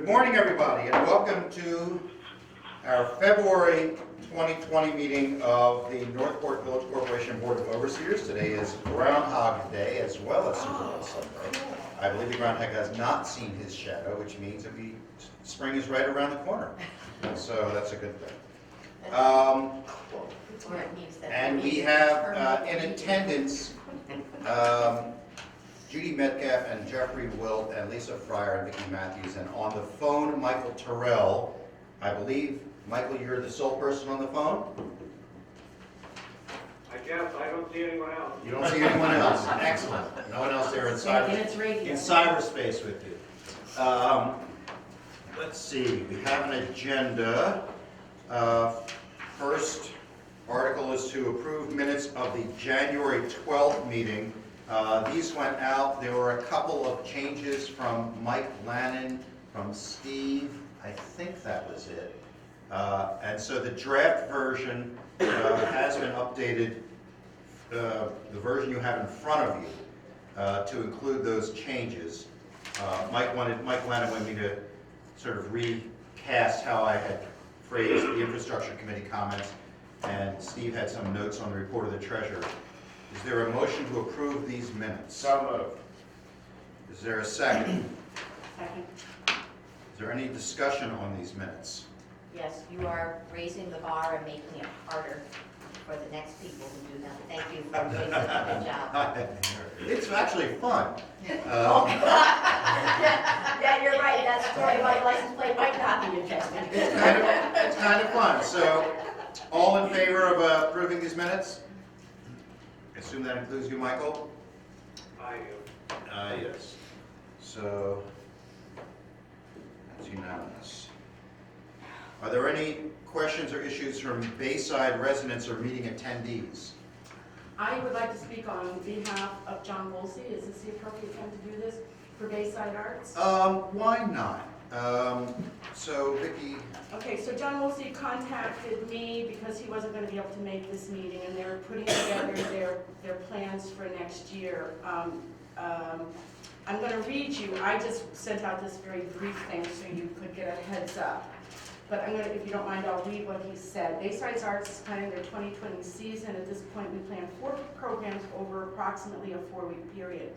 Good morning, everybody, and welcome to our February 2020 meeting of the Northport Village Corporation Board of Overseers. Today is Groundhog Day as well as Super Bowl Sunday. I believe the groundhog has not seen his shadow, which means that spring is right around the corner. So that's a good thing. And we have in attendance Judy Metcalf and Jeffrey Wilt and Lisa Fryer and Vicki Matthews, and on the phone, Michael Terrell. I believe, Michael, you're the sole person on the phone? I guess. I don't see anyone else. You don't see anyone else? Excellent. No one else there in cyberspace with you. Let's see, we have an agenda. First article is to approve minutes of the January 12th meeting. These went out. There were a couple of changes from Mike Lannon, from Steve. I think that was it. And so the draft version has been updated, the version you have in front of you, to include those changes. Mike Lannon wanted me to sort of recast how I had phrased the infrastructure committee comments, and Steve had some notes on the report of the treasurer. Is there a motion to approve these minutes? So moved. Is there a second? Second. Is there any discussion on these minutes? Yes, you are raising the bar and making it harder for the next people who do that. Thank you for doing such a good job. It's actually fun. Yeah, you're right. That story, my license plate might not be interesting. It's kind of fun. So, all in favor of approving these minutes? I assume that includes you, Michael? I do. Yes. So, that's unanimous. Are there any questions or issues from Bayside residents or meeting attendees? I would like to speak on behalf of John Wolsey. Is this the appropriate time to do this for Bayside Arts? Why not? So, Vicki. Okay, so John Wolsey contacted me because he wasn't going to be able to make this meeting, and they're putting together their plans for next year. I'm going to read you. I just sent out this very brief thing so you could get a heads up. But I'm going to, if you don't mind, I'll read what he said. Bayside Arts is planning their 2020 season. At this point, we plan 4 programs over approximately a 4-week period,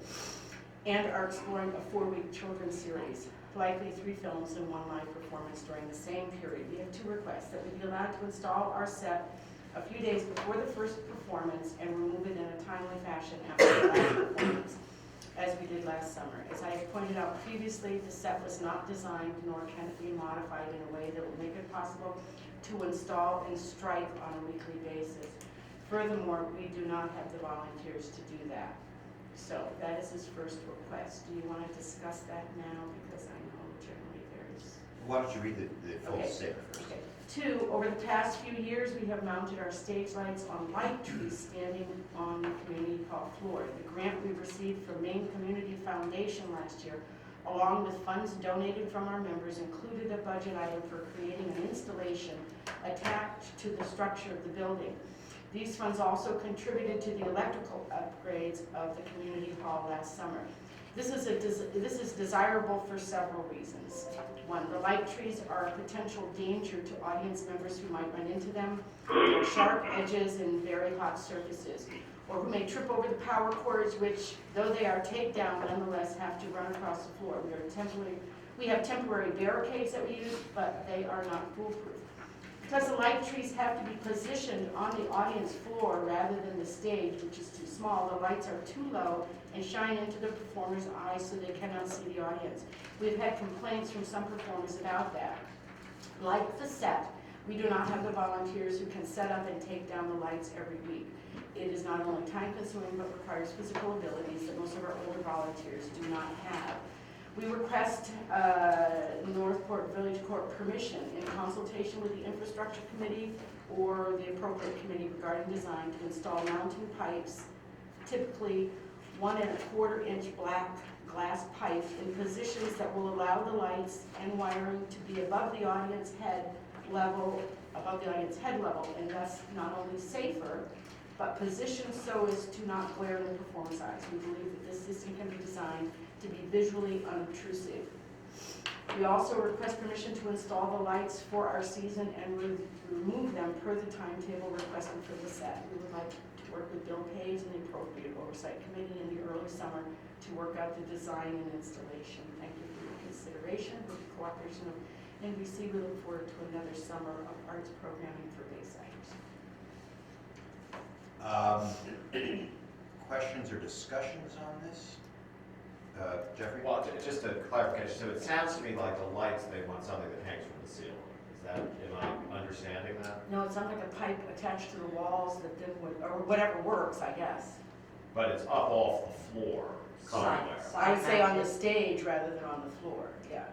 and are exploring a 4-week children's series, likely 3 films and 1 live performance during the same period. We have 2 requests: that we be allowed to install our set a few days before the first performance and remove it in a timely fashion after the last performance, as we did last summer. As I have pointed out previously, the set was not designed, nor can it be modified in a way that will make it possible to install and strike on a weekly basis. Furthermore, we do not have the volunteers to do that. So that is his first request. Do you want to discuss that now? Because I know generally there's... Why don't you read the full statement first? Okay. 2, over the past few years, we have mounted our stage lights on light trees standing on the community hall floor. The grant we received from Maine Community Foundation last year, along with funds donated from our members, included a budget item for creating an installation attached to the structure of the building. These funds also contributed to the electrical upgrades of the community hall last summer. This is desirable for several reasons. 1, the light trees are a potential danger to audience members who might run into them, or sharp edges and very hot surfaces, or who may trip over the power cords, which, though they are taped down, nonetheless have to run across the floor. We have temporary barricades that we use, but they are not foolproof. Because the light trees have to be positioned on the audience floor rather than the stage, which is too small, the lights are too low and shine into the performer's eyes so they cannot see the audience. We've had complaints from some performers about that. Like the set, we do not have the volunteers who can set up and take down the lights every week. It is not only time consuming but requires physical abilities that most of our older volunteers do not have. We request Northport Village Corp permission in consultation with the infrastructure committee or the appropriate committee regarding design to install mounting pipes, typically 1 1/4 inch black glass pipe in positions that will allow the lights and wiring to be above the audience head level, and thus not only safer, but positioned so as to not glare in the performer's eyes. We believe that this system can be designed to be visually unobtrusive. We also request permission to install the lights for our season and remove them per the timetable requested for the set. We would like to work with Bill Page and the Appropriate Oversight Committee in the early summer to work out the design and installation. Thank you for your consideration. With the cooperation of NBC, we look forward to another summer of arts programming for Baysiders. Questions or discussions on this? Jeffrey? Well, just a clarification, so it sounds to me like the lights, they want something that hangs from the ceiling. Is that, am I understanding that? No, it sounds like a pipe attached to the walls that then would, or whatever works, I guess. But it's up off the floor somewhere. I would say on the stage rather than on the floor, yeah.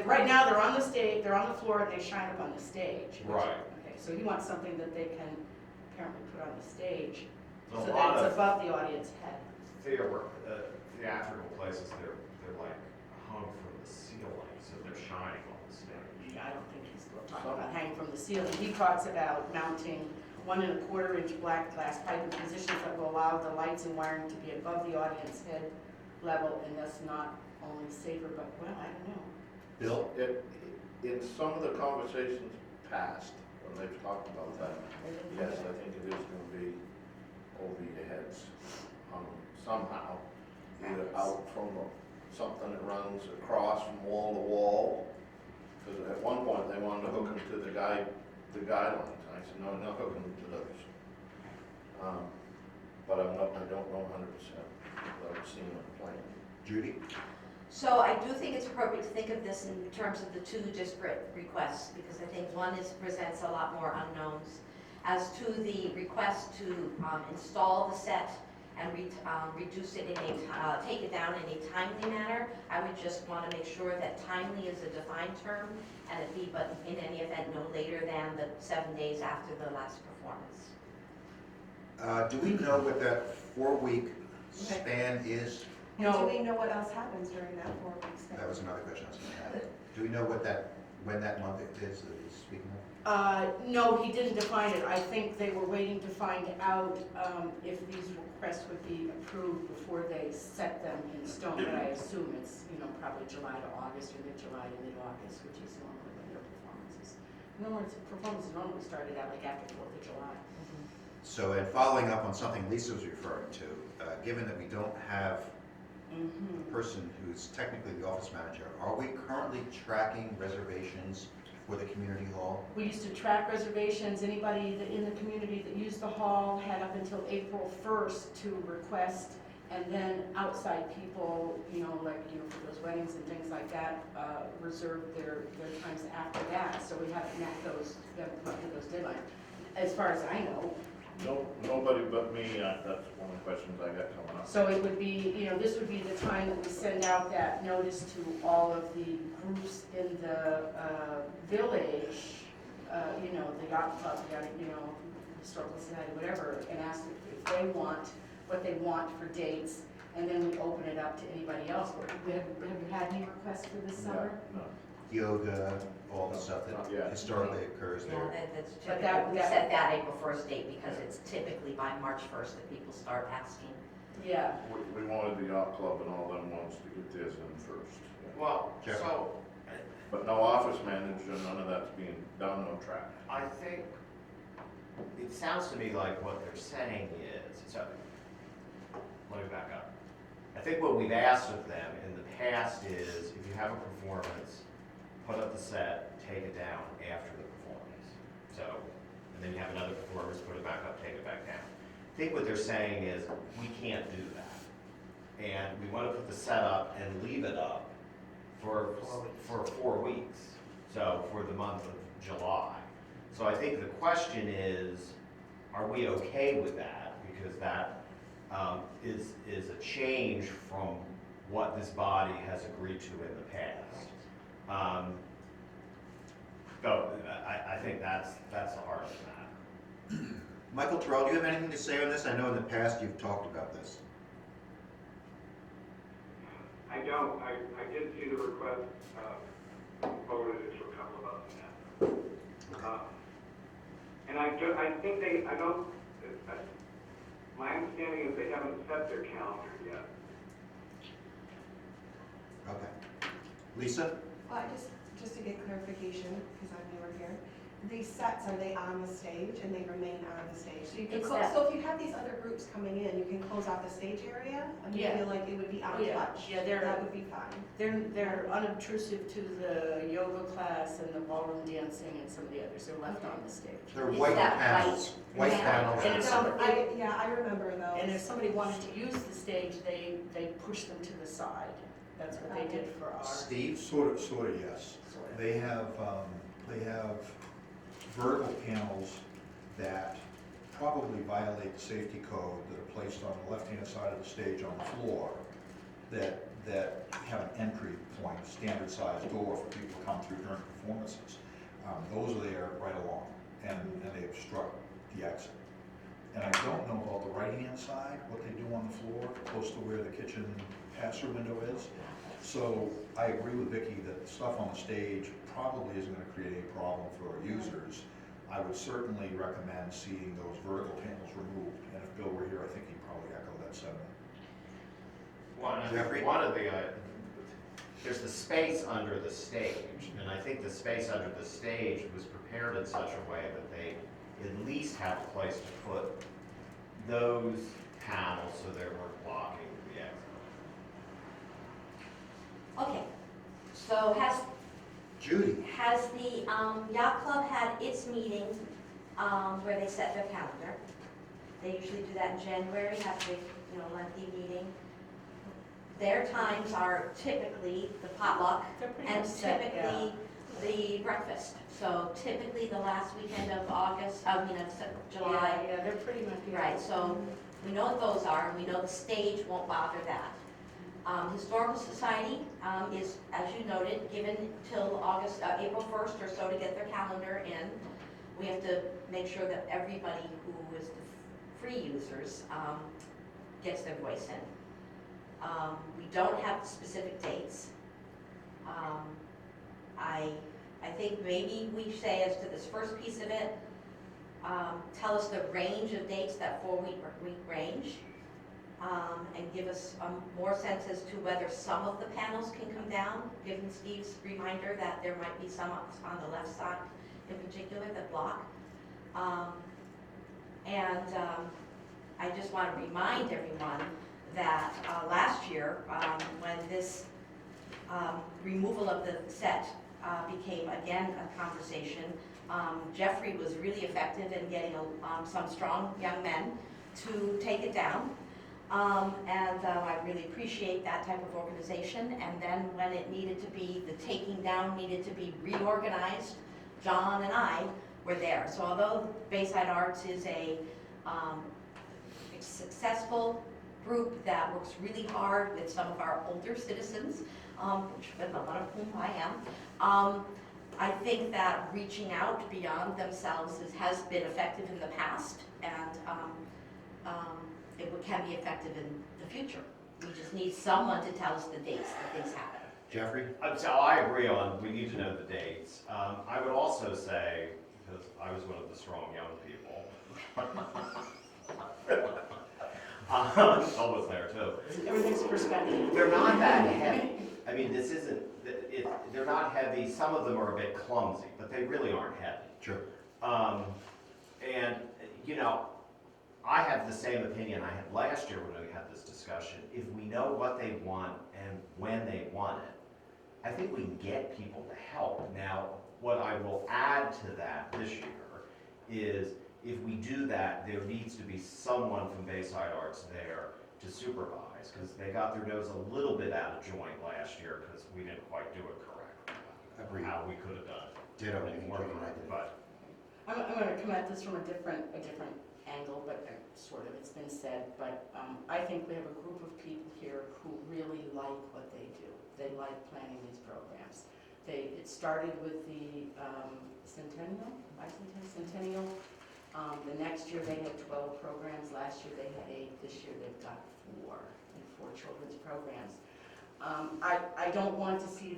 Right now, they're on the stage, they're on the floor, and they shine up on the stage. Right. Okay, so you want something that they can apparently put on the stage, There's so a lot that it's of above the audience head. theatrical places, they're like hung from the ceiling, so they're shining on the stage. I don't think he's talking about hanging from the ceiling. He talks about mounting 1 1/4-inch black glass pipe in positions that will allow the lights and wiring to be above the audience head level, and thus not only safer, but, well, I don't know. Bill? In some of the conversations past, when they've talked about that, yes, I think it is gonna be over your heads, somehow. Either out from something that runs across from wall to wall. Because at one point, they wanted to hook them to the guidelines. I said, no, not hooking them to those. But I don't know 100%, without seeing a plan. Judy? So I do think it's appropriate to think of this in terms of the two disparate requests, because I think one presents a lot more unknowns. As to the request to install the set and reduce it take it down in a timely manner, I would just want to make sure that timely is a defined term, and it be, but in any event, no later than the 7 days after the last performance. Do we know what that 4-week span is? And do we know what else happens during that 4 weeks? That was another question I was going to ask. Do we know when that month is that he's speaking of? No, he didn't define it. I think they were waiting to find out if these requests would be approved before they set them in stone, but I assume it's, probably July to August or mid-July to mid-August, which is normally when their performances. Performances normally started out like after 4th of July. So, and following up on something Lisa was referring to, given that we don't have a person who's technically the office manager, are we currently tracking reservations for the community hall? We used to track reservations. Anybody in the community that used the hall had up until April 1st to request, and then outside people, for those weddings and things like that, reserved their times after that. So we haven't met those deadlines. As far as I know. No, nobody but me, that's one of the questions I got coming up. So it would be, this would be the time that we send out that notice to all of the groups in the village, the yacht club, historical society, whatever, and ask if they want, what they want for dates, and then we open it up to anybody else. Have you had any requests for this summer? No. Yoga, all the stuff Not that yet. historically occurs Yeah, there. that's But typical. We that- set that April 1st date because it's typically by March 1st that people start asking. Yeah. We wanted the yacht club and all them ones to get theirs in first. Well, Jeff? so, But no office manager, none of that's being done, no track. I think, it sounds to me like what they're saying is, so, let me back up. I think what we've asked of them in the past is, if you have a performance, put up the set, take it down after the performance. So, and then you have another performance, put it back up, take it back down. I think what they're saying is, we can't do that. And we want to put the set up and leave it up for 4 weeks, so for the month of July. So I think the question is, are we okay with that? Because that is a change from what this body has agreed to in the past. So I think that's the heart of that. Michael Terrell, do you have anything to say on this? I know in the past you've talked about this. I don't. I did see the request, forwarded it to a couple of us now. And I don't, my understanding is they haven't set their calendar yet. Okay. Lisa? Well, just to get clarification, because I'm newer here, these sets, are they on the stage and they remain on the stage? So you can It's close, that- so if you have these other groups coming in, you can close off the stage area? And you Yeah. feel like it would be Oh, yeah. untouched? Yeah, they're- That would be fine. They're unobtrusive to the yoga class and the ballroom dancing and some of the others. They're left on the stage. They're It's white that panels, white yeah. panels. And if No, somebody, yeah, I remember those. and if somebody wanted to use the stage, they push them to the side. That's what they did for our. Steve? Sort of, yes. They have vertical panels that probably violate the safety code that are placed on the left-hand side of the stage on the floor that have an entry point, standard sized door for people to come through during performances. Those are there right along, and they obstruct the exit. And I don't know about the right-hand side, what they do on the floor, close to where the kitchen pass-through window is. So I agree with Vicki that the stuff on the stage probably isn't gonna create any problem for our users. I would certainly recommend seeing those vertical panels removed, and if Bill were here, I think he'd probably echo that sentiment. Jeffrey? One of the, there's the space under the stage, and I think the space under the stage was prepared in such a way that they at least have a place to put those panels so they weren't blocking the exit. Okay, so Judy? has the yacht club had its meeting where they set their calendar? They usually do that in January, have a lengthy meeting. Their times are typically the potluck They're pretty and much set, yeah. typically the breakfast. So typically the last weekend of July. Yeah, they're pretty much. Right, so we know what those are, and we know the stage won't bother that. Historical Society is, as you noted, given till April 1st or so to get their calendar in. We have to make sure that everybody who is the free users gets their voice in. We don't have specific dates. I think maybe we say as to this first piece of it, tell us the range of dates, that 4-week range, and give us more sense as to whether some of the panels can come down, given Steve's reminder that there might be some on the left side in particular that block. I just want to remind everyone that last year, when this removal of the set became again a conversation, Jeffrey was really effective in getting some strong young men to take it down. I really appreciate that type of organization. And then when it needed to be, the taking down needed to be reorganized, John and I were there. So although Bayside Arts is a successful group that works really hard with some of our older citizens, which a lot of whom I am, I think that reaching out beyond themselves has been effective in the past, and it can be effective in the future. We just need someone to tell us the dates that things happen. Jeffrey? So I agree on, we need to know the dates. I would also say, because I was one of the strong young people. Almost there too. Everything's perspective. They're not that heavy. I mean, this isn't, they're not heavy. Some of them are a bit clumsy, but they really aren't heavy. Sure. And, I have the same opinion I had last year when we had this discussion. If we know what they want and when they want it, I think we can get people to help. Now, what I will add to that this year is if we do that, there needs to be someone from Bayside Arts there to supervise, because they got their nose a little bit out of joint last year because we didn't quite do it correctly. Agreed. How we could have done it. Ditto. More correctly, but I'm going to come at this from a different angle, but sort of, it's been said, but I think we have a group of people here who really like what they do. They like planning these programs. It started with the bicentennial. The next year they had 12 programs. Last year they had 8. This year they've got 4 children's programs. I don't want to see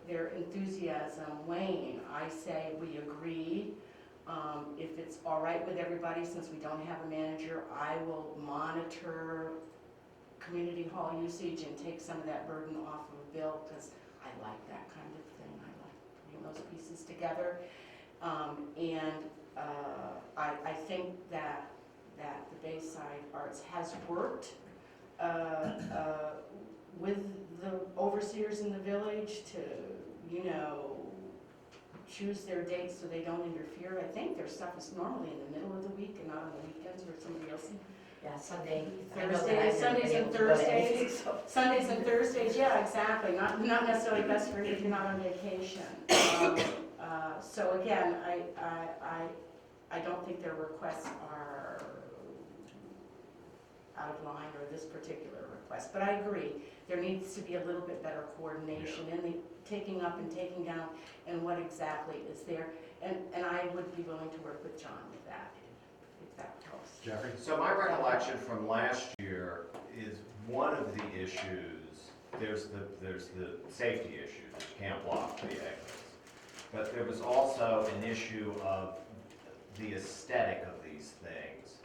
their enthusiasm wane. I say we agree. If it's all right with everybody, since we don't have a manager, I will monitor community hall usage and take some of that burden off of Bill, because I like that kind of thing. I those pieces together. I think that the Bayside Arts has worked with the overseers in the village to, you know, choose their dates so they don't interfere. I think their stuff is normally in the middle of the week and not on the weekends where somebody else. Yeah, Sunday. Thursdays, Sundays and Thursdays. Sundays and Thursdays, yeah, exactly. Not necessarily best for you if you're not on vacation. So again, I don't think their requests are out of line, or this particular request, but I agree, there needs to be a little bit better coordination in the taking up and taking down and what exactly is there, and I would be willing to work with John with that, if that helps. Jeffrey? So my recollection from last year is one of the issues, there's the safety issues, you can't block the exits. But there was also an issue of the aesthetic of these things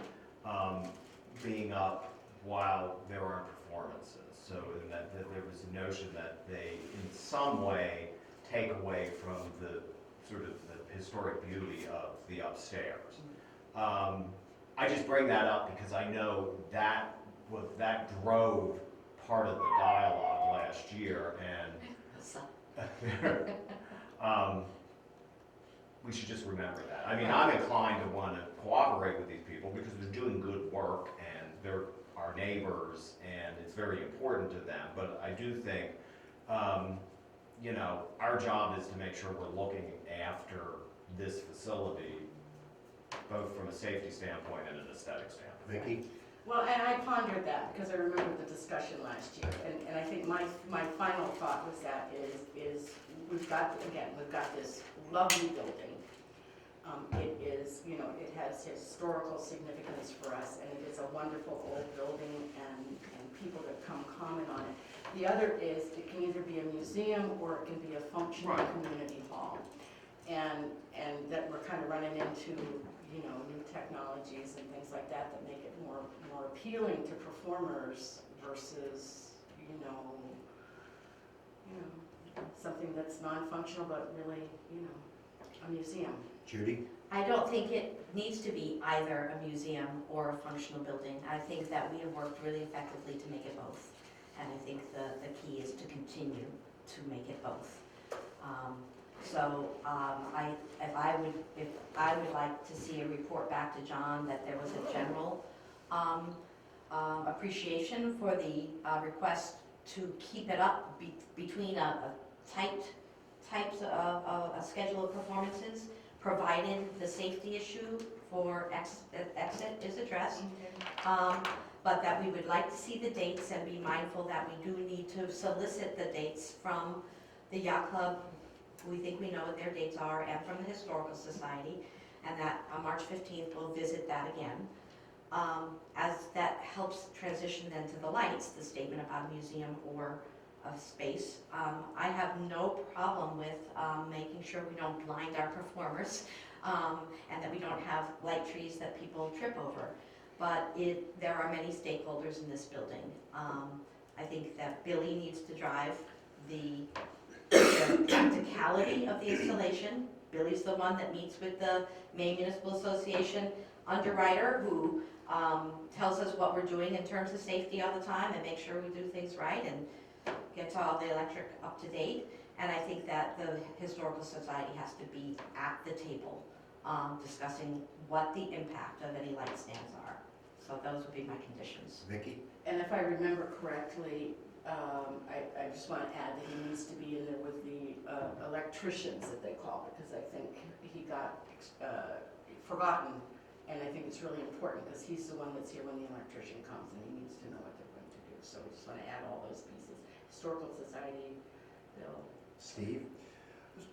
being up while there aren't performances. So that there was a notion that they, in some way, take away from the sort of the historic beauty of the upstairs. I just bring that up because I know that drove part of the dialogue last year, and we should just remember that. I mean, I'm inclined to want to cooperate with these people because they're doing good work and they're our neighbors and it's very important to them. But I do think, you know, our job is to make sure we're looking after this facility, both from a safety standpoint and an aesthetic standpoint. Vicki? Well, and I pondered that because I remember the discussion last year, and I think my final thought was that is we've got this lovely building. It is, you know, it has historical significance for us, and it is a wonderful old building, and people that come comment on it. The other is it can either be a museum or it can be a functional community hall, and that we're kind of running into, you know, new technologies and things like that that make it more appealing to performers versus, you know, something that's non-functional but really, you know, a museum. Judy? I don't think it needs to be either a museum or a functional building. I think that we have worked really effectively to make it both. And I think the key is to continue to make it both. If I would like to see a report back to John that there was a general appreciation for the request to keep it up between a types of a schedule of performances, provided the safety issue for exit is addressed. But that we would like to see the dates and be mindful that we do need to solicit the dates from the yacht club. We think we know what their dates are, and from the Historical Society, and that on March 15th we'll visit that again. As that helps transition then to the lights, the statement about a museum or a space. I have no problem with making sure we don't blind our performers and that we don't have light trees that people trip over. But there are many stakeholders in this building. I think that Billy needs to drive the practicality of the installation. Billy's the one that meets with the Maine Municipal Association underwriter who tells us what we're doing in terms of safety all the time and make sure we do things right and gets all the electric up to date. And I think that the Historical Society has to be at the table discussing what the impact of any light stands are. So those would be my conditions. Vicki? And if I remember correctly, I just want to add that he needs to be in there with the electricians that they call, because I think he got forgotten, and I think it's really important because he's the one that's here when the electrician comes and he needs to know what they're going to do. So we just want to add all those pieces. Historical Society, Bill. Steve?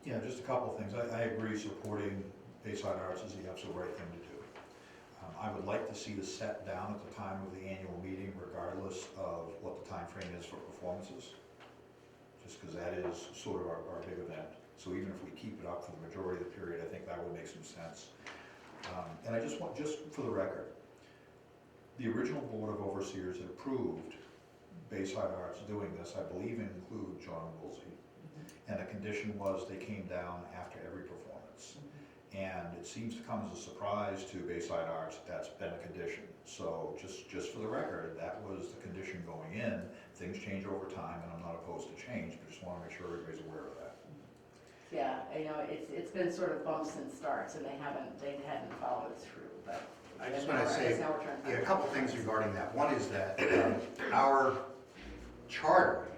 Yeah, just a couple of things. I agree supporting Bayside Arts is the absolute right thing to do. I would like to see this set down at the time of the annual meeting, regardless of what the time frame is for performances, just because that is sort of our big event. So even if we keep it up for the majority of the period, I think that would make some sense. And I just want, just for the record, the original Board of Overseers that approved Bayside Arts doing this, I believe include John Woolsey. And the condition was they came down after every performance. And it seems to come as a surprise to Bayside Arts, that's been a condition. So just for the record, that was the condition going in. Things change over time, and I'm not opposed to change, but just want to make sure everybody's aware of that. Yeah, I know, it's been sort of bumps and starts, and they hadn't followed it through, but. I just want to say, now we're trying to- yeah, a couple things regarding that. One is that our charter,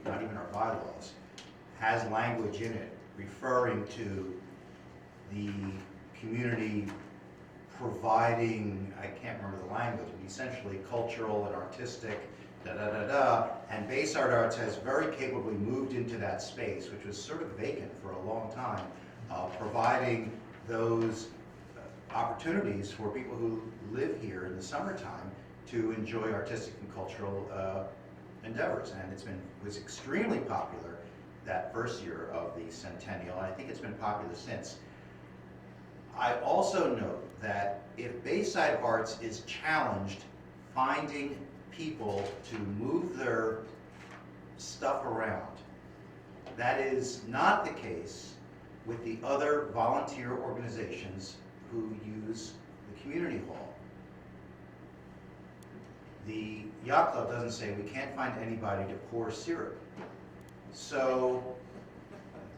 not even our bylaws, has language in it referring to the community providing, I can't remember the language, but essentially cultural and artistic, da-da-da-da. And Bayside Arts has very capably moved into that space, which was sort of vacant for a long time, providing those opportunities for people who live here in the summertime to enjoy artistic and cultural endeavors. And was extremely popular that first year of the centennial, and I think it's been popular since. I also note that if Bayside Arts is challenged finding people to move their stuff around, that is not the case with the other volunteer organizations who use the community hall. The yacht club doesn't say we can't find anybody to pour syrup. So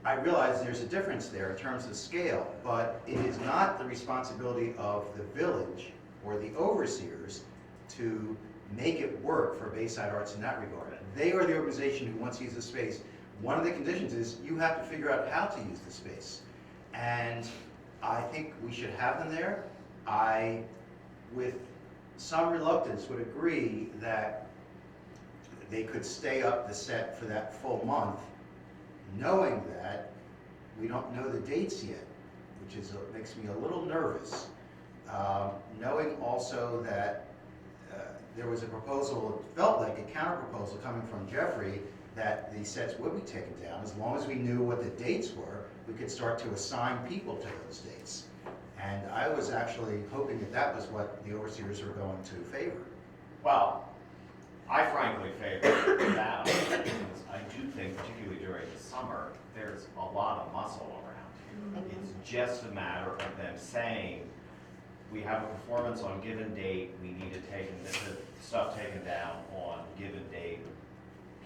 I realize there's a difference there in terms of scale, but it is not the responsibility of the village or the overseers to make it work for Bayside Arts in that regard. They are the organization who wants to use the space. One of the conditions is you have to figure out how to use the space. And I think we should have them there. I, with some reluctance, would agree that they could stay up the set for that full month, knowing that we don't know the dates yet, which makes me a little nervous. Knowing also that there was a proposal, it felt like a counter proposal coming from Jeffrey, that the sets would be taken down. As long as we knew what the dates were, we could start to assign people to those dates. And I was actually hoping that that was what the overseers were going to favor. Well, I frankly favor that, because I do think, particularly during the summer, there's a lot of muscle around here. It's just a matter of them saying, we have a performance on given date, we need to take the stuff taken down on given date,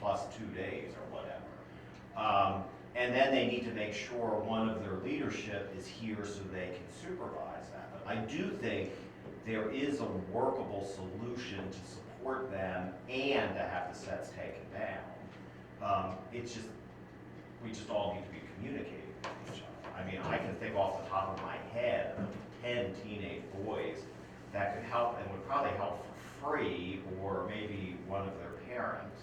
plus 2 days or whatever. And then they need to make sure one of their leadership is here so they can supervise that. But I do think there is a workable solution to support them and to have the sets taken down. It's just, we just all need to be communicating with each other. I mean, I can think off the top of my head of 10 teenage boys that could help and would probably help for free, or maybe one of their parents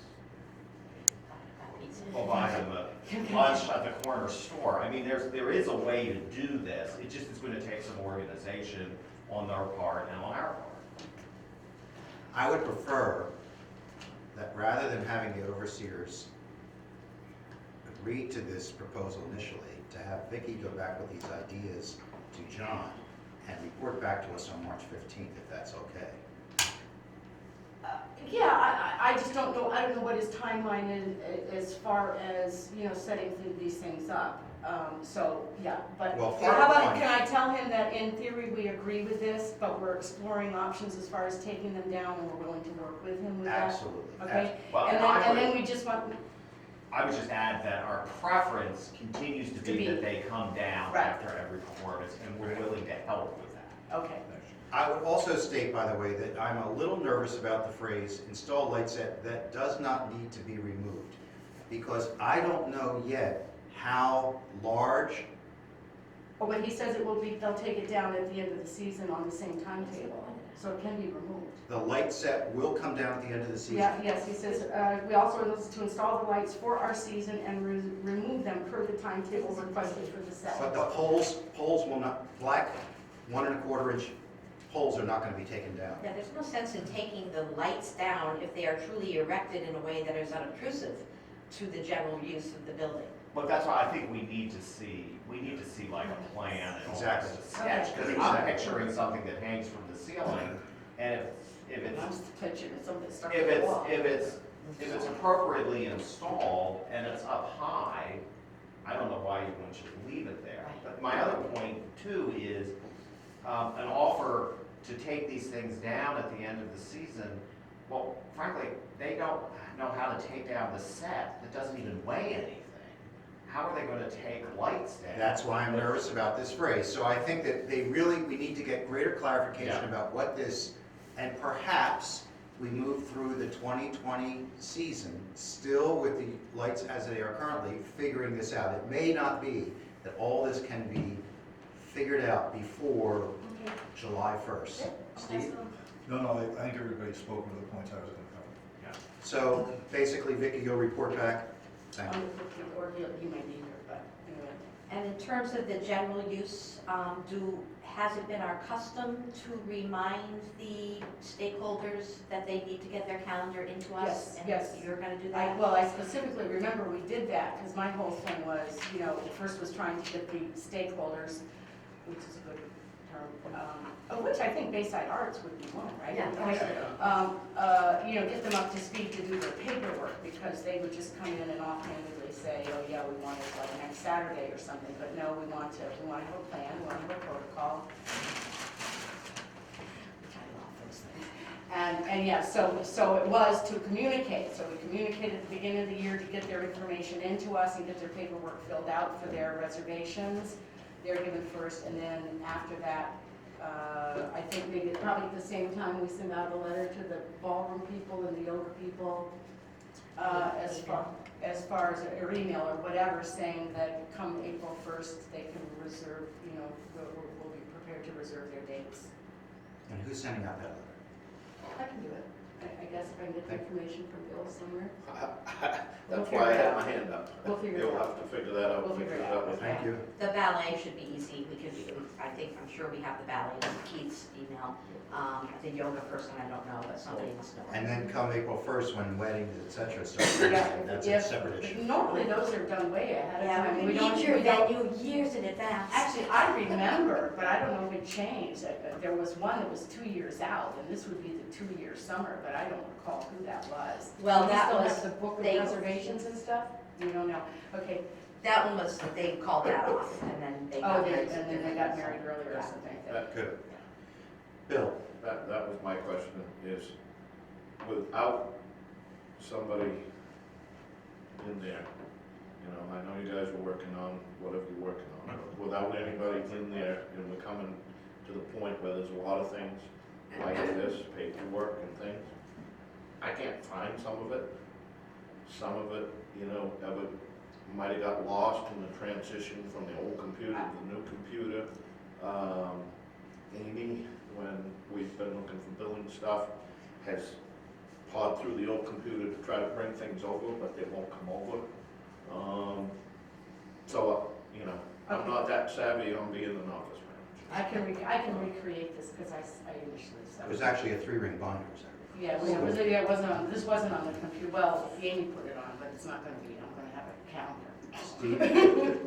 will buy them a lunch at the corner store. I mean, there is a way to do this. It just is going to take some organization on their part and on our part. I would prefer that rather than having the overseers agree to this proposal initially, to have Vicki go back with these ideas to John and report back to us on March 15th, if that's okay. Yeah, I just don't know, I don't know what his timeline is as far as, setting these things up. So, yeah, but Well, how about, part can I tell him that in theory we agree with this, but we're exploring options as far as taking them down, and we're willing to work with him with that? Absolutely. Okay, Well, and then we just want, I would just add that our preference continues to be that they come down Right. after every performance, and we're willing to help with that. okay. I would also state, by the way, that I'm a little nervous about the phrase "install light set that does not need to be removed," because I don't know yet how large. Oh, but he says they'll take it down at the end of the season on the same timetable, so it can be removed. The light set will come down at the end of the season. Yeah, yes, he says, we also are to install the lights for our season and remove them per the timetable requested for the set. But the poles will not, black 1 1/4 inch poles are not going to be taken down. Yeah, there's no sense in taking the lights down if they are truly erected in a way that is unobtrusive to the general use of the building. But that's why I think we need to see like a plan and Exactly. almost a sketch, because Okay. I'm picturing something that hangs from the ceiling, and if I'm it's just picturing something stuck If to the it's, wall. if it's appropriately installed and it's up high, I don't an offer to take these things down at the end of the season, well, frankly, they don't know how to take down the set that doesn't even weigh anything. How are they gonna take lights down? That's why I'm nervous about this phrase. So I think that we need to get greater clarification Yeah. about what this, and perhaps we move through the 2020 season still with the lights as they are currently, figuring this out. It may not be that all this can be figured out before July 1st. Steve? No, I think everybody's spoken to the points I was gonna cover. So basically, Vicki, you'll report back. Thank you. Or you may be here, but anyway. And in terms of the general use, has it been our custom to remind the stakeholders that they need to get their calendar into us? Yes. And you're gonna do that? I specifically remember we did that, because my whole thing was, first was trying to get the stakeholders, which is a good term, of which I think Bayside Arts would be one, right? Yeah. Get them up to speed to do their paperwork, because they would just come in and offhandedly say, oh yeah, we want it like next Saturday or something, but no, we want to have a plan, we want to have a protocol. Which I love those things. And yeah, so it was to communicate, so we communicated at the beginning of the year to get their information into us and get their paperwork filled out for their reservations. They're given first, and then after that, I think maybe probably at the same time, we send out a letter to the ballroom people and the yoga people, as far as, or email or whatever, saying that come April 1st, they can reserve, we'll be prepared to reserve their dates. And who's sending out that letter? I can do it. I guess if I can get the information from Bill somewhere. That's why I had my hand up. We'll figure it You'll out. have to figure that out. We'll figure it out out. with Thank you. The ballet should be easy, we could do, I'm sure we have the ballet in Keith's email. The yoga person, I don't know, but somebody must know. And then come April 1st, when weddings, et cetera, start, Yeah, that's a separate issue. Normally, those are done way ahead of Yeah, time. we don't- need your we don't- venue years in advance. Actually, I remember, but I don't know if it changed. There was one that was 2 years out, and this would be the 2-year summer, but I don't recall who that was. Well, Do we that still was- have the book of they- reservations and stuff? You don't know? Okay. That one was, they called that off, and then they Oh, got and married. then they got married earlier or Yeah. something. Good. Bill? That was my question, is without somebody in there, I know you guys are working on whatever you're working on, but without anybody in there, and we're coming to the point where there's a lot of things like this, paperwork and things, I can't find some of it. Some of it, might have got lost in the transition from the old computer to the new computer. Amy, when we've been looking for billing stuff, has pawed through the old computer to try to bring things over, but they won't come over. I'm not that savvy on being an office manager. I can recreate this because I initially It said. was actually a 3-ring binder, was that? Yeah, it wasn't on, this wasn't on the computer. Well, Amy put it on, but it's not gonna be, I'm gonna have a calendar. Steve?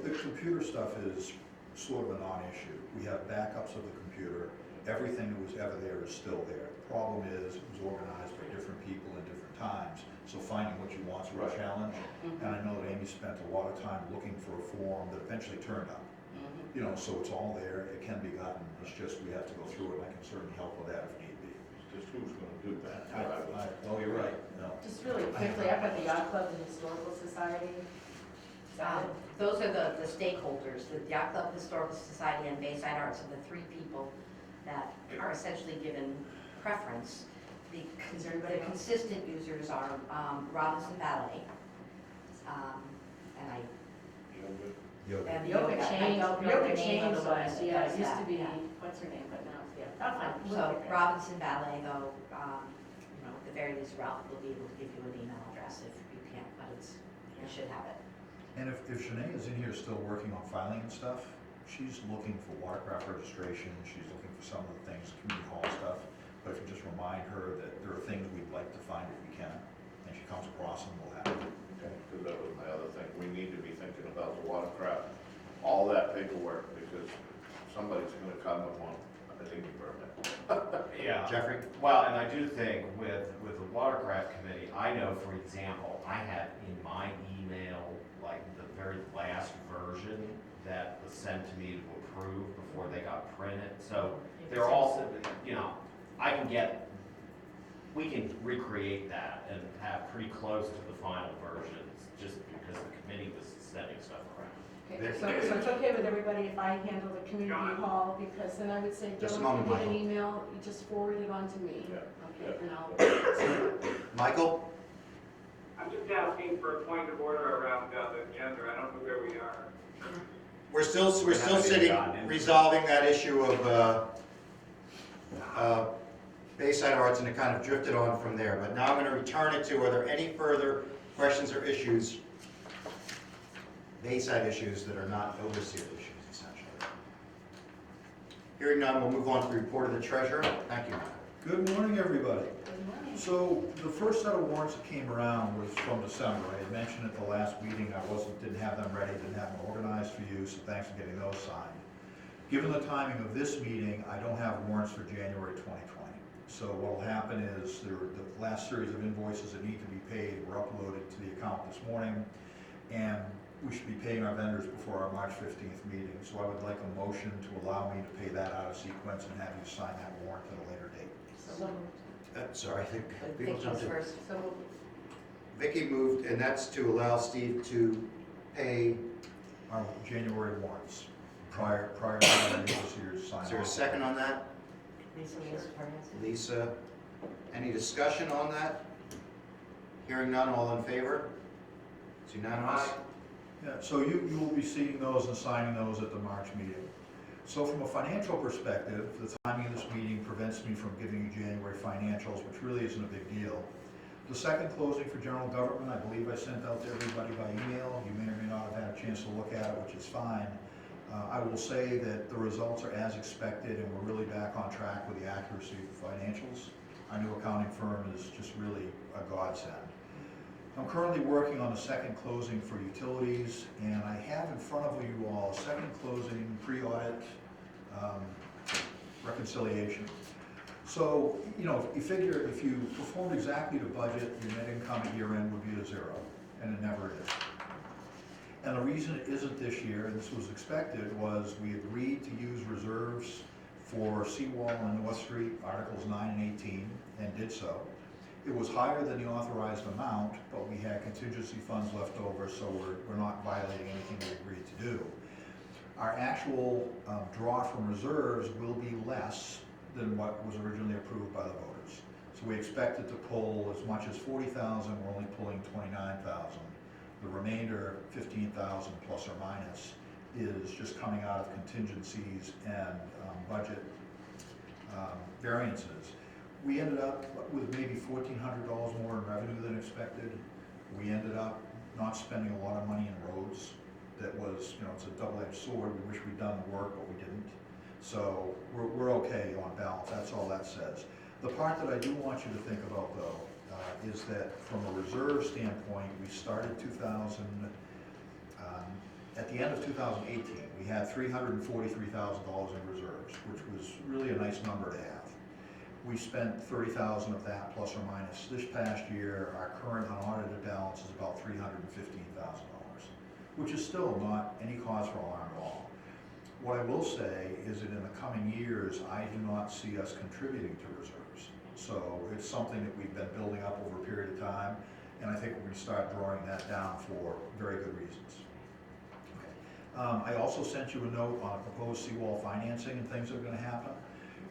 The computer stuff is sort of a non-issue. We have backups of the computer. Everything that was ever there is still there. The problem is, it was organized by different people at different times, so finding what you want is a challenge. Mhm. And I know that Amy spent a lot of time looking for a form that eventually turned up. Mhm. So it's all there, it can be gotten, it's just we have to go through it, and I can certainly help with that if need be. Just who's gonna do that? Oh, you're right, no. Just really quickly, I've got the Yacht Club and Historical Society. Is that it? Those are the stakeholders, the Yacht Club Historical Society and Bayside Arts are the 3 people that are essentially given preference. The consistent users are Robinson Ballet, and I, Yoga. and Yoga changed, I don't know yoga the name of changed, the one that yeah, does it used that, to be, yeah. what's her name, but now, yeah, I'll find it. We'll So figure it out. Robinson Ballet, though, at the very least, Ralph will be able to give you an email address if you can't, but you should have it. And if Shanae is in here still working on filing and stuff, she's looking for watercraft registration, she's looking for some of the things, community hall stuff. But if you just remind her that there are things we'd like to find if we can, and she comes across them, we'll have it. Okay, because that was my other thing. We need to be thinking about the watercraft, all that paperwork, because somebody's gonna come and want a digging permit. Yeah. Jeffrey? Well, and I do think with the watercraft committee, I know, for example, I had in my email, like the very last version version that was sent to me to approve before they got printed. So they're also, you know, we can recreate that and have pretty close to the final versions just because the committee was sending stuff around. Okay, so it's okay with everybody if I handle the community hall, because then I would say, Just a Dylan, moment, if you get an Michael. email, you just forward it on to me. Yeah, Okay, and I'll, Michael? I'm just asking for a point of order around the gender. I don't know where we are. We're still haven't sitting, gotten into resolving that issue of Bayside Arts, and it kind of drifted on from there. But now I'm going to return it to, are there any further questions or issues, Bayside issues that are not overseer issues, essentially? Hearing none, we'll move on to the report of the treasurer. Thank you, Michael. Good morning, everybody. good morning. So the first set of warrants that came around was from December. I had mentioned at the last meeting I didn't have them ready, didn't have them organized for you, so thanks for getting those signed. Given the timing of this meeting, I don't have warrants for January 2020. So what will happen is the last series of invoices that need to be paid were uploaded to the account this morning, and we should be paying our vendors before our March 15th meeting. So I would like a motion to allow me to pay that out of sequence and have you sign that warrant at a later date. So Sorry, I think people Vicky's jumped in. first. Vicky moved, and that's to allow Steve to pay. Our January warrants, prior to the overseers sign Is there a off. second on that? Lisa was first. Lisa, any discussion on that? Hearing none, all in favor? It's unanimous? Yeah, so you will be seeing those and signing those at the March meeting. So from a financial perspective, the timing of this meeting prevents me from giving you January financials, which really isn't a big deal. The second closing for general government, I believe I sent out to everybody by email. You may or may not have had a chance to look at it, which is fine. I will say that the results are as expected, and we're really back on track with the accuracy of the financials. Our new accounting firm is just really a godsend. I'm currently working on the second closing for utilities, and I have in front of you all a second closing pre-audit reconciliation. So, you know, you figure if you performed exactly to budget, your net income at year end would be a zero, and it never is. And the reason it isn't this year, and this was expected, was we agreed to use reserves for seawall on North Street, Articles 9 and 18, and did so. It was higher than the authorized amount, but we had contingency funds left over, so we're not violating anything we agreed to do. Our actual draw from reserves will be less than what was originally approved by the voters. So we expected to pull as much as 40,000, we're only pulling 29,000. The remainder, 15,000 plus or minus, is just coming out of contingencies and budget variances. We ended up with maybe $1,400 more in revenue than expected. We ended up not spending a lot of money in roads. That was, you know, it's a double-edged sword. We wish we'd done the work, but we didn't. So we're okay on balance. That's all that says. The part that I do want you to think about, though, is that from a reserve standpoint, we started at the end of 2018, we had $343,000 in reserves, which was really a nice number to have. We spent 30,000 of that plus or minus. This past year, our current unaudited balance is about $315,000, which is still not any cause for alarm at all. What I will say is that in the coming years, I do not see us contributing to reserves. So it's something that we've been building up over a period of time, and I think we're going to start drawing that down for very good reasons. Okay. I also sent you a note on proposed seawall financing and things that are going to happen.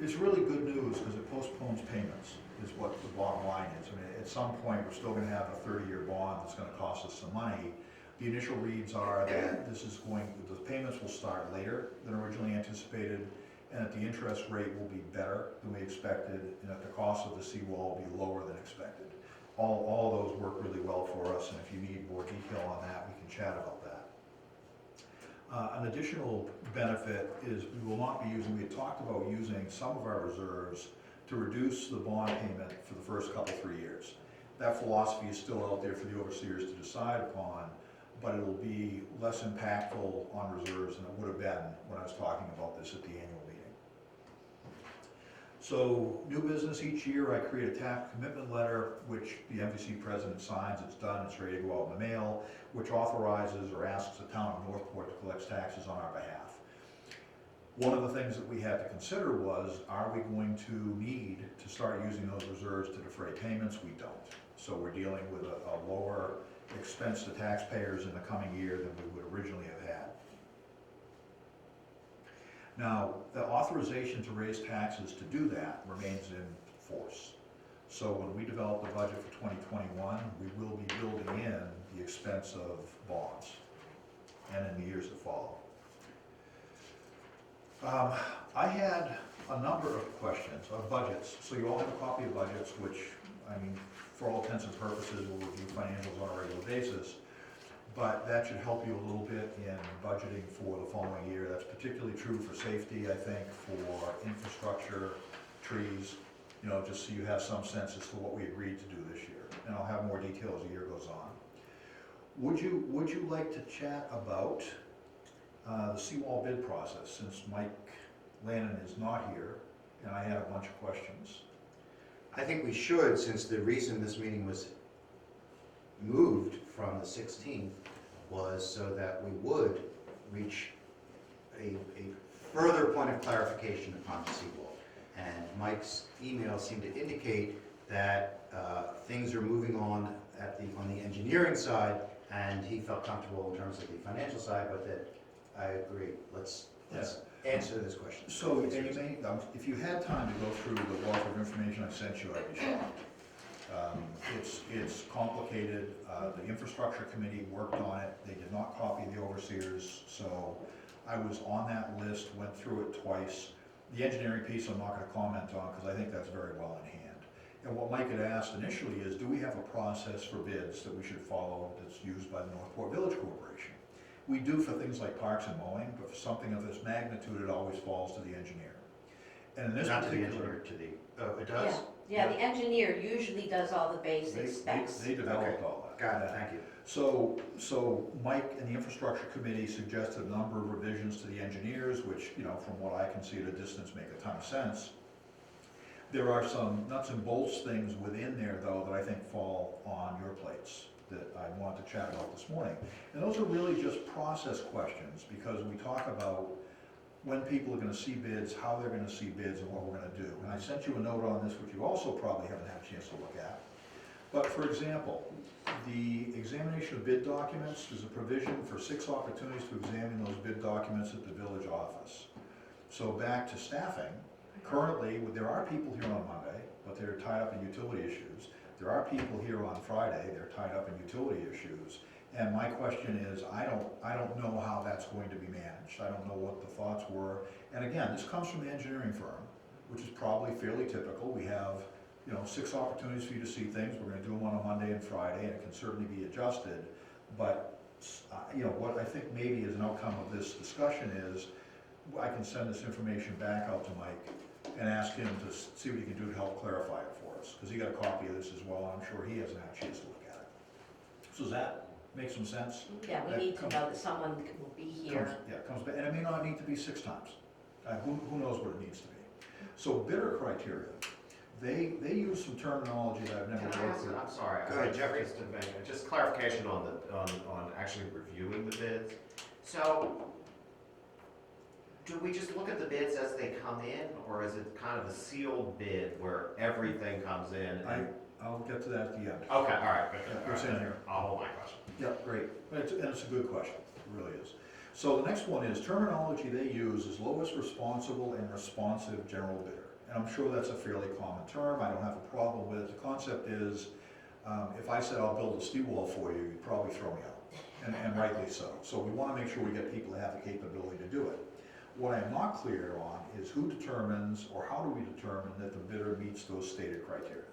It's really good news because it postpones payments, is what the bottom line is. I mean, at some point, we're still going to have a 30-year bond that's going to cost us some money. The initial reads are that the payments will start later than originally anticipated, and that the interest rate will be better than we expected, and that the cost of the seawall will be lower than expected. All those work really well for us, and if you need more detail on that, we can chat about that. An additional benefit is we will not be using, we had talked about using some of our reserves to reduce the bond payment for the first 3 years. That philosophy is still out there for the overseers to decide upon, but it will be less impactful on reserves than it would have been when I was talking about this at the annual meeting. So, new business each year, I create a tax commitment letter, which the MVC president signs, it's done, it's ready to go out in the mail, which authorizes or asks the town of Northport to collect taxes on our behalf. One of the things that we had to consider was, are we going to need to start using those reserves to defray payments? We don't. So we're dealing with a lower expense to taxpayers in the coming year than we would originally have had. Now, the authorization to raise taxes to do that remains in force. So when we develop the budget for 2021, we will be building in the expense of bonds and in the years that follow. I had a number of questions of budgets. So you all have a copy of budgets, which, I mean, for all intents and purposes, we'll review financials on a regular basis. But that should help you a little bit in budgeting for the following year. That's particularly true for safety, I think, for infrastructure, trees, you know, just so you have some sense as to what we agreed to do this year. And I'll have more detail as the year goes on. Would you like to chat about the seawall bid process, since Mike Lannon is not here, and I had a bunch of questions? I think we should, since the reason this meeting was moved from the 16th was so that we would reach a further point of clarification upon the seawall. And Mike's email seemed to indicate that things are moving on on the engineering side, and he felt comfortable in terms of the financial side, but that I agree. Let's answer this question. So, and you may, if you had time to go through the wealth of information I sent you, I'd be shocked. It's complicated. The infrastructure committee worked on it. They did not copy the overseers, so I was on that list, went through it twice. The engineering piece I'm not going to comment on because I think that's very well in hand. And what Mike had asked initially is, do we have a process for bids that we should follow that's used by the Northport Village Corporation? We do for things like parks and mowing, but for something of this magnitude, it always falls to the engineer. And in this Not to the particular, engineer, to the, oh, it does? Yeah, the engineer usually does all the basic they specs. developed Okay. all that. Got it, thank you. So Mike and the infrastructure committee suggested a number of revisions to the engineers, which, you know, from what I can see at a distance, make a ton of sense. There are some nuts and bolts things within there, though, that I think fall on your plates that I wanted to chat about this morning. And those are really just process questions, because we talk about when people are gonna see bids, how they're gonna see bids, and what we're gonna do. And I sent you a note on this, which you also probably haven't had a chance to look at. But for example, the examination of bid documents, there's a provision for 6 opportunities to examine those bid documents at the village office. So back to staffing, currently, there are people here on Monday, but they're tied up in utility issues. There are people here on Friday, they're tied up in utility issues. And my question is, I don't know how that's going to be managed. I don't know what the thoughts were. And again, this comes from the engineering firm, which is probably fairly typical. We have, you know, 6 opportunities for you to see things. We're gonna do them on a Monday and Friday, and it can certainly be adjusted. But, you know, what I think maybe is an outcome of this discussion is, I can send this information back out to Mike and ask him to see what he can do to help clarify it for us, because he got a copy of this as well, and I'm sure he hasn't had a chance to look at it. So does that make some sense? Yeah, we need to know that someone will be here. Comes back, and it may not need to be 6 times. Who knows what it needs to be? So bidder criteria, they use some terminology that I've never Can I worked ask, with. I'm sorry. Go ahead, Jeffrey. Just clarification on actually reviewing the bids. So, do we just look at the bids as they come in, or is it kind of a sealed bid where everything comes in? I'll get to that at the end. Okay, all right, good. Yeah, it's in here. I'll hold my question. Yep, great. And it's a good question, it really is. So the next one is terminology they use is lowest responsible and responsive general bidder. And I'm sure that's a fairly common term, I don't have a problem with it. The concept is, if I said I'll build a steel wall for you, you'd probably throw me out, and rightly so. So we want to make sure we get people that have the capability to do it. What I'm not clear on is who determines, or how do we determine that the bidder meets those stated criteria?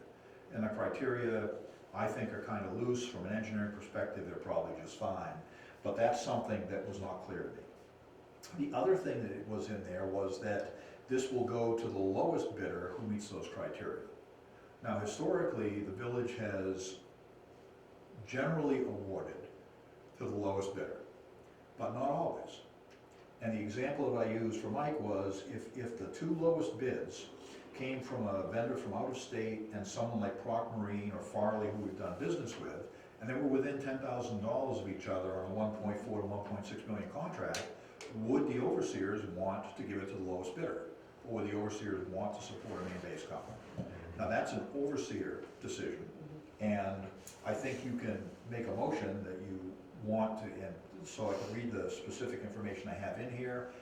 And the criteria, I think, are kind of loose. From an engineering perspective, they're probably just fine. But that's something that was not clear to me. The other thing that was in there was that this will go to the lowest bidder who meets those criteria. Now, historically, the village has generally awarded to the lowest bidder, but not always. And the example that I used for Mike was, if the 2 lowest bids came from a vendor from out of state and someone like Proc Marine or Farley, who we've done business with, and they were within $10,000 of each other on a 1.4 to 1.6 million contract, would the overseers want to give it to the lowest bidder? Or would the overseers want to support a Maine-based company? Now, that's an overseer decision, and I think you can make a motion that you want to, and so I can read the specific information I have in here.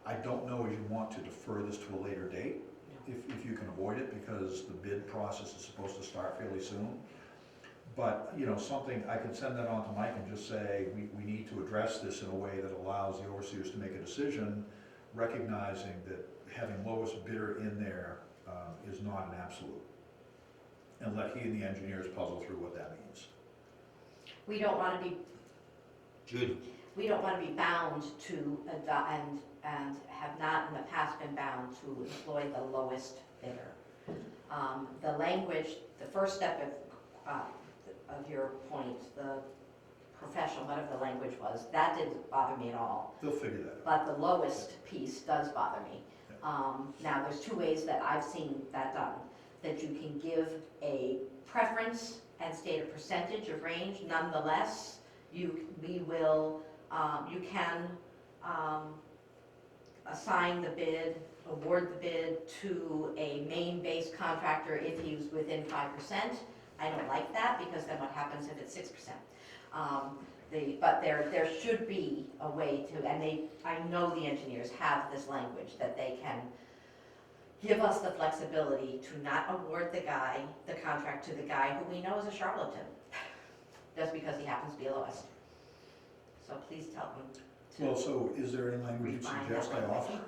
I don't know if you want to defer this to a later date, if you can avoid it, because the bid process is supposed to start fairly soon. But, you know, something, I could send that on to Mike and just say, we need to address this in a way that allows the overseers to make a decision, recognizing that having lowest bidder in there is not an absolute. And let he and the engineers puzzle through what that means. We don't want to be, Judy? we don't want to be bound to, and have not in the past been bound to employ the lowest bidder. The language, the first step of your point, the professional, whatever the language was, that didn't bother me at all. They'll figure that out. But the lowest piece does bother me. Now, there's two ways that I've seen that done. That you can give a preference and state a percentage of range. Nonetheless, you can assign the bid, award the bid to a Maine-based contractor if he's within 5%. I don't like that, because then what happens if it's 6%? But there should be a way to, and I know the engineers have this language, that they can give us the flexibility to not award the contract to the guy who we know is a charlatan, just because he happens to be lowest. So please tell them to. Well, so is there any language you refine suggest that I language. offer?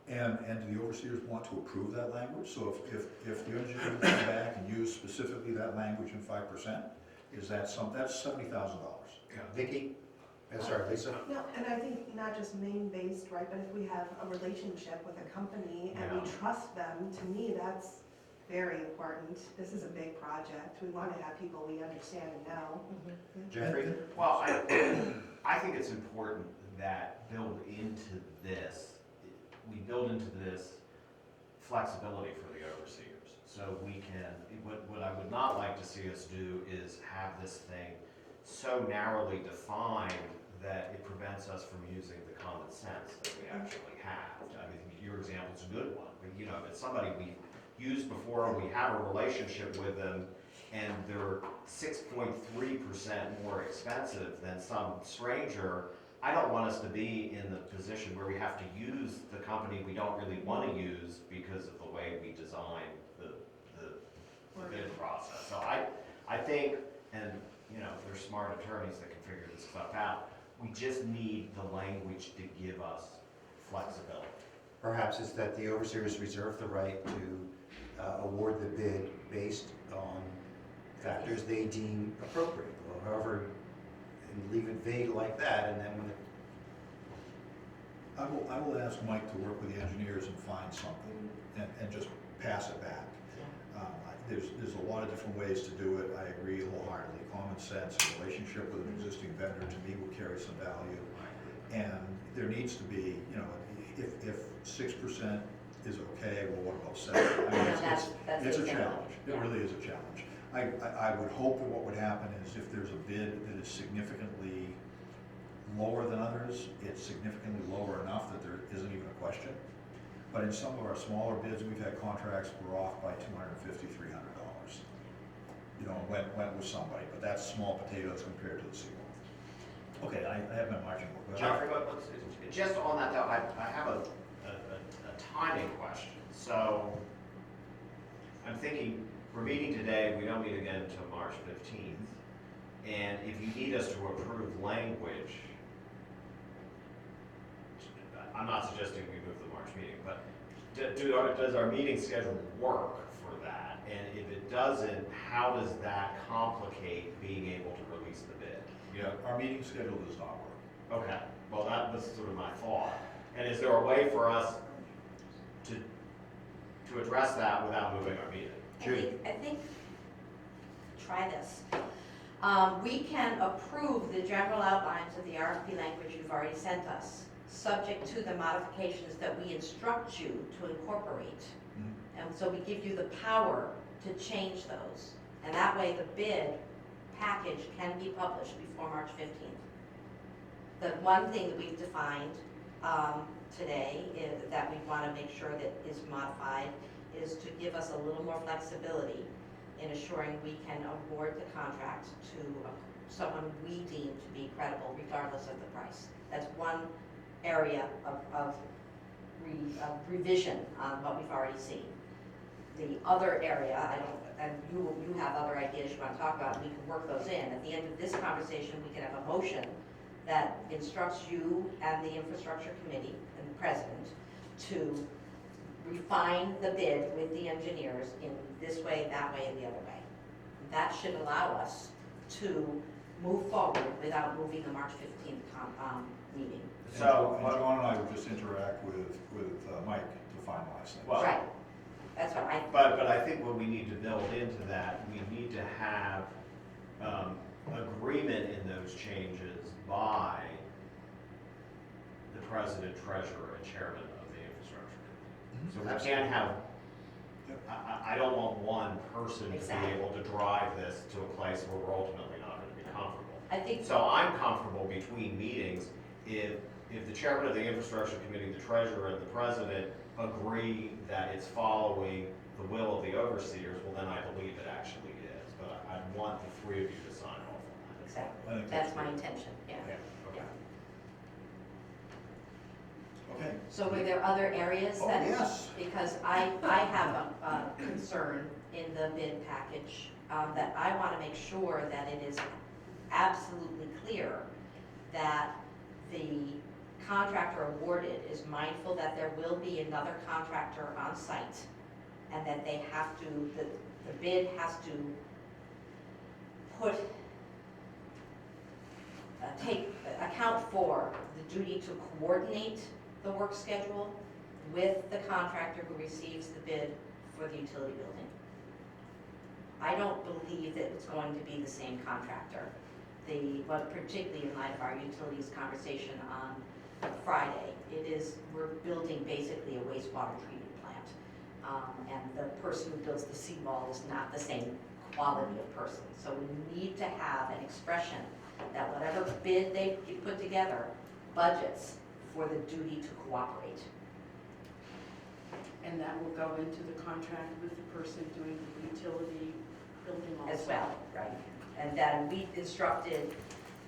And do the overseers want to approve that language? So if the engineers come back and use specifically that language in 5%, is that that's $70,000? Vicki? Sorry, Lisa? No, and I think not just Maine-based, right, but if we have a relationship with a company and we Yeah. trust them, to me, that's very important. This is a big project. We want to have people we understand and know. Jeffrey? Well, I think it's important that we build into this flexibility for the overseers. So we can, what I would not like to see us do is have this thing so narrowly defined that it prevents us from using the common sense that we actually have. I mean, your example's a good one, but you know, if it's somebody we used before and we have a relationship with them and they're 6.3% more expensive than some stranger, I don't want us to be in the position where we have to use the company we don't really want to use because of the way we design the bid process. So I think, and you know, there's smart attorneys that can figure this stuff out, we just need the language to give us flexibility. Perhaps it's that the overseers reserve the right to award the bid based on factors they deem appropriate, or however, and leave it vague like that, and then when it... I will ask Mike to work with the engineers and find something and just pass it back. There's a lot of different ways to do it. I agree wholeheartedly. Common sense, a relationship with an existing vendor to me will carry some value. And there needs to be, you know, if 6% is okay, well, what about 7? I mean, That's it's a the challenge. It yeah. really is a challenge. I would hope that what would happen is if there's a bid that is significantly lower than others, it's significantly lower enough that there isn't even a question. But in some of our smaller bids, we've had contracts that were off by $250, $300. You know, went with somebody, but that's small potatoes compared to the sequel. Okay, I have my marching order. Jeffrey, just on that though, I have a timing question. So I'm thinking, we're meeting today, we don't meet again until March 15th. And if you need us to approve language, I'm not suggesting we move the March meeting, but does our meeting schedule work for that? And if it doesn't, how does that complicate being able to release the bid? Yeah, our meeting schedule does not work. Okay, well, that was sort of my thought. And is there a way for us to address that without moving our meeting? I think, try this. We can approve the general outlines of the RFP language you've already sent us, subject to the modifications that we instruct you to incorporate. And so we give you the power to change those. And that way the bid package can be published before March 15th. The one thing that we've defined today that we want to make sure that is modified is to give us a little more flexibility in assuring we can award the contract to someone we deem to be credible regardless of the price. That's one area of revision on what we've already seen. The other area, and you have other ideas you want to talk about, we can work those in. At the end of this conversation, we can have a motion that instructs you and the infrastructure committee and the president to refine the bid with the engineers in this way, that way, and the other way. That should allow us to move forward without moving the March 15th meeting. So, And John and I would just interact with Mike to finalize things. Well- Right, that's what I, but I think what we need to build into that, we need to have agreement in those changes by the president, treasurer, and chairman of the infrastructure committee. So we can't have, I don't want one person to Exactly. be able to drive this to a place where we're ultimately not going to be comfortable. I think, So I'm comfortable between meetings if the chairman of the infrastructure committee, the treasurer, and the president agree that it's following the will of the overseers, well, then I believe it actually is. But I'd want the three of you to sign off on that. I exactly, think that's that's my good. intention, yeah. Okay. Okay. So were there other areas Oh, that? yes. Because I have a concern in the bid package, that I want to make sure that it is absolutely clear that the contractor awarded is mindful that there will be another contractor on site, and that they have to, the bid has to put, account for the duty to coordinate the work schedule with the contractor who receives the bid for the utility building. I don't believe that it's going to be the same contractor. But particularly in light of our utilities conversation on Friday, we're building basically a wastewater treatment plant. And the person who builds the seawall is not the same quality of person. So we need to have an expression that whatever bid they put together budgets for the duty to cooperate. And that will go into the contract with the person doing the utility building also. As well, right? And then we instructed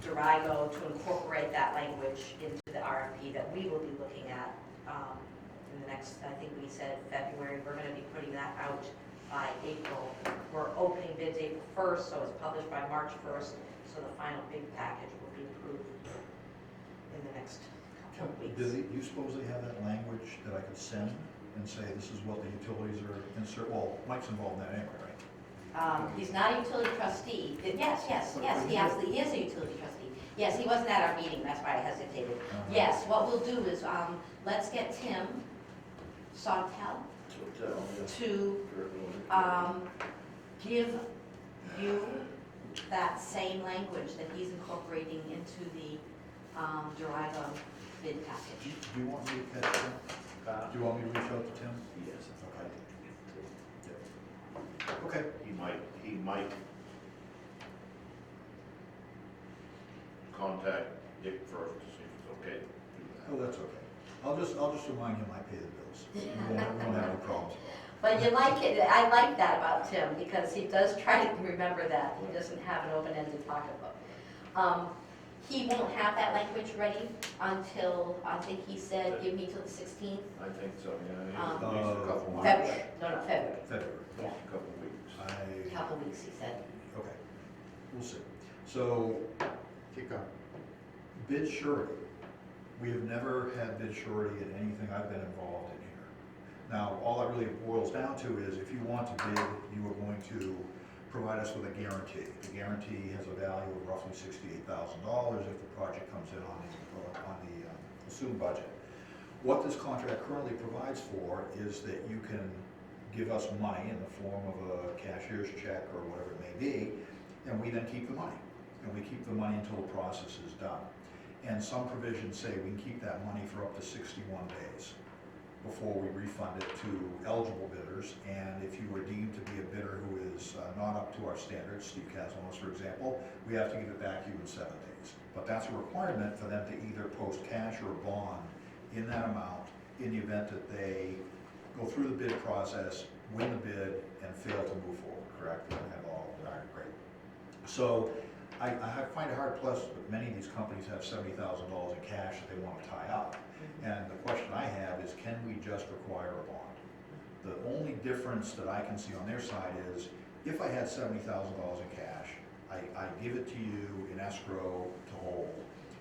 Durago to incorporate that language into the RFP that we will be looking at in the next, I think we said February. We're going to be putting that out by April. We're opening bids April 1st, so it's published by March 1st, so the final bid package will be approved in the next couple of weeks. Do you suppose they have that language that I could send and say this is what the utilities are insert? Well, Mike's involved in that anyway, right? He's not a utility trustee. Yes, he absolutely is a utility trustee. Yes, he wasn't at our meeting, that's why I hesitated. Yes, what we'll do is, let's get Tim Sawtell to give you that same language that he's incorporating into the Durago bid package. Do you want me to catch Tim? Do you want me to reach out to Tim? Yes. Okay. He might contact Dick first to see if it's okay to do that. Oh, that's okay. I'll just remind him I pay the bills. We won't have any problems. But you like it, I like that about Tim, because he does try to remember that. He doesn't have an open-ended pocketbook. He won't have that language ready until, I think he said, give me till the 16th. I think so, yeah, at least a couple months. February, no, February, February. yeah, A couple weeks. a couple weeks, he said. Okay, we'll see. So, Keep going. bid surety. We have never had bid surety in anything I've been involved in here. Now, all that really boils down to is if you want to bid, you are going to provide us with a guarantee. The guarantee has a value of roughly $68,000 if the project comes in on the assumed budget. What this contract currently provides for is that you can give us money in the form of a cashier's check or whatever it may be, and we then keep the money. and we keep the money until the process is done. And some provisions say we can keep that money for up to 61 days before we refund it to eligible bidders. And if you are deemed to be a bidder who is not up to our standards, Steve Casanos, for example, we have to give it back to you in 7 days. But that's a requirement for them to either post cash or a bond in that amount in the event that they go through the bid process, win the bid, and fail to move forward, correct? And have all, all right, great. So I find it hard plus, but many of these companies have $70,000 in cash that they want to tie up. And the question I have is, can we just require a bond? The only difference that I can see on their side is, if I had $70,000 in cash, I give it to you in escrow to hold,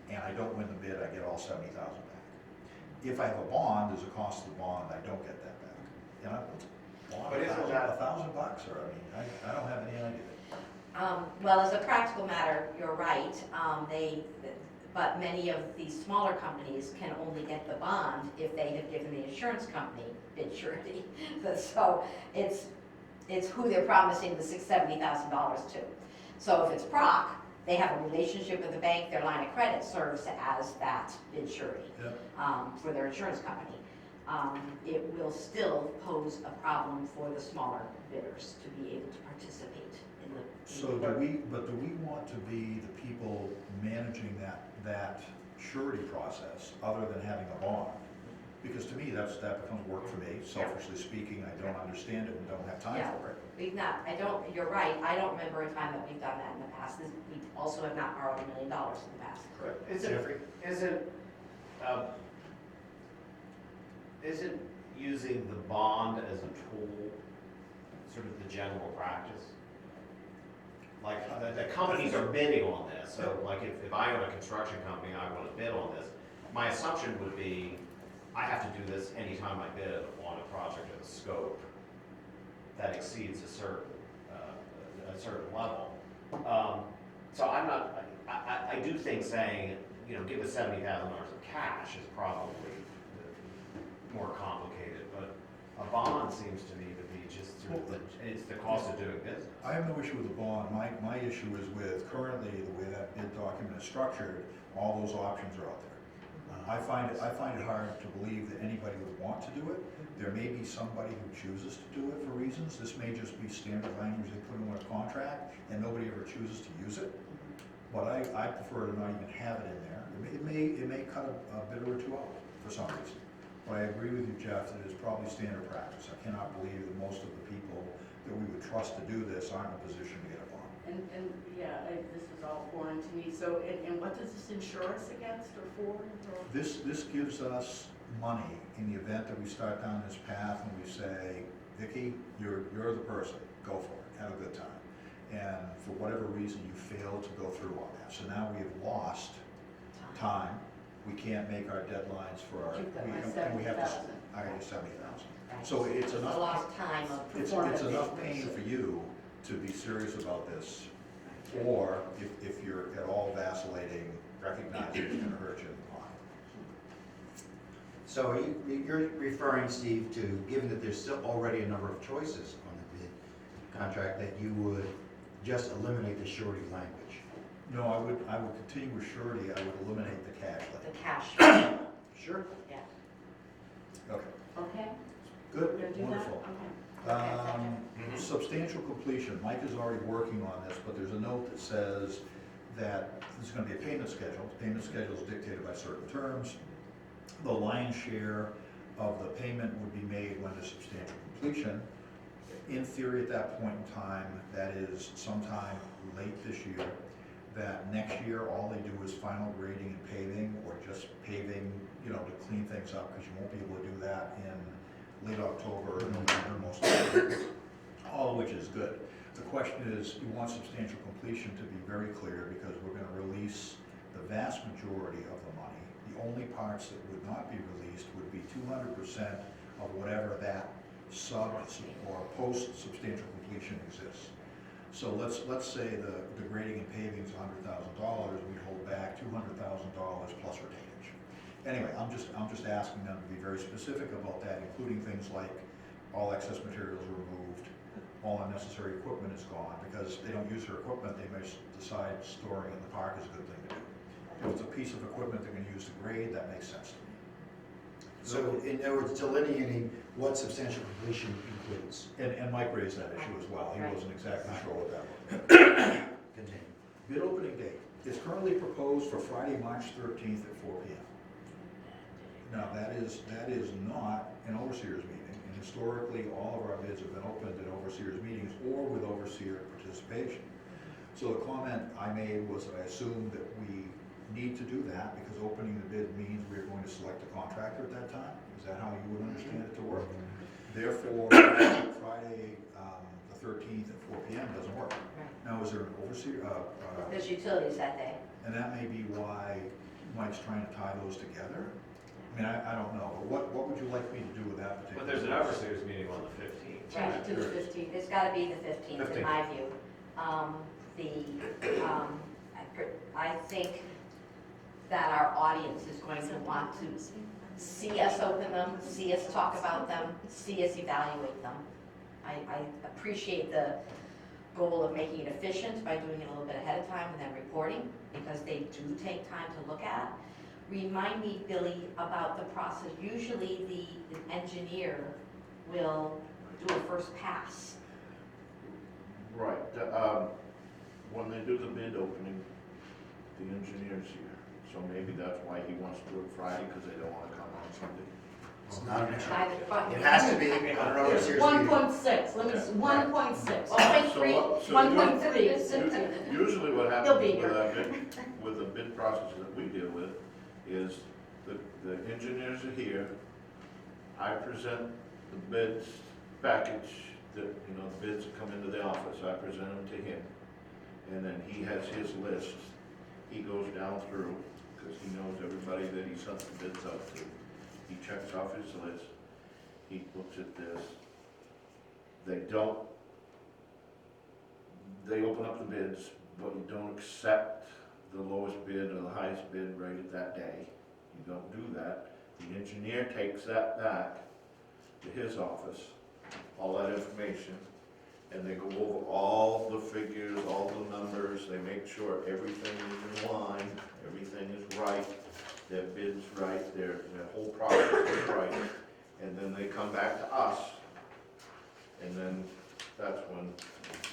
and I don't win the bid, I get all $70,000 back. If I have a bond, there's a cost to the bond, I don't get that back. You know, But isn't that- $1,000 bucks, or, I mean, I don't have any idea. Well, as a practical matter, you're right. But many of these smaller companies can only get the bond if they have given the insurance company bid surety. So it's who they're promising the $70,000 to. So if it's Proc, they have a relationship with the bank, their line of credit serves as that bid surety for their insurance company. It will still pose a problem for the smaller bidders to be able to participate in the. So do we want to be the people managing that surety process, other than having a bond? Because to me, that becomes work for me, selfishly speaking. I don't understand it and don't have time for it. We've not, you're right, I don't remember a time that we've done that in the past. We also have not borrowed $1 million in the past. Correct. Isn't using the bond as a tool sort of the general practice? Like, the companies are bidding on this, so like if I own a construction company, I want to bid on this, my assumption would be, I have to do this anytime I bid on a project of a scope that exceeds a certain level. So I'm not, I do think saying, you know, give us $70,000 of cash is probably more complicated, but a bond seems to me to be just sort of it's the cost of doing business. I have no issue with the bond. My issue is with currently the way that bid document is structured, all those options are out there. I find it hard to believe that anybody would want to do it. There may be somebody who chooses to do it for reasons. This may just be standard language they put in a contract and nobody ever chooses to use it. But I prefer to not even have it in there. It may cut a bidder or two out for some reason. But I agree with you, Jeff, that it's probably standard practice. I cannot believe that most of the people that we would trust to do this aren't in a position to get a bond. And yeah, this is all foreign to me. So, and what does this insure us against or for? This gives us money in the event that we start down this path and we say, Vicki, you're the person, go for it, have a good time. And for whatever reason, you fail to go through on that. So now we have lost time. We can't make our deadlines for our, You've got my and we have to, 70,000. I got you 70,000. So it's A enough, lost time of it's performance. enough pain for you to be serious about this. Or if you're at all vacillating, recognize it's gonna hurt you in the pocket. So you're referring, Steve, to, given that there's still already a number of choices on the bid contract, that you would just eliminate the surety language? No, I would continue with surety. I would eliminate the cash The language. cash, Sure. yeah. Okay, Okay, good, we're gonna do that? wonderful. Okay. Substantial completion, Mike is already working on this, but there's a note that says that there's gonna be a payment schedule. The payment schedule is dictated by certain terms. The lion's share of the payment would be made when there's substantial completion. In theory, at that point in time, that is sometime late this year, that next year, all they do is final grading and paving, or just paving, you know, to clean things up, because you won't be able to do that in late October or November, most likely, all of which is good. The question is, you want substantial completion to be very clear, because we're gonna release the vast majority of the money. The only parts that would not be released would be 200% of whatever that sub or post-substantial completion exists. So let's say the grading and paving is $100,000, we'd hold back $200,000 plus retainage. Anyway, I'm just asking them to be very specific about that, including things like all excess materials removed, all unnecessary equipment is gone, because they don't use their equipment, they may decide storing it in the park is a good thing to do. If it's a piece of equipment they're gonna use to grade, that makes sense to me. So in other words, delineating what substantial completion includes. And Mike raised that issue as well, he Right. wasn't exactly sure what that was. Continue. Bid opening date is currently proposed for Friday, March 13th at 4 p.m. Now, that is not an overseers meeting, and historically, all of our bids have been opened at overseers meetings or with overseer participation. So the comment I made was that I assumed that we need to do that because opening the bid means we're going to select a contractor at that time. Is that how you would understand it to work? Therefore, Friday, the 13th at 4 p.m. doesn't work. Now, is there an overseer? There's utilities that day. And that may be why Mike's trying to tie those together. I mean, I don't know, but what would you like me to do with that particular? But there's an overseers meeting on the 15th. Change it to the 15th. It's gotta be the 15th, in my view. I think that our audience is going to want to see us open them, see us talk about them, see us evaluate them. I appreciate the goal of making it efficient by doing it a little bit ahead of time and then reporting, because they do take time to look at. Remind me, Billy, about the process. Usually the engineer will do a first pass. Right, when they do the bid opening, the engineer's here, so maybe that's why he wants to do it Friday, because they don't wanna come on Sunday. It's not an issue. Neither- It has to be on an overseers meeting. 1.6, let me, 1.6. 1.3. So 1.3. Usually what He'll happens be with here. our bid, with the bid process that we deal with, is the engineers are here, I present the bids package, the bids come into the office, I present them to him, and then he has his list, he goes down through, because he knows everybody that he sent the bids out to, he checks off his list, he looks at this, they open up the bids, but you don't accept the lowest bid or the highest bid right at that day. You don't do that. The engineer takes that back to his office, all that information, and they go over all the figures, all the numbers, they make sure everything is in line, everything is right, their bid's right, their whole process is right, and then they come back to us, and then that's when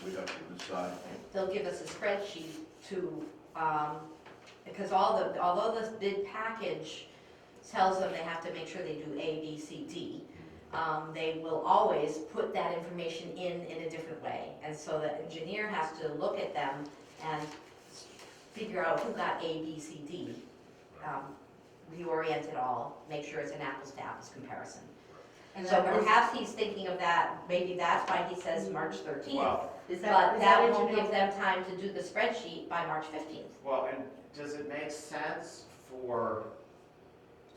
we have to decide. They'll give us a spreadsheet to, because although the bid package tells them they have to make sure they do A, B, C, D, they will always put that information in a different way. And so the engineer has to look at them and figure out who got A, B, C, D, reorient it all, make sure it's an apples to apples comparison. And So that was- perhaps he's thinking of that, maybe that's why he says March 13th. Well, Is But is that won't engineer- give them time to do the spreadsheet by March 15th. well, and does it make sense for,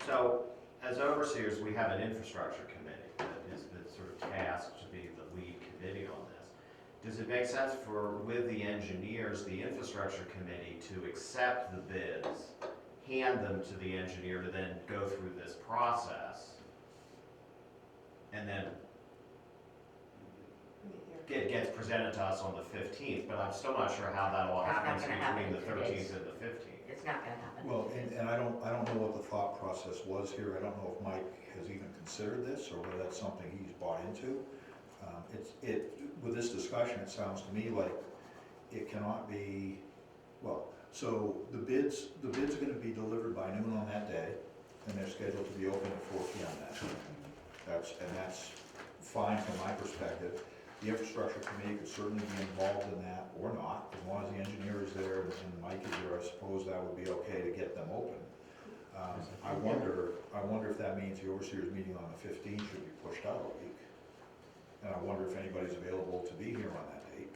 so as overseers, we have an infrastructure committee that's sort of tasked to be the lead committee on this. Does it make sense for, with the engineers, the infrastructure committee to accept the bids, hand them to the engineer to then go through this process, and then it gets presented to us on the 15th, but I'm still not sure how that all That's not happens gonna happen between the in 2 days. 13th and the 15th. It's not gonna happen. Well, and I don't know what the thought process was here. I don't know if Mike has even considered this or whether that's something he's bought into. With this discussion, it sounds to me like it cannot be, well, so the bids are gonna be delivered by noon on that day, and they're scheduled to be open at 4 p.m. that day. That's fine from my perspective. The infrastructure committee could certainly be involved in that or not, as long as the engineer is there and Mike is there, I suppose that would be okay to get them open. I wonder if that means the overseers meeting on the 15th should be pushed out a week. And I wonder if anybody's available to be here on that date.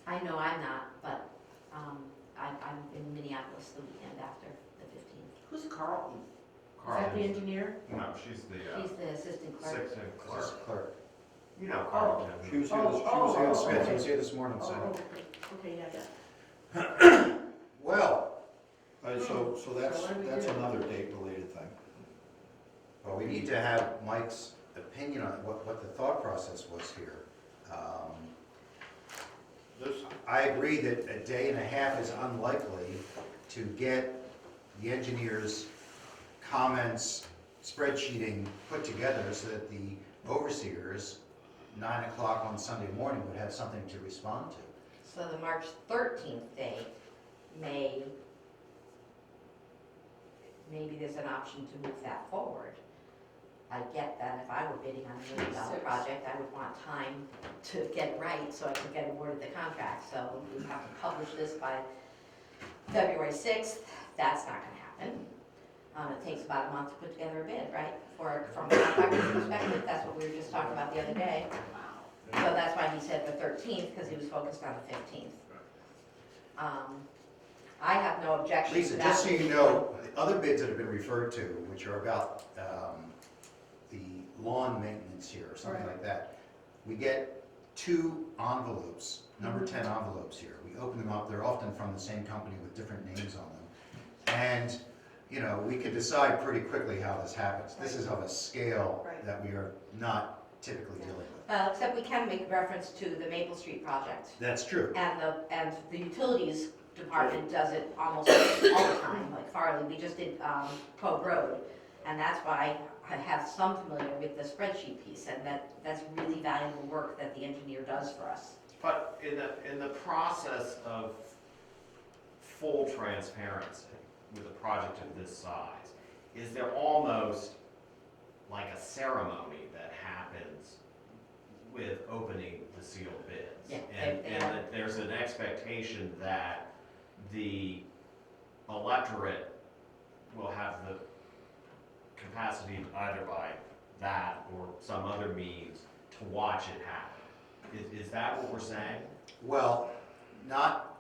I know I'm not, but I'm in Minneapolis the weekend after the 15th. Who's Carlton? Is Carl, that the engineer? no, she's the She's the assistant clerk. assistant clerk. Clerk. You know Carl. She was here, Oh, Smith okay. was here this morning, Oh, so. okay, yeah. Well, so that's So what do we do? another date-related thing. well, we need to have Mike's opinion on what the thought process was here. this, I agree that a day and a half is unlikely to get the engineer's comments, spreadsheeting put together so that the overseers, 9 o'clock on Sunday morning, would have something to respond to. So the March 13th date maybe there's an option to move that forward. I get that if I were bidding on a $1 million Six. project, I would want time to get it right so I could get awarded the contract. So we have to publish this by February 6th. That's not going to happen. It takes about a month to put together a bid, right? From a contractor's perspective, that's what we were just talking about the other day. So that's why he said the 13th, because he was focused on the 15th. I have no objection to Lisa, that. just so you know, the other bids that have been referred to, which are about the lawn maintenance here, or something Right. like that, we get 2 envelopes, number 10 envelopes here. We open them up, they're often from the same company with different names on them. And, you know, we could decide pretty quickly how this happens. This is of a scale Right. that we are not typically dealing with. Well, except we can make reference to the Maple Street project. That's true. And the utilities department does it almost all the time, like Farley, we just did Cove Road. And that's why I have some familiar with the spreadsheet piece, and that's really valuable work that the engineer does for us. But in the process of full transparency with a project of this size, is there almost like a ceremony that happens with opening the sealed bids? Yeah, And they and are. that there's an expectation that the electorate will have the capacity either by that or some other means to watch it happen. Is that what we're saying? Well, not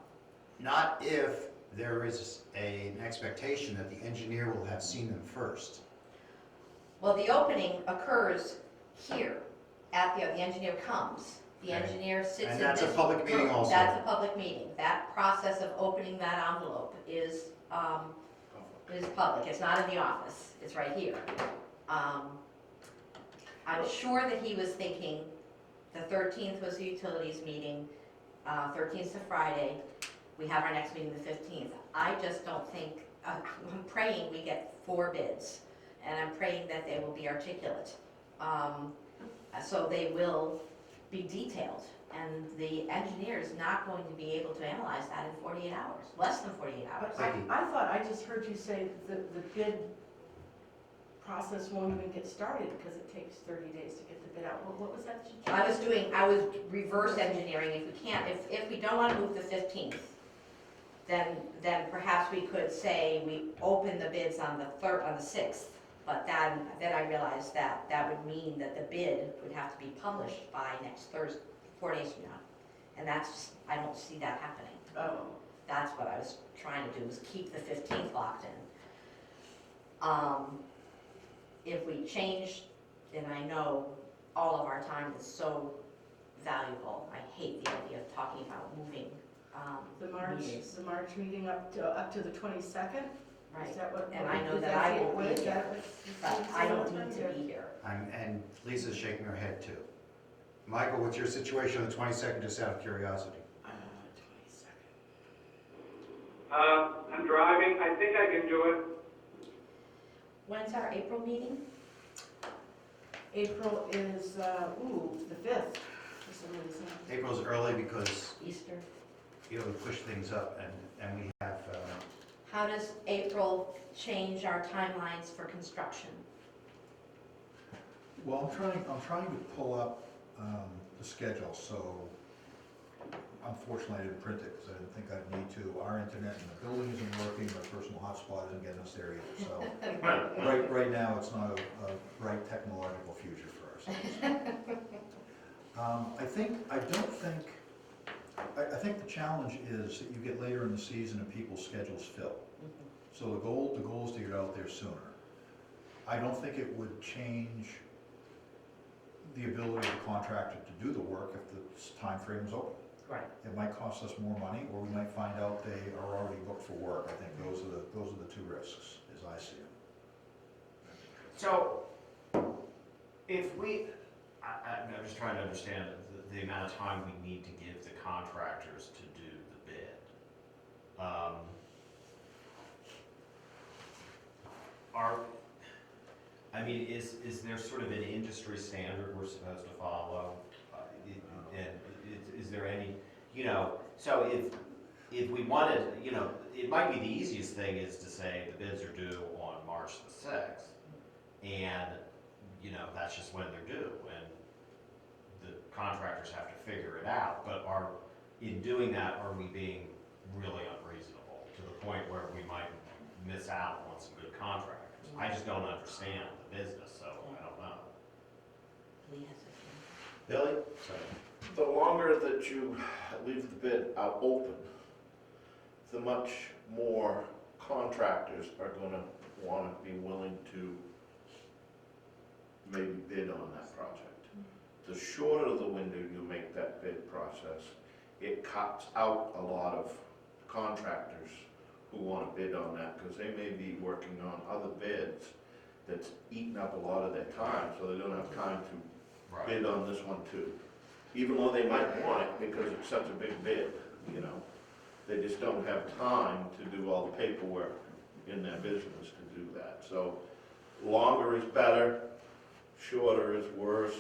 if there is an expectation that the engineer will have seen them first. Well, the opening occurs here, the engineer comes. The Okay. engineer sits in And this. that's a public meeting room. also. That's a public meeting. That process of opening that envelope is public. It's not in the office, it's right here. I'm sure that he was thinking the 13th was the utilities meeting, 13th is a Friday, we have our next meeting the 15th. I just don't think, I'm praying we get 4 bids, and I'm praying that they will be articulate. So they will be detailed, and the engineer is not going to be able to analyze that in 48 hours, less than 48 hours. But I thought, I just heard you say that the bid process won't even get started because it takes 30 days to get the bid out. What was that? I was reverse engineering, if we can't, if we don't want to move the 15th, then perhaps we could say we open the bids on the 6th, but then I realized that would mean that the bid would have to be published by next Thursday, 4 days from now. And that's, I don't see that happening. Oh, That's what I was trying to do, was keep the 15th locked in. If we change, then I know all of our time is so valuable. I hate the idea of talking about moving meetings. the March meeting up to the 22nd? Right, Is that what? and I know is that I the- won't be is here, that what- but I don't need to be here. And Lisa's shaking her head too. Michael, what's your situation on the 22nd, just out of curiosity? 22nd. I'm driving, I think I can do it. When's our April meeting? April is, the 5th, for some reason. April's early because, Easter? you know, we push things up and we have, How does April change our timelines for construction? Well, I'm trying to pull up the schedule, so unfortunately I didn't print it because I didn't think I'd need to. Our internet in the building isn't working, my personal hotspot isn't getting us there either, so right now it's not a bright technological future for ourselves. I think the challenge is that you get later in the season and people's schedules fill. So the goal is to get out there sooner. I don't think it would change the ability of the contractor to do the work if the time frame is open. Right. It might cost us more money, or we might find out they are already booked for work. I think those are the 2 risks, as I see them. So, if we, I'm just trying to understand the amount of time we need to give the contractors to do the bid. Is there sort of an industry standard we're supposed to follow? And is there any, so if we wanted, it might be the easiest thing is to say the bids are due on March the 6th. And, that's just when they're due, and the contractors have to figure it out. But in doing that, are we being really unreasonable to the point where we might miss out on some good contractors? I just don't understand the business, so I don't know. Lee has a Billy? The longer that you leave the bid out open, the much more contractors are gonna wanna be willing to maybe bid on that project. The shorter the window you make that bid process, it cuts out a lot of contractors who wanna bid on that, because they may be working on other bids that's eating up a lot of their time, so they don't have time to bid on this one too. Even though they might want it because it's such a big bid, they just don't have time to do all the paperwork in their business to do that. So longer is better, shorter is worse.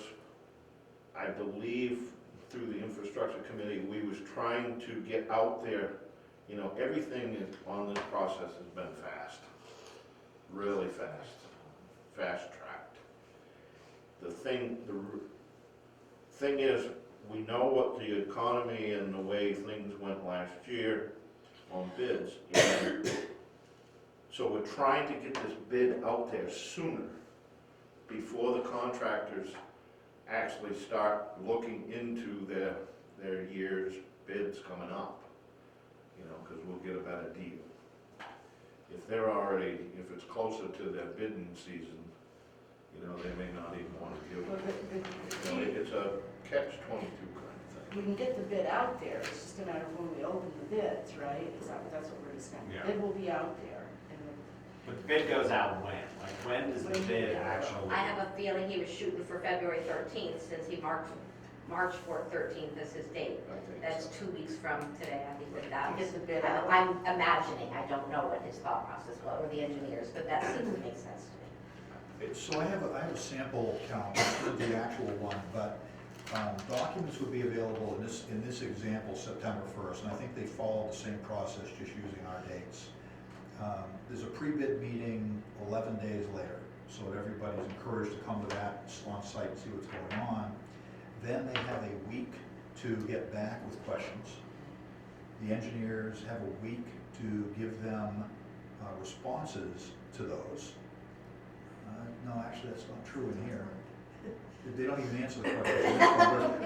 I believe through the infrastructure committee, we was trying to get out there, everything on this process has been fast, really fast, fast-tracked. The thing is, we know what the economy and the way things went last year on bids. And so we're trying to get this bid out there sooner before the contractors actually start looking into their year's bids coming up, because we'll get a better deal. If it's closer to their bidding season, they may not even want to deal with it. It's a catch-22 kind of thing. We can get the bid out there, it's just a matter of when we open the bids, right? That's what we're discussing. Yeah. The bid will be out there. But the bid goes out when? Like, when does the bid actually? I have a feeling he was shooting for February 13th, since he marked March 13th as his date. I think That's so. 2 weeks from today, I think that was. Get the bid out. I'm imagining, I don't know what his thought process was, or the engineers, but that seems to make sense to me. So I have a sample count, not the actual one, but documents would be available in this example, September 1st, and I think they follow the same process, just using our dates. There's a pre-bid meeting 11 days later, so that everybody's encouraged to come to that on site and see what's going on. Then they have a week to get back with questions. The engineers have a week to give them responses to those. No, actually, that's not true in here. They don't even answer the question.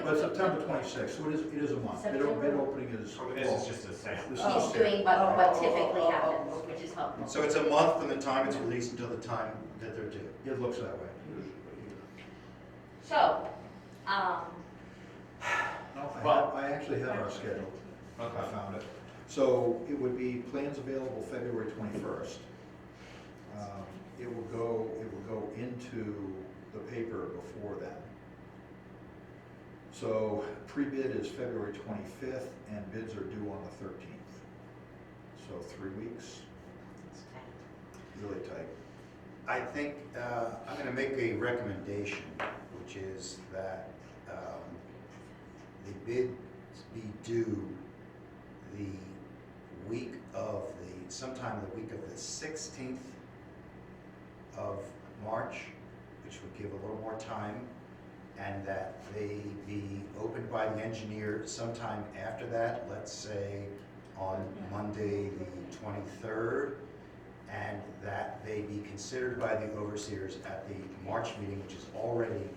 But September 26th, so it is a month. Bid opening is. This is just a sample. This is He's just- doing what typically happens, which is helpful. So it's a month from the time it's released until the time that they're due. It looks that way. So, No, I actually have our schedule. I found it. So it would be plans available February 21st. It will go into the paper before then. So pre-bid is February 25th and bids are due on the 13th. So 3 weeks, really tight. I think, I'm gonna make a recommendation, which is that the bids be due the week of sometime the week of the 16th of March, which would give a little more time, and that they be opened by the engineer sometime after that, let's say on Monday the 23rd, and that they be considered by the overseers at the March meeting, which is already,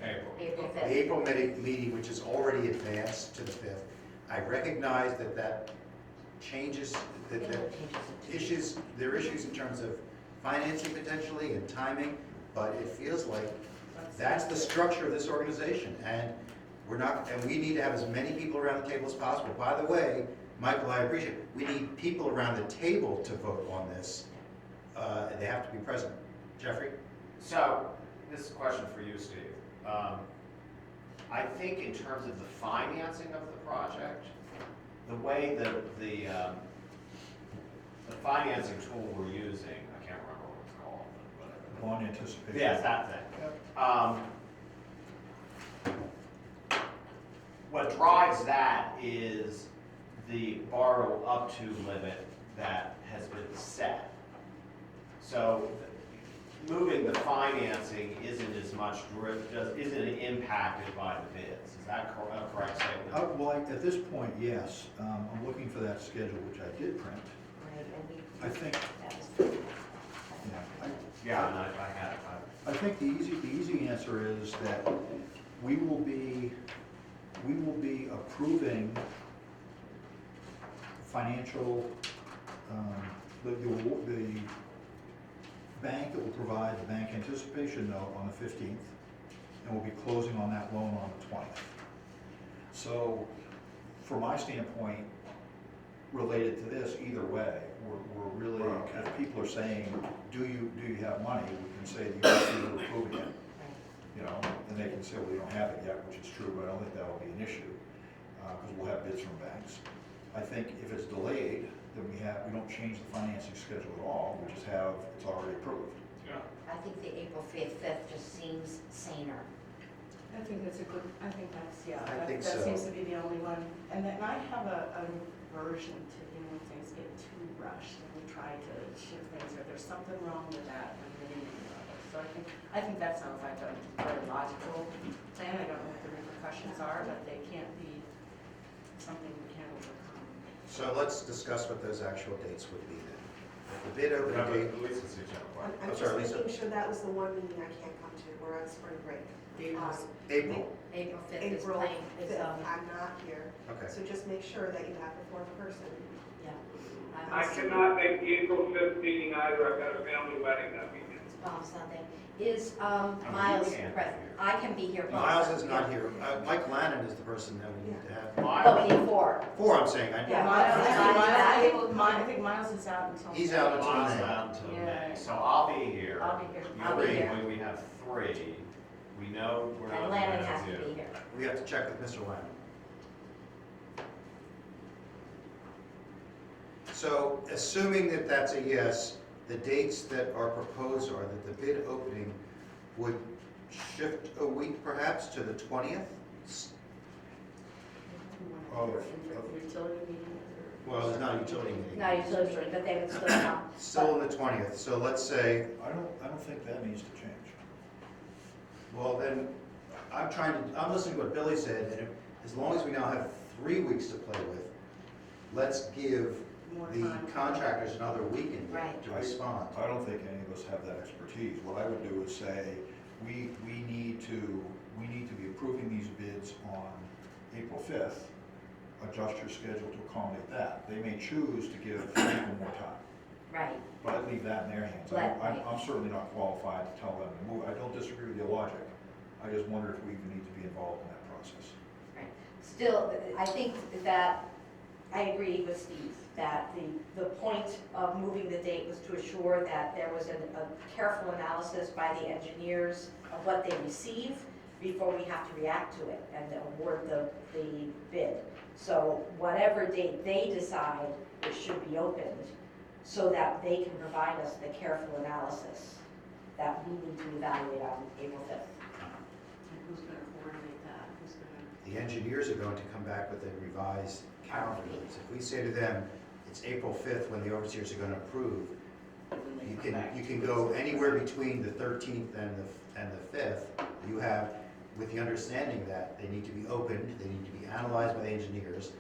April the 5th. April meeting, which is already advanced to the 5th. I recognize that changes, that there are issues in terms of financing potentially and timing, but it feels like that's the structure of this organization, and we need to have as many people around the table as possible. By the way, Michael, I appreciate it. We need people around the table to vote on this. They have to be present. Jeffrey? So, this is a question for you, Steve. I think in terms of the financing of the project, the way the financing tool we're using, I can't remember what it's called, but whatever. Bond anticipation. Yes, that thing. What drives that is the borrow up to limit that has been set. So moving the financing isn't as much, isn't impacted by the bids. Is that a correct statement? Well, at this point, yes. I'm looking for that schedule, which I did print. Right, and we, I think, that was, yeah, Yeah, and I had it. I think the easy answer is that we will be approving financial, the bank that will provide the bank anticipation note on the 15th, and we'll be closing on that loan on the 20th. So, from my standpoint, related to this, either way, we're really, if people are saying, do you have money, we can say, you are approving it. You know, and they can say, well, you don't have it yet, which is true, but I don't think that will be an issue, because we'll have bids from banks. I think if it's delayed, then we don't change the financing schedule at all, we just have, it's already approved. I think the April 5th just seems saner. I think that's a good, I think that's, yeah, I think that so. seems to be the only one. And then I have a aversion to, when things get too rushed and we try to shift things, or there's something wrong with that, and we didn't know it. So I think that sounds like a very logical plan. I don't know what the repercussions are, but they can't be something we can't overcome. So let's discuss what those actual dates would be then. The bid opening date, Lisa's a general question. I'm I'm just sorry, Lisa. making sure that was the one meeting I can't come to, we're on spring break. April, April 5th is April plain, is, 5th, I'm not here, okay. so just make sure that you have the fourth person. yeah. I cannot make the April 5th meeting either, I've got a family wedding that weekend. It's Palm Sunday. Is Miles can't be present? here. I can be here. Palm Miles Sunday. is not here. Mike Lannon is the person that we need to have. Oh, we need 4. 4, I'm saying. Yeah. I think Miles is out until. He's out until Mine's May. out until Yeah. May, so I'll be here. I'll be here. I'll be here. When we have 3, we know we're not And going Landon to has to do. be here. We have to check with Mr. Lannon. So, assuming that that's a yes, the dates that are proposed are that the bid opening would shift a week perhaps to the 20th? Utility meeting Well, it's not a utility meeting. No, utility meeting, but they would still come. Still on the 20th, so let's say, I don't think that needs to change. well then, I'm listening to what Billy said, and as long as we now have 3 weeks to play with, let's give More the time. contractors another weekend Right. to respond. I don't think any of us have that expertise. What I would do is say, we need to be approving these bids on April 5th. Adjust your schedule to accommodate that. They may choose to give people more time, Right. but I leave that in their hands. I'm certainly not qualified to tell them to move. I don't disagree with your logic. I just wonder if we even need to be involved in that process. Right. Still, I think that, I agree with Steve, that the point of moving the date was to assure that there was a careful analysis by the engineers of what they receive before we have to react to it and award the bid. So whatever date they decide, it should be opened so that they can provide us the careful analysis that we need to evaluate on April 5th. And who's gonna coordinate that? Who's gonna? The engineers are going to come back with a revised calendar. If we say to them, it's April 5th when the overseers are going to approve, you can go anywhere between the 13th and the 5th. You have, with the understanding that they need to be opened, they need to be analyzed by the engineers.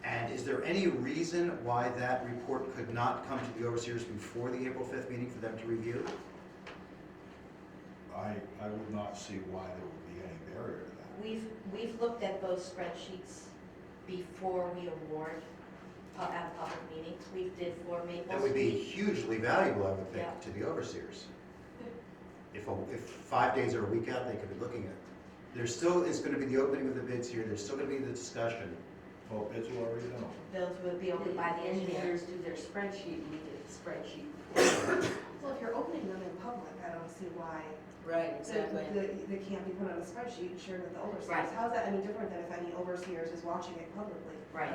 And is there any reason why that report could not come to the overseers before the April 5th meeting for them to review? I would not see why there would be any barrier to that. We've looked at those spreadsheets before we award at public meetings. We did for Maple That would be Street. hugely valuable, I would think, Yeah. to the overseers. If 5 days or a week out, they could be looking at it. There still is going to be the opening of the bids here, there's still going to be the discussion. Well, bids will already been open. Bills would be opened by the engineers. do their spreadsheet, we did the spreadsheet. Well, if you're opening them in public, I don't see why. Right, exactly. They can't be put on a spreadsheet shared with the overseers. Right. How's that any different than if any overseers is watching it publicly? Right,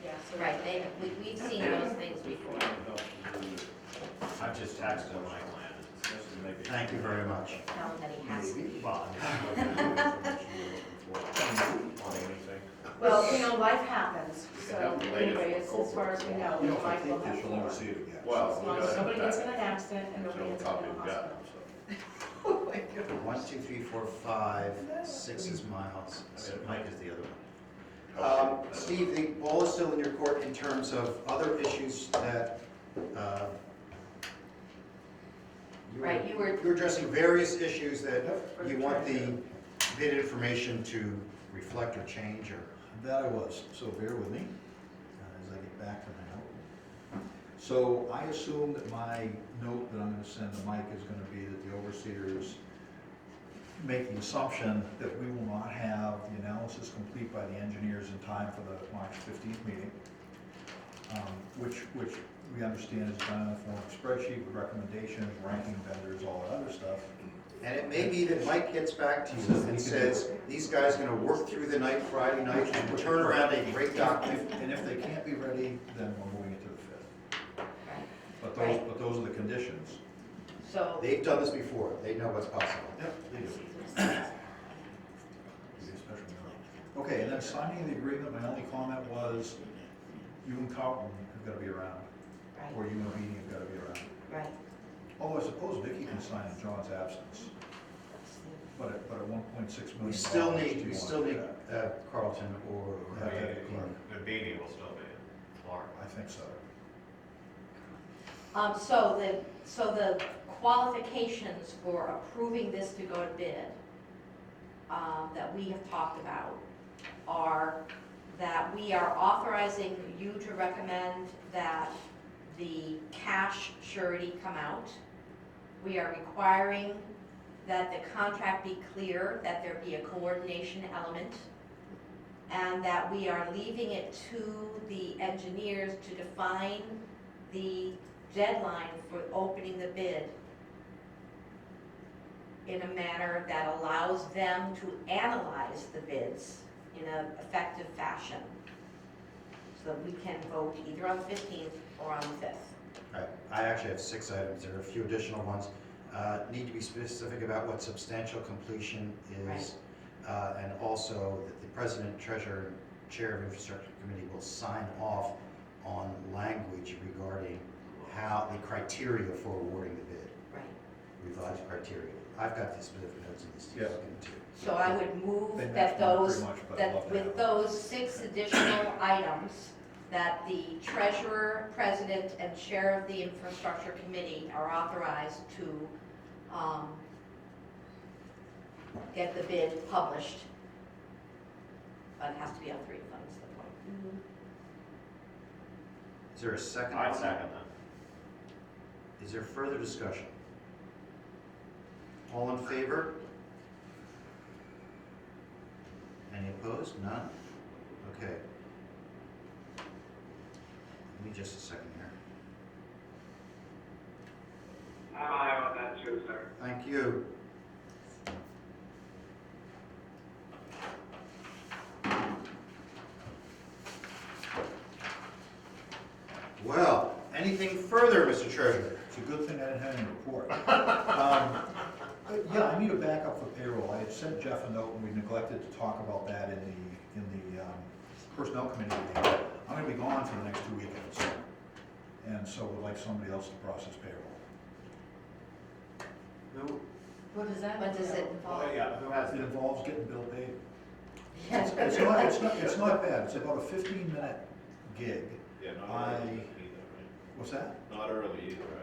Yeah, so. right, we've seen those things before. I've just texted Mike Lannon. Thank you very much. Tell him that he has to. Well, Well, you know, life happens, so have the latest anyway, as far as we know, You know, if I life will take this, have you'll never more. see it again. Well, As long as nobody gets in an accident and nobody ends up in a hospital. Oh my God. 1, 2, 3, 4, 5, 6 is Miles, so Mike is the other one. Steve, the ball is still in your court in terms of other issues that, Right, you were, you're addressing various issues that you want the bid information to reflect or change, or? That I was, so bear with me as I get back to my note. So I assume that my note that I'm gonna send to Mike is gonna be that the overseers make the assumption that we will not have the analysis complete by the engineers in time for the March 15th meeting, which we understand is done in the form of a spreadsheet with recommendations, ranking vendors, all that other stuff. And it may be that Mike gets back to you and says, these guys are gonna work through the night, Friday night, and turn around a great document. And if they can't be ready, then we're moving it to the 5th. right, But those are the conditions. so, They've done this before, they know what's possible. Yep, they do. Okay, and then signing the agreement, my only comment was, you and Carlton have got to be around, or right, you and Beanie have got to be around. right. Although I suppose Vicky can sign in John's absence, but at 1.6 million. We still do need, you we want still to do need that? Carlton or Yeah, that'd be Clark. The BB will still be in Florida. I think so. So the qualifications for approving this to go to bid, that we have talked about are that we are authorizing you to recommend that the cash surety come out. We are requiring that the contract be clear, that there be a coordination element, and that we are leaving it to the engineers to define the deadline for opening the bid in a manner that allows them to analyze the bids in an effective fashion, so that we can vote either on the 15th or on the 5th. Right, I actually have 6 items, there are a few additional ones. Need to be specific about what substantial completion is. And also that the president, treasurer, and chair of infrastructure committee will sign off on language regarding how the criteria for awarding the bid, Right. revised criteria. I've got the specific notes in this Yeah. too. So I would move They that match mine those, pretty much, but I'd love that to with have those 6 additional items, that the treasurer, president, and chair of the infrastructure committee are authorized to get the bid published. But it has to be on 3 funds, the point. Is there a second? I'd second that. Is there further discussion? All in favor? Any opposed? None? Okay. Give me just a second here. I'm aye on that too, sir. Thank you. Well, anything further, Mr. Treasurer? It's a good thing I didn't have any report. Yeah, I need a backup for payroll. I had sent Jeff a note and we neglected to talk about that in the personnel committee meeting. I'm gonna be gone for the next 2 weekends. And so would like somebody else to process payroll. No. What does that What does it Oh, involve? yeah, who has It it? involves getting bill paid. Yeah. It's not bad. It's about a 15-minute gig. Yeah, not I- early either, What's that? right? Not early either, right?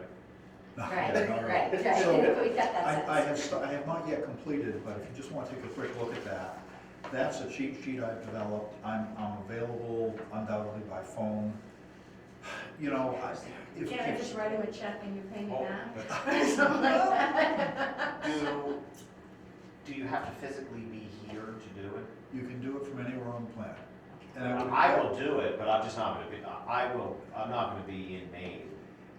Right, Yeah, not right, really. right. So, We got that I sense. have not yet completed, but if you just want to take a quick look at that, that's a cheat sheet I've developed. I'm available undoubtedly by phone. You know, if. Can't I just write him a check and you pay me Oh. back? Or something like that? Do you have to physically be here to do it? You can do it from anywhere on the planet. And I will do it, but I'm just not gonna be, I'm not gonna be in Maine.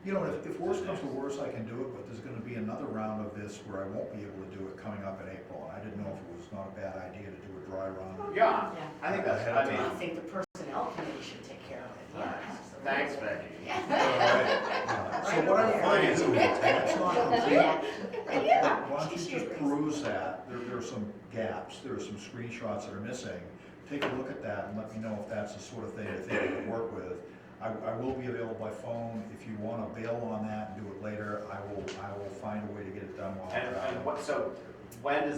You know, if worse comes to worse, I can do it, but there's gonna be another round of this where I won't be able to do it coming up in April, and I didn't know if it was not a bad idea to do a dry run. Yeah, Yeah. I think that's, I I mean, think the personnel committee should take care of it, yeah. absolutely. thanks, Becky. So what I'm going to do, it's not complete. Yeah. Why don't you just peruse that, there are some gaps, there are some screenshots that are missing. Take a look at that and let me know if that's the sort of thing you think you can work with. I will be available by phone, if you want to bail on that and do it later, I will find a way to get it done while I'm And traveling. what, so, when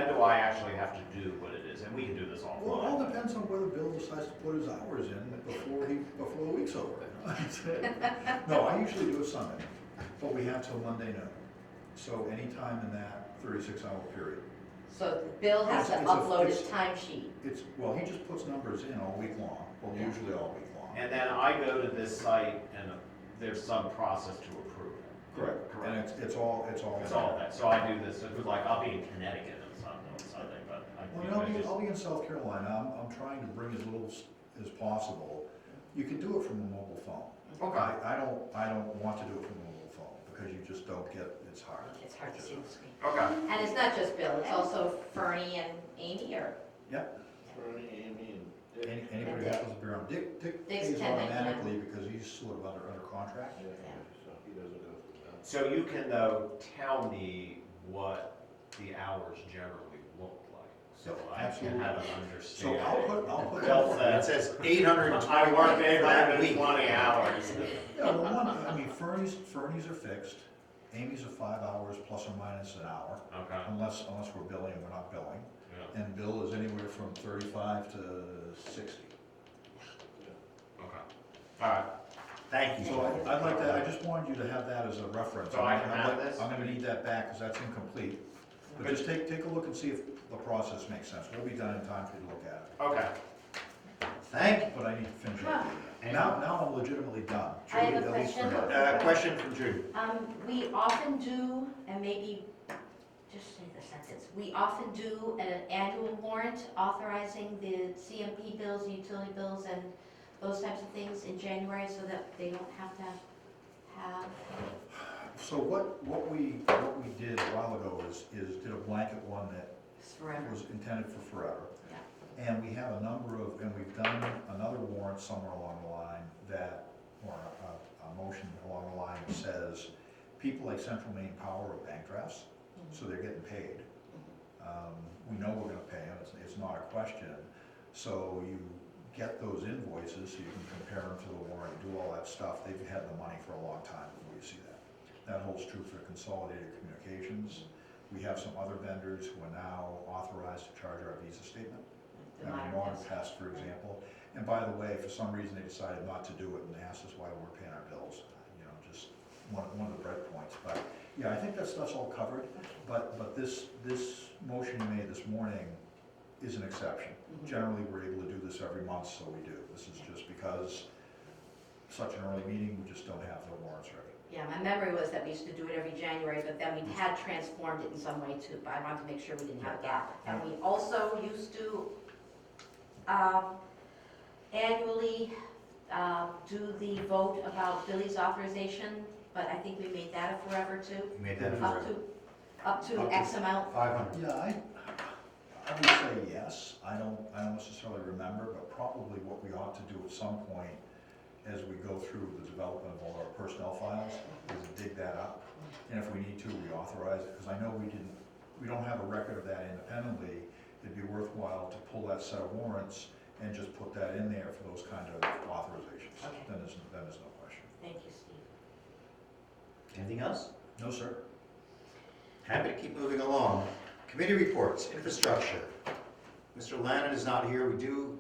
do I actually have to do what it is? And we can do this Well, it all offline. depends on whether Bill decides to put his hours in before the week's over. No, I usually do it Sunday, but we have till Monday noon. So anytime in that 36-hour period. So Bill has to It's a- upload his it's- timesheet. Well, he just puts numbers in all week long, well, Yeah. usually all week long. And then I go to this site and there's some process to approve it. Correct, and it's all. It's all that, so I do this, it was like, I'll be in Connecticut on Sunday, but I. Well, I'll be in South Carolina, I'm trying to bring as little as possible. You can do it from a mobile phone. Okay. I don't want to do it from a mobile phone, because you just don't get, it's hard. It's hard to see the screen. Okay. And it's not just Bill, it's also Fernie and Amy, or Yep, Bernie, Amy, and Dick. anybody that happens to be around, Dick Dick's pays 1099. automatically because he's sort of under contract. Yeah, so he doesn't go through that. So you can though tell me what the hours generally look like, so I can Absolutely. have an So understanding. I'll put. Bill It says, says 820 I work that week. 820 hours. Yeah, well, I mean, Fernie's are fixed, Amy's are 5 hours plus or minus an hour, Okay, unless we're billing and we're not billing. yeah, And Bill is anywhere from 35 to 60. okay, all right, thank you. So I'd like that, I just wanted you to have that as a reference. So I can I'd have like- this? I'm gonna need that back, because that's incomplete. But just take a look and see if the process makes sense. We'll be done in time for you to look at it. Okay, Thank you. But I need to finish up. Now I'm legitimately done. I have Judy, a at least for question. now. Question from Judy. We often do, and maybe, just say the sentence, we often do an annual warrant authorizing the CMP bills, utility bills, and those types of things in January so that they don't have to have, So what we did a while ago is did a blanket one that it's forever. was intended for forever. Yeah. And we have a number of, and we've done another warrant somewhere along the line that, or a motion along the line that says, people like Central Maine Power are bank drafts, so they're getting paid. We know we're gonna pay them, it's not a question. So you get those invoices, so you can compare them to the warrant, do all that stuff. They've had the money for a long time before you see that. That holds true for Consolidated Communications. We have some other vendors who are now authorized to charge our Visa statement. The And modern Northport, for example. And by the way, for some reason, they decided not to do it, and they asked us why we weren't paying our bills. You know, just one of the breadpoints. But, yeah, I think that stuff's all covered, but this motion you made this morning is an exception. Generally, we're able to do this every month, so we do. This is just because such an early meeting, we just don't have the warrants ready. Yeah, my memory was that we used to do it every January, but then we had transformed it in some way too, but I wanted to make sure we didn't have a gap. And we also used to annually do the vote about Billy's authorization, but I think we made that a forever too. You made that Up for to, up to X amount. 500. Yeah, I would say yes. I don't necessarily remember, but probably what we ought to do at some point as we go through the development of all our personnel files is dig that up. And if we need to, we authorize it, because I know we don't have a record of that independently. It'd be worthwhile to pull that set of warrants and just put that in there for those kind of authorizations. Okay. Then there's no question. Thank you, Steve. Anything else? No, sir. Happy to keep moving along. Committee reports, infrastructure. Mr. Lannon is not here. We do,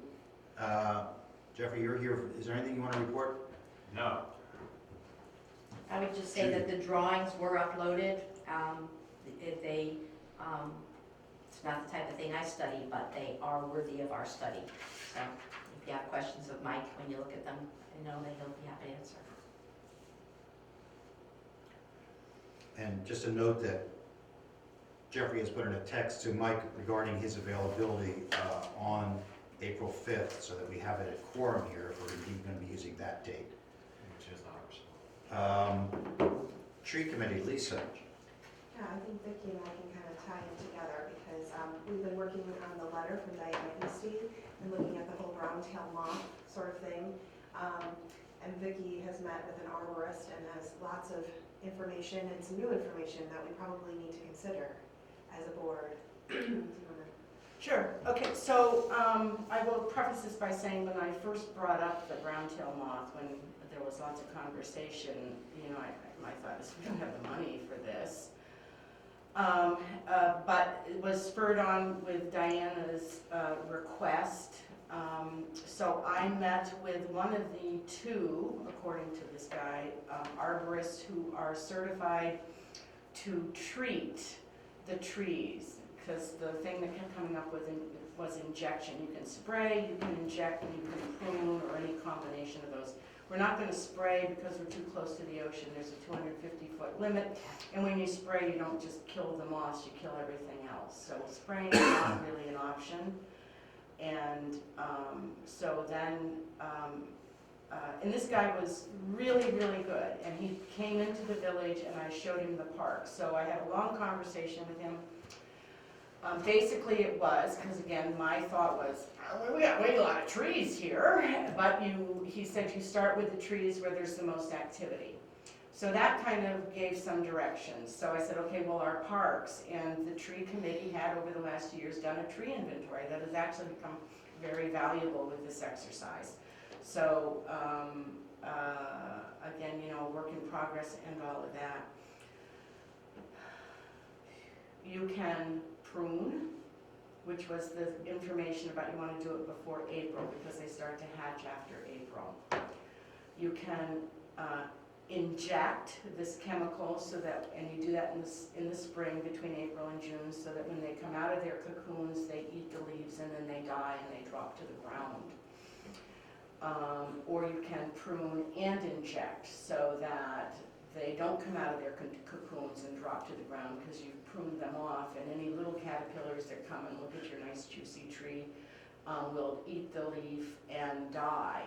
Jeffrey, you're here. Is there anything you want to report? no, I would just say that the drawings were uploaded. If they, it's not the type of thing I study, but they are worthy of our study. So if you have questions of Mike when you look at them, I know that he'll be happy to answer. And just a note that Jeffrey has put in a text to Mike regarding his availability on April 5th, so that we have it at quorum here if we're indeed going to be using that date. which is ours. Tree Committee, Lisa. Yeah, I think Vicki and I can kind of tie it together because we've been working on the letter from Diana and Steve and looking at the whole brown tail moth sort of thing. And Vicki has met with an arborist and has lots of information and some new information that we probably need to consider as a board. Do you wanna- Sure, okay, so I will preface this by saying when I first brought up the brown-tail moth, when there was lots of conversation, you know, I thought, we don't have the money for this. But it was spurred on with Diana's request. So I met with one of the two, according to this guy, arborists who are certified to treat the trees. Because the thing that kept coming up with was injection. You can spray, you can inject, and you can prune, or any combination of those. We're not going to spray because we're too close to the ocean. There's a 250-foot limit, and when you spray, you don't just kill the moths, you kill everything else. So spraying is not really an option. And so then, and this guy was really, really good, and he came into the village, and I showed him the park. So I had a long conversation with him. Basically it was, because again, my thought was, oh, we got a lot of trees here, but he said you start with the trees where there's the most activity. So that kind of gave some directions. So I said, okay, well, our parks, and the tree committee had over the last years done a tree inventory that has actually become very valuable with this exercise. So again, you know, work in progress and all of that. You can prune, which was the information about you want to do it before April because they start to hatch after April. You can inject this chemical so that, and you do that in the spring between April and June, so that when they come out of their cocoons, they eat the leaves and then they die and they drop to the ground. Or you can prune and inject so that they don't come out of their cocoons and drop to the ground because you've pruned them off, and any little caterpillars that come and look at your nice juicy tree will eat the leaf and die.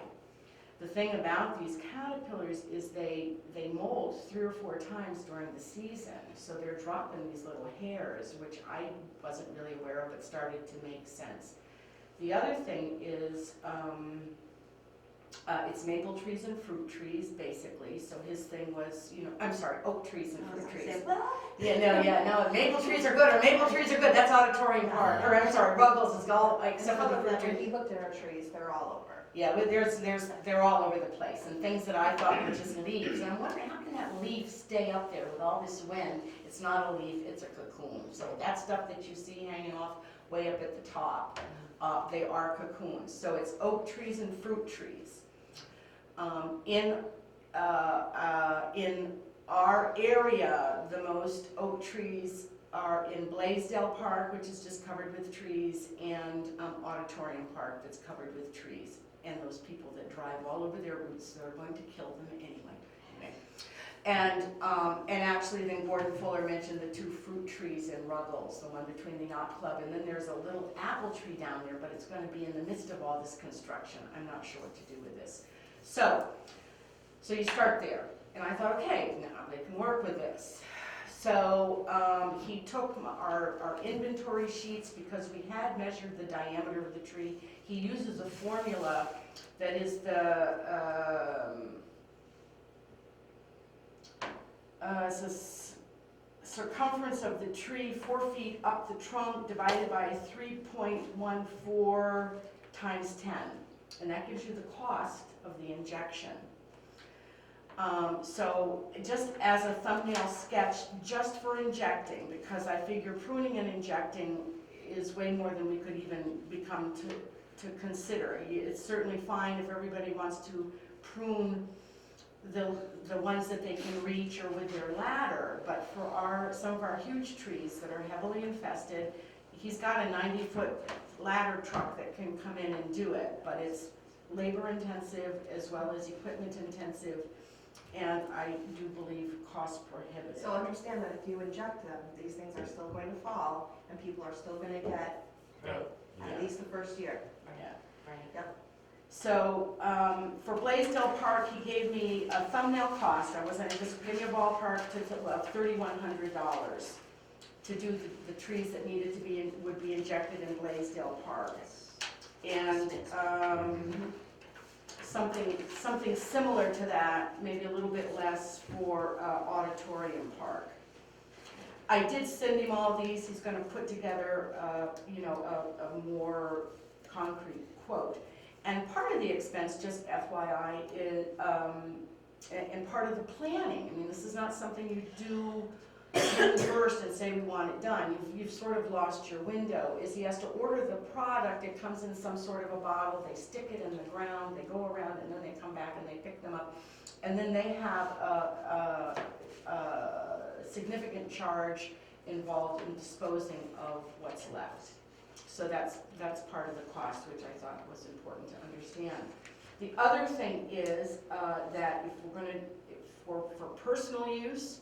The thing about these caterpillars is they molt 3 or 4 times during the season, so they're dropping these little hairs, which I wasn't really aware of, but started to make sense. The other thing is it's maple trees and fruit trees, basically. So his thing was, you know, I'm sorry, oak trees and fruit trees. No, maple trees are good, or maple trees are good. That's Auditorium Park, or I'm sorry, Ruggles is all, except for the fruit When trees. he looked at our trees, they're all over. Yeah, but they're all over the place, and things that I thought were just leaves. And I'm wondering, how can that leaf stay up there with all this wind? It's not a leaf, it's a cocoon. So that stuff that you see hanging off way up at the top, they are cocoons. So it's oak trees and fruit trees. In our area, the most oak trees are in Blaisdell Park, which is just covered with trees, and Auditorium Park that's covered with trees. And those people that drive all over their roots, they're going to kill them anyway. And actually, then Gordon Fuller mentioned the 2 fruit trees in Ruggles, the one between the yacht club, and then there's a little apple tree down there, but it's going to be in the midst of all this construction. I'm not sure what to do with this. So you start there, and I thought, okay, now they can work with this. So he took our inventory sheets because we had measured the diameter of the tree. He uses a formula that is the circumference of the tree 4 feet up the trunk divided by 3.14 times 10, and that gives you the cost of the injection. So just as a thumbnail sketch, just for injecting, because I figure pruning and injecting is way more than we could even become to consider. It's certainly fine if everybody wants to prune the ones that they can reach or with their ladder, but for some of our huge trees that are heavily infested, he's got a 90-foot ladder truck that can come in and do it, but it's labor intensive as well as equipment intensive, and I do believe cost prohibitive. So understand that if you inject them, these things are still going to fall, and people are still going to get Yeah. at least the first year. Yeah, right. Yep. So, for Blaisdell Park, he gave me a thumbnail cost, I wasn't, just give me a ballpark of $3,100 to do the trees that needed to be, would be injected in Blaisdell Park. And, something similar to that, maybe a little bit less for Auditorium Park. I did send him all these, he's gonna put together, a more concrete quote. And part of the expense, just FYI, is, and part of the planning, I mean, this is not something you do first and say we want it done. You've sort of lost your window, is he has to order the product, it comes in some sort of a bottle, they stick it in the ground, they go around, and then they come back and they pick them up. And then they have a significant charge involved in disposing of what's left. So that's part of the cost, which I thought was important to understand. The other thing is that if we're going to, for personal use,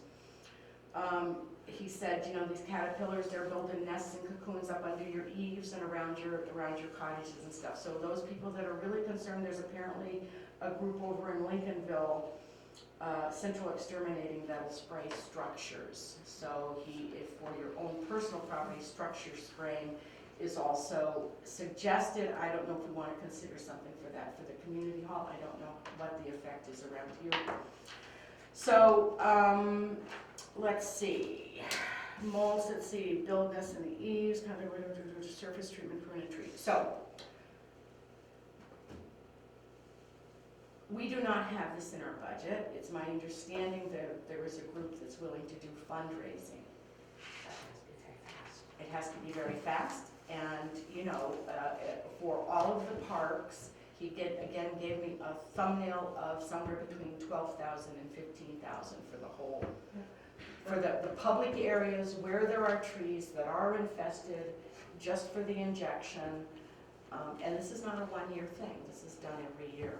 he said, these caterpillars, they're building nests and cocoons up under your eaves and around your cottages and stuff. So those people that are really concerned, there's apparently a group over in Lincolnville, Central Exterminating, that'll spray structures. So if for your own personal property, structure spraying is also suggested. I don't know if we want to consider something for that for the community hall. I don't know what the effect is around here. So let's see. Molds, let's see, build nests in the eaves, kind of surface treatment for a tree. So we do not have this in our budget. It's my understanding that there is a group that's willing to do fundraising. It has to be very fast. And, for all of the parks, he gave me a thumbnail of somewhere between 12,000 and 15,000 for the whole, for the public areas where there are trees that are infested, just for the injection. And this is not a one-year thing. This is done every year.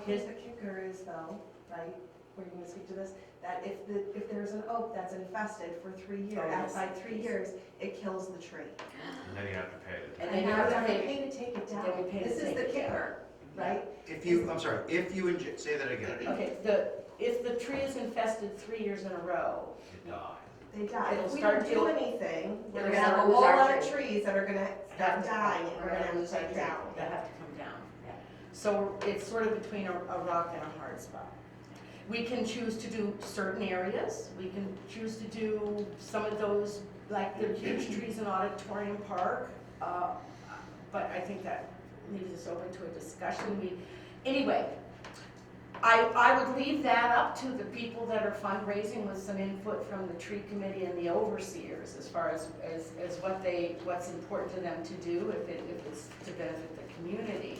Here's the kicker is though, right, were you gonna speak to this? That if there's an oak that's infested for 3 years, Oh, yes. by 3 years, it kills the tree. And then you have to pay it. And And then you now have we to have to pay, pay to take it then down. we pay to This is take the it down. kicker, right? If you inject, say that again. okay, if the tree is infested 3 years in a row, You die. They die. It'll If we start don't do to- anything, we're We're gonna gonna have a lose whole our lot of tree. trees that are gonna start dying, and we're gonna have to take that down. have to come down. So it's sort of between a rock and a hard spot. We can choose to do certain areas. We can choose to do some of those, like the huge trees in Auditorium Park. But I think that leaves us open to a discussion. Anyway, I would leave that up to the people that are fundraising with some input from the tree committee and the overseers as far as what's important to them to do if it's to benefit the community.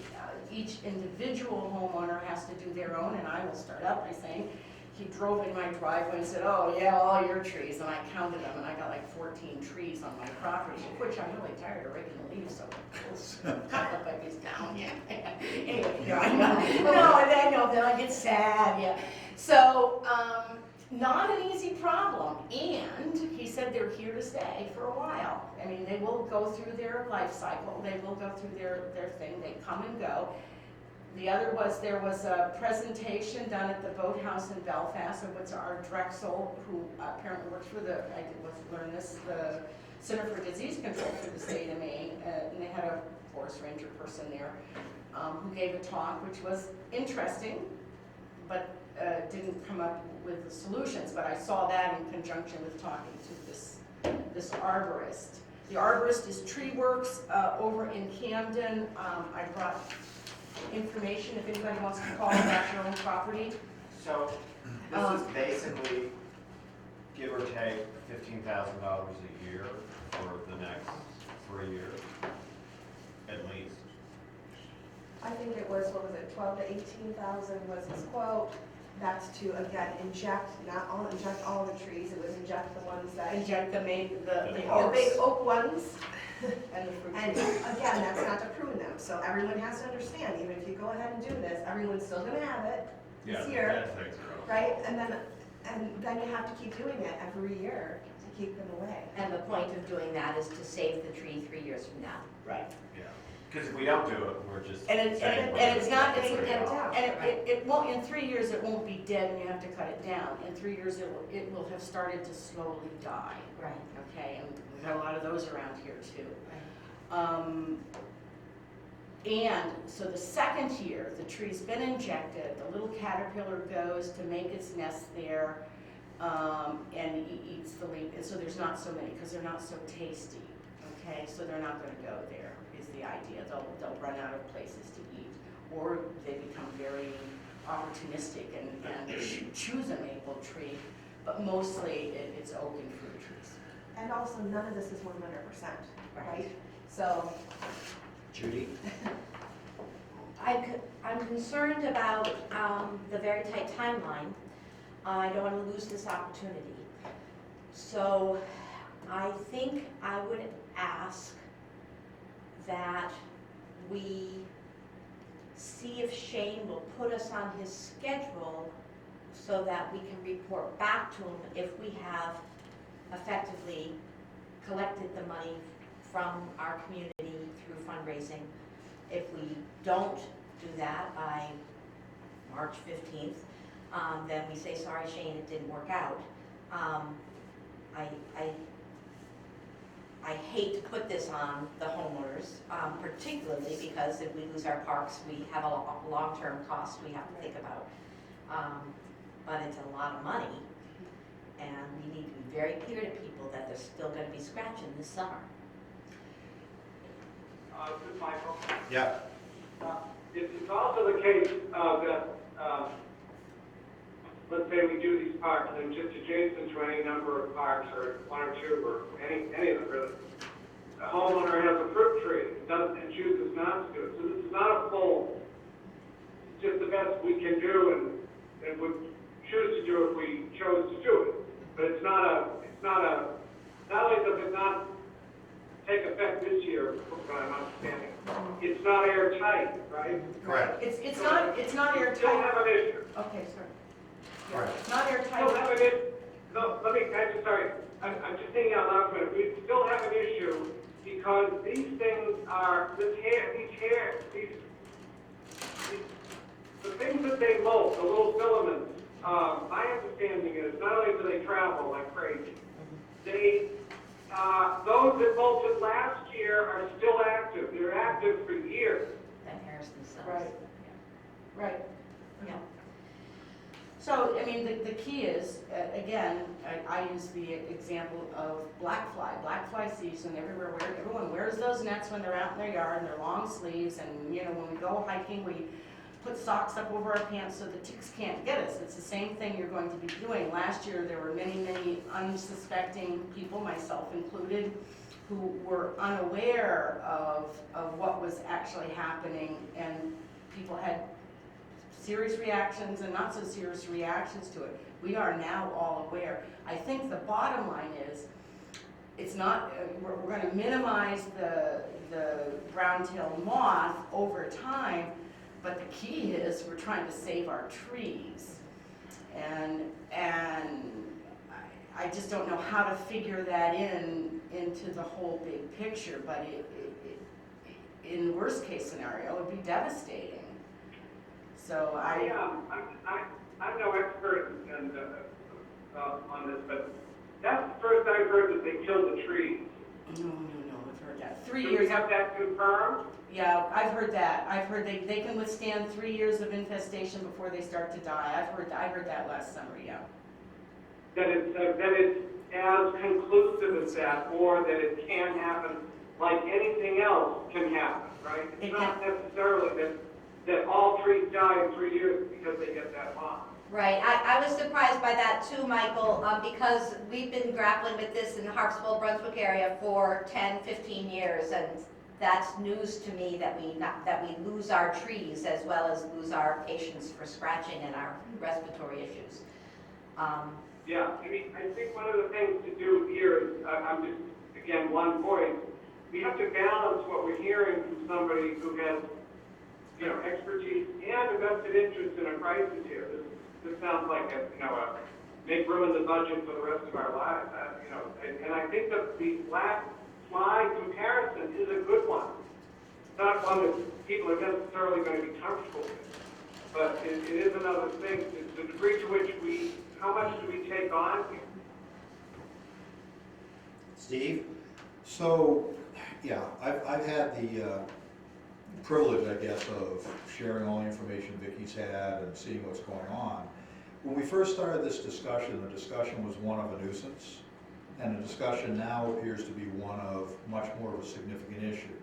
Each individual homeowner has to do their own, and I will start out by saying, he drove in my driveway and said, oh yeah, all your trees, and I counted them, and I got like 14 trees on my property, which I'm really tired of raking the leaves, so it's not look like it's down yet. Anyway, no, I know, then I get sad, yeah. So, not an easy problem, and he said they're here to stay for a while. I mean, they will go through their life cycle, they will go through their thing, they come and go. The other was, there was a presentation done at the Boathouse in Belfast, of which our Drexel, who apparently works for the, I learned this, the Center for Disease Control for the state of Maine, and they had a forest ranger person there who gave a talk, which was interesting, but didn't come up with the solutions. But I saw that in conjunction with talking to this arborist. The arborist is Tree Works over in Camden. I brought information if anybody wants to call about your own property. So this is basically, give or take, $15,000 a year for the next 3 years, at least. I think it was, 12 to 18,000 was his quote. That's to, again, inject all the trees, it was inject the ones that. Inject the The oaks big oak ones. and the fruit And trees. again, that's not to prune them, so everyone has to understand, even if you go ahead and do this, everyone's still gonna have it this year, right? And then you have to keep doing it every year to keep them away. And the point of doing that is to save the tree 3 years from now. Right. Yeah. Because if we don't do it, we're just And it's, saying. and it's not, it's, we're gonna and, cut it off. and it won't, in 3 years, it won't be dead and you have to cut it down. In 3 years, it will have started to slowly die. Right. Okay, and we've got a lot of those around here too. Right. And so the second year, the tree's been injected, the little caterpillar goes to make its nest there, and eats the leaf, and so there's not so many, because they're not so tasty, okay? So they're not gonna go there, is the idea. They'll run out of places to eat, or they become very opportunistic and choose a maple tree, but mostly it's oak and fruit trees. And also, none of this is 100%, Right. right? So, Judy? I'm concerned about the very tight timeline. I don't want to lose this opportunity. So I think I would ask that we see if Shane will put us on his schedule so that we can report back to him if we have effectively collected the money from our community through fundraising. If we don't do that by March 15th, then we say, sorry, Shane, it didn't work out. I hate to put this on the homeowners, particularly because if we lose our parks, we have a long-term cost we have to think about. But it's a lot of money, and we need to be very clear to people that they're still going to be scratching this summer. This is Michael. Yeah. It's also the case that, let's say we do these parks, and just adjacent to any number of parks, or one or two, or any of them really, a homeowner has a fruit tree and chooses not to do it. So this is not a full, it's just the best we can do and would choose to do if we chose to do it. But it's not only does it not take effect this year, from what I'm understanding, it's not airtight, right? Correct. It's not We still have airtight. an issue. Okay, sorry. Right. It's not Still airtight. have an issue. No, I'm just thinking out loud for a minute. We still have an issue because these things are, the things that they molt, the little filaments, my understanding is not only do they travel like crazy, those that molted last year are still active. They're active for years. That hairs themselves. Right. Right. Yeah. So, I mean, the key is, again, I use the example of black fly. Black fly season everywhere, everyone wears those nets when they're out in their yard and their long sleeves, and, you know, when we go hiking, we put socks up over our pants so the ticks can't get us. It's the same thing you're going to be doing. Last year, there were many unsuspecting people, myself included, who were unaware of what was actually happening, and people had serious reactions and not so serious reactions to it. We are now all aware. I think the bottom line is, it's not, we're going to minimize the brown-tailed moth over time, but the key is we're trying to save our trees. And I just don't know how to figure that into the whole big picture, but in the worst case scenario, it would be devastating. So I'm no expert on this, but that's the first I've heard that they killed the trees. No, I've heard that. Do 3 we years. have that confirmed? Yeah, I've heard that. I've heard they can withstand 3 years of infestation before they start to die. I heard that last summer, yeah. That it's as conclusive as that, or that it can happen like anything else can happen, right? It's not necessarily that all trees die in 3 years because they get that long. Right, I was surprised by that too, Michael, because we've been grappling with this in the Harpswell, Brunswick area for 10, 15 years, and that's news to me that we lose our trees as well as lose our patients for scratching and our respiratory issues. Yeah, I mean, I think one of the things to do here is, I'm just, again, one voice, we have to balance what we're hearing from somebody who has, you know, expertise and a vested interest in a crisis here. This sounds like make room in the budget for the rest of our lives, you know, and I think that the black fly comparison is a good one. not one that people are necessarily going to be comfortable with. But it is another thing, the degree to which how much do we take on here? Steve? So, yeah, I've had the privilege, I guess, of sharing all the information Vicky's had and seeing what's going on. When we first started this discussion, the discussion was one of a nuisance, and the discussion now appears to be one of much more of a significant issue.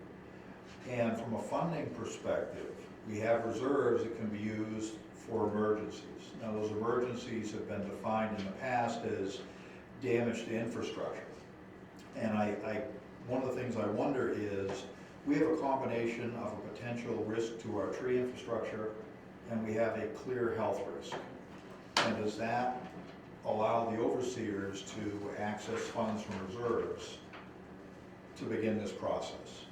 And from a funding perspective, we have reserves that can be used for emergencies. Now, those emergencies have been defined in the past as damage to infrastructure. And one of the things I wonder is, we have a combination of a potential risk to our tree infrastructure, and we have a clear health risk. And does that allow the overseers to access funds from reserves to begin this process?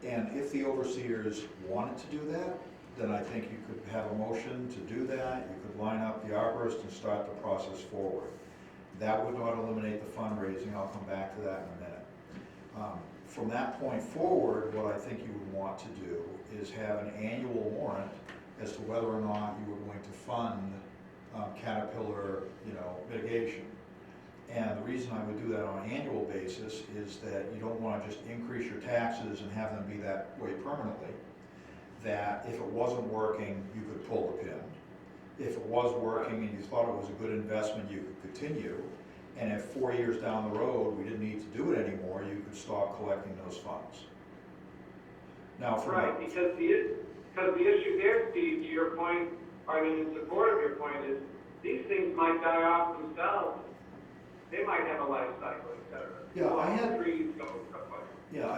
And if the overseers wanted to do that, then I think you could have a motion to do that. You could line up the arborist and start the process forward. That would not eliminate the fundraising. I'll come back to that in a minute. From that point forward, what I think you would want to do is have an annual warrant as to whether or not you were going to fund caterpillar, mitigation. And the reason I would do that on an annual basis is that you don't want to just increase your taxes and have them be that way permanently. That if it wasn't working, you could pull the pin. If it was working and you thought it was a good investment, you could continue. And if 4 years down the road, we didn't need to do it anymore, you could stop collecting those funds. Now, Right, because the issue there, Steve, to your point, in support of your point, is these things might die off themselves. They might have a life cycle, et cetera. Yeah, I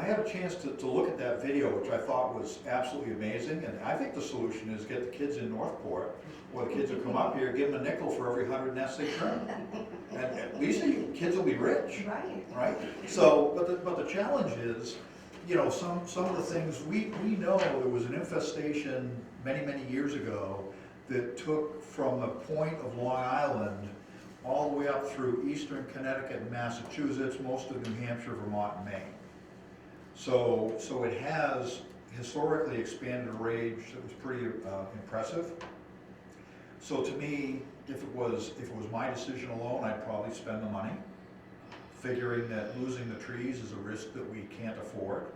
had a chance to look at that video, which I thought was absolutely amazing. And I think the solution is get the kids in Northport, or the kids who come up here, give them a nickel for every 100 nests they trim. And at least the kids will be rich. Right? So, but the challenge is, some of the things, we know there was an infestation many years ago that took from the point of Long Island all the way up through eastern Connecticut and Massachusetts, most of New Hampshire, Vermont, and Maine. So it has historically expanded a range that was pretty impressive. So to me, if it was my decision alone, I'd probably spend the money, figuring that losing the trees is a risk that we can't afford.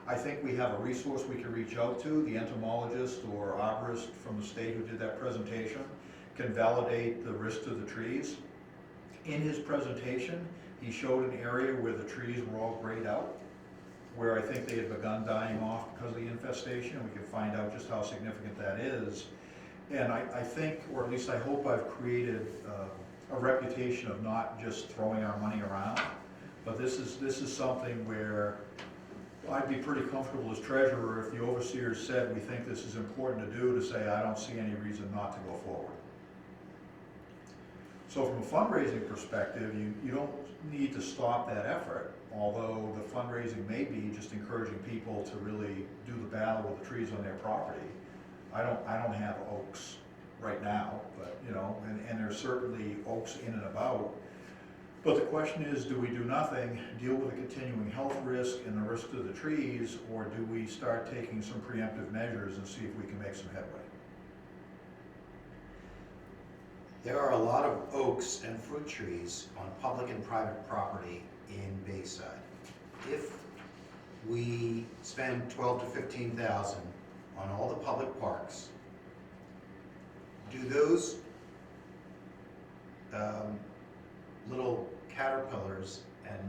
I think we have a resource we can reach out to. The entomologist or arborist from the state who did that presentation can validate the risk to the trees. In his presentation, he showed an area where the trees were all grayed out, where I think they had begun dying off because of the infestation. We can find out just how significant that is. And I think, or at least I hope, I've created a reputation of not just throwing our money around, but this is something where I'd be pretty comfortable as treasurer if the overseers said, we think this is important to do, to say, I don't see any reason not to go forward. So from a fundraising perspective, you don't need to stop that effort, although the fundraising may be just encouraging people to really do the battle with the trees on their property. I don't have oaks right now, but and there's certainly oaks in and about. But the question is, do we do nothing, deal with the continuing health risk and the risk to the trees, or do we start taking some preemptive measures and see if we can make some headway? There are a lot of oaks and fruit trees on public and private property in Bayside. If we spend $12,000 to $15,000 on all the public parks, do those little caterpillars, and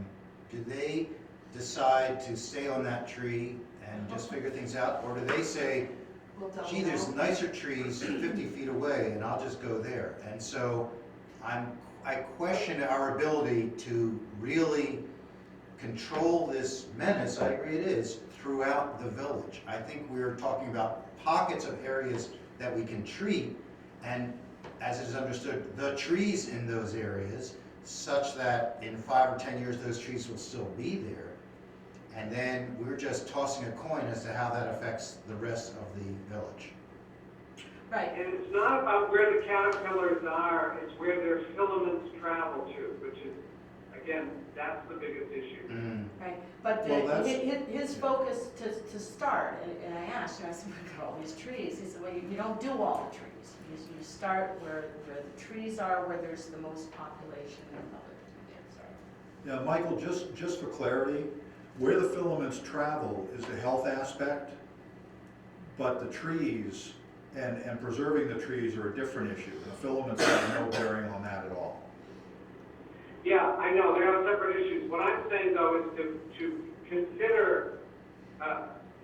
do they decide to stay on that tree and just figure things out, or do they say, gee, there's nicer trees 50 feet away, and I'll just go there? And so I question our ability to really control this menace. I agree it is throughout the village. I think we're talking about pockets of areas that we can treat, and as is understood, the trees in those areas, such that in 5 or 10 years those trees will still be there. And then we're just tossing a coin as to how that affects the rest of the village. Right. And it's not about where the caterpillars are, it's where their filaments travel to, which is, again, that's the biggest issue. Right, but But Well, that's- his focus to start, and I asked him, I said, look at all these trees. He said, well, you don't do all the trees. You start where the trees are, where there's the most population and other things are. Yeah, Michael, just for clarity, where the filaments travel is the health aspect, but the trees and preserving the trees are a different issue. The filaments have no bearing on that at all. Yeah, I know, they are separate issues. What I'm saying though is to consider,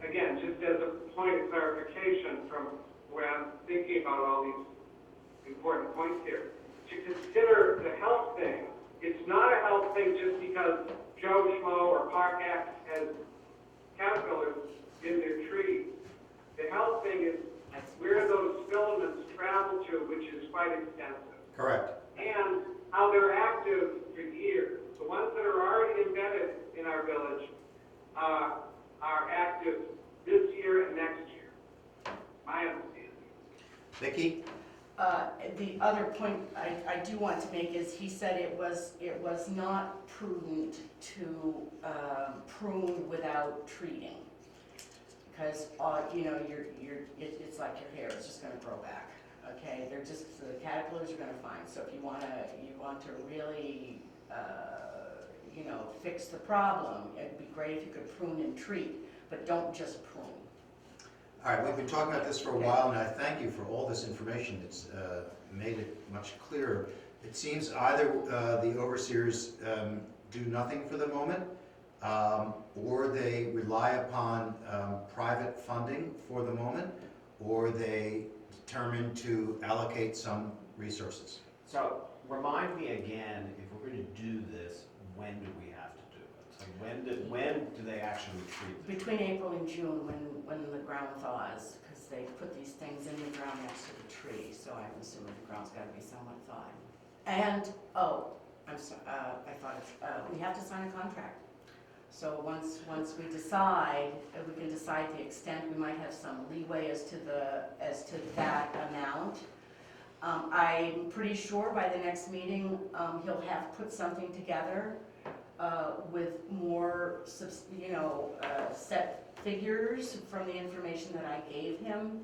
again, just as a point of clarification from where I'm thinking about all these important points here, to consider the health thing. It's not a health thing just because Joe Schmo or Park X has caterpillars in their trees. The health thing is where those filaments travel to, which is quite extensive. Correct. And how they're active for years. The ones that are already embedded in our village are active this year and next year. My understanding. Vicki? The other point I do want to make is he said it was not prudent to prune without treating. Because, it's like your hair, it's just gonna grow back, okay? The caterpillars are gonna find, so if you want to really, fix the problem, it'd be great if you could prune and treat, but don't just prune. All right, we've been talking about this for a while, and I thank you for all this information. It's made it much clearer. It seems either the overseers do nothing for the moment, or they rely upon private funding for the moment, or they determine to allocate some resources. So remind me again, if we're going to do this, when do we have to do it? So when do they actually treat it? Between April and June, when the ground thaws, because they put these things in the ground next to the tree, so I'm assuming the ground's got to be somewhat thawed. And, I'm sorry, I thought we have to sign a contract. So once we decide, we can decide the extent, we might have some leeway as to that amount. I'm pretty sure by the next meeting, he'll have put something together with more, set figures from the information that I gave him.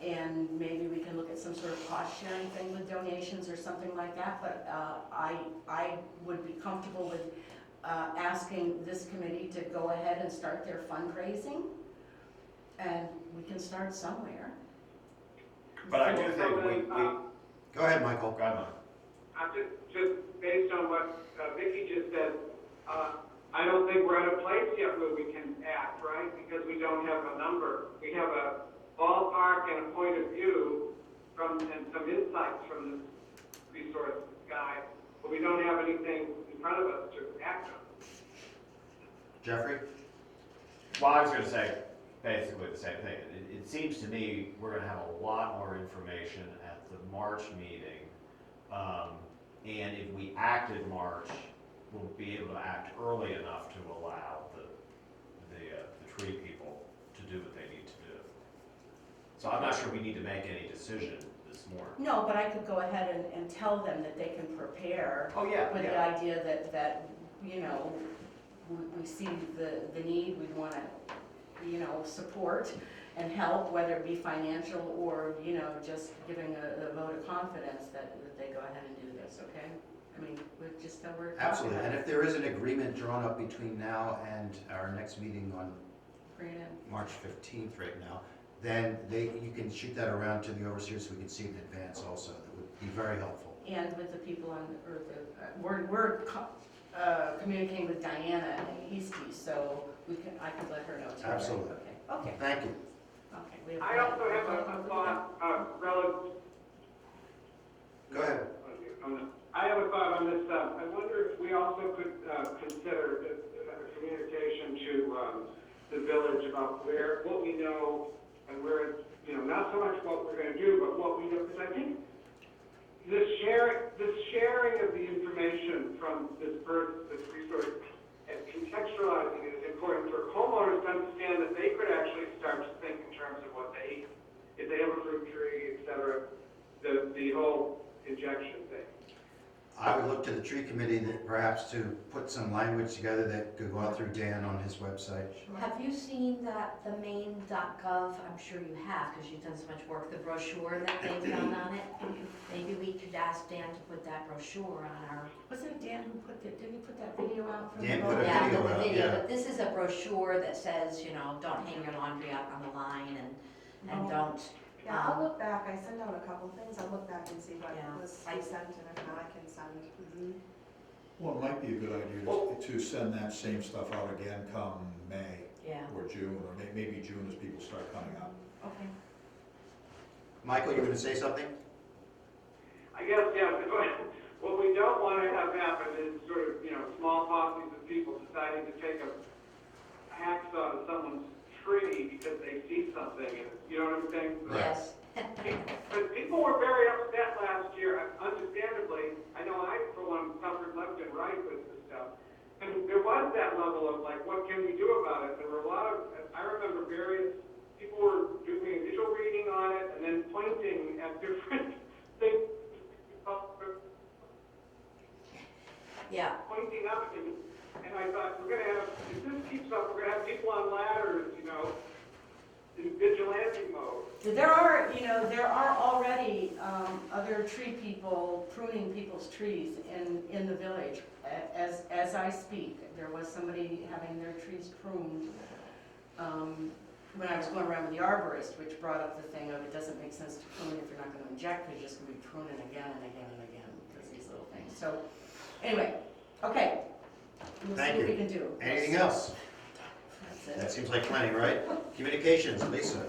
And maybe we can look at some sort of cost sharing thing with donations or something like that. But I would be comfortable with asking this committee to go ahead and start their fundraising. And we can start somewhere. But I do think we Go ahead, Michael. go ahead, Mike. Just based on what Vicki just said, I don't think we're at a place yet where we can act, right? Because we don't have a number. We have a ballpark and a point of view and some insights from this resource guide, but we don't have anything in front of us to act on. Jeffrey? Well, I was going to say basically the same thing. It seems to me we're going to have a lot more information at the March meeting, and if we act in March, we'll be able to act early enough to allow the tree people to do what they need to do. So I'm not sure we need to make any decision this morning. No, but I could go ahead and tell them that they can prepare Oh, yeah, with yeah. the idea that we see the need, we want to, support and help, whether it be financial or, just giving a vote of confidence that they go ahead and do this, okay? I mean, we're just, we're talking Absolutely. about And it. if there is an agreement drawn up between now and our next meeting on Bring it in. March 15th right now, then you can shoot that around to the overseers so we can see it in advance also. That would be very helpful. And with the people we're communicating with Diana Eastie, so I could let her know too. right? Absolutely. Okay. Thank you. Okay. I also have a thought relative. Go ahead. I have a thought on this. I wonder if we also could consider communication to the village about what we know and where it's, not so much what we're going to do, but what we know. Because I think this sharing of the information from this resource and contextualizing it is important for homeowners to understand that they could actually start to think in terms of what they eat. If they have a fruit tree, et cetera, the whole injection thing. I would look to the tree committee that perhaps to put some language together that could go out through Dan on his website. Have you seen that, the Maine.gov, I'm sure you have, because you've done so much work, the brochure that they've done on it? Maybe we could ask Dan to put that brochure on our. Wasn't it Dan who didn't he put that video out from? Dan the put a road? Yeah, video the out, video, yeah. but this is a brochure that says, you know, don't hang your laundry up on the line and Oh. don't. Yeah, I'll look back, I sent out a couple things, I'll look back and see what Yeah. was sent, and if not, I can send. Well, it might be a good idea to send that same stuff out again come May Yeah, or June, or maybe June as people start coming up. okay. Michael, you were gonna say something? I guess, yeah, what we don't want to have happen is sort of, small posses of people deciding to take a hacksaw to someone's tree because they see something, and you know what I'm saying? Yes. But people were very upset last year, understandably. I know I, for one, suffered left and right with this stuff. And there was that level of like, what can we do about it? There were a lot of, I remember various people were doing initial reading on it and then pointing at different things. Yeah, Pointing up, and I thought, we're gonna have, if this keeps up, we're gonna have people on ladders, in vigilante mode. There are already other tree people pruning people's trees in the village. As I speak, there was somebody having their trees pruned when I was going around with the arborist, which brought up the thing of it doesn't make sense to prune if you're not going to inject, because you're just going to be pruning again and again and again because these little things. So anyway, okay. We'll Thank see what you. we can do. Anything else? That's it. That seems like plenty, right? Communications, Lisa.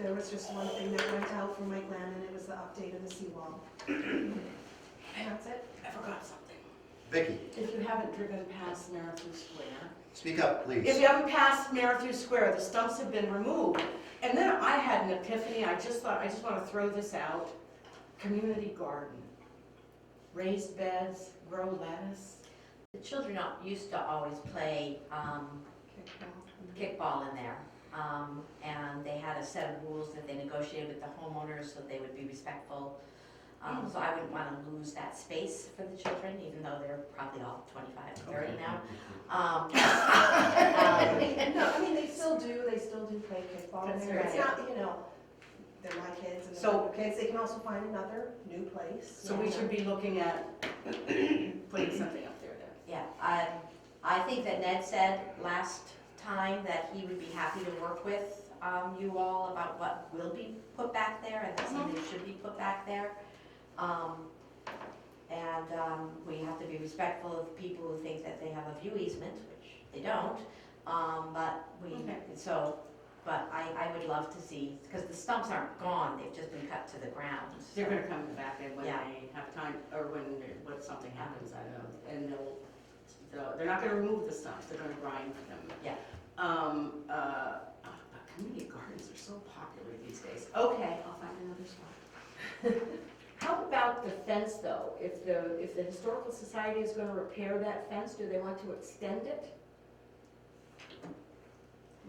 There was just one thing that went out from Mike Lannon, it was the update of the seawall. And that's it. I forgot something. Vicky, If you haven't driven past Marathon Square, speak up, if please. you haven't passed Marathon Square, the stumps have been removed. And then I had an epiphany, I just want to throw this out. Community garden. Raised beds, grow lettuce. the children used to always play kickball in there. And they had a set of rules that they negotiated with the homeowners so they would be respectful. So I wouldn't want to lose that space for the children, even though they're probably all 25 to 30 now. No, I mean, they still do play kickball in That's there. It's right. not, they're my kids and So- their kids, they can also find another new place. So we should be looking at putting something up there then. Yeah, I think that Ned said last time that he would be happy to work with you all about what will be put back there and something that should be put back there. We have to be respectful of people who think that they have a view easement, which they don't. But I would love to see, because the stumps aren't gone, they've just been cut to the ground. They're gonna come back in when Yeah. they have time, or when something happens, I don't know, and they're not gonna remove the stumps, they're gonna grind them. Yeah. But community gardens are so popular these days. Okay, I'll find another spot. How about the fence though? If the Historical Society is gonna repair that fence, do they want to extend it?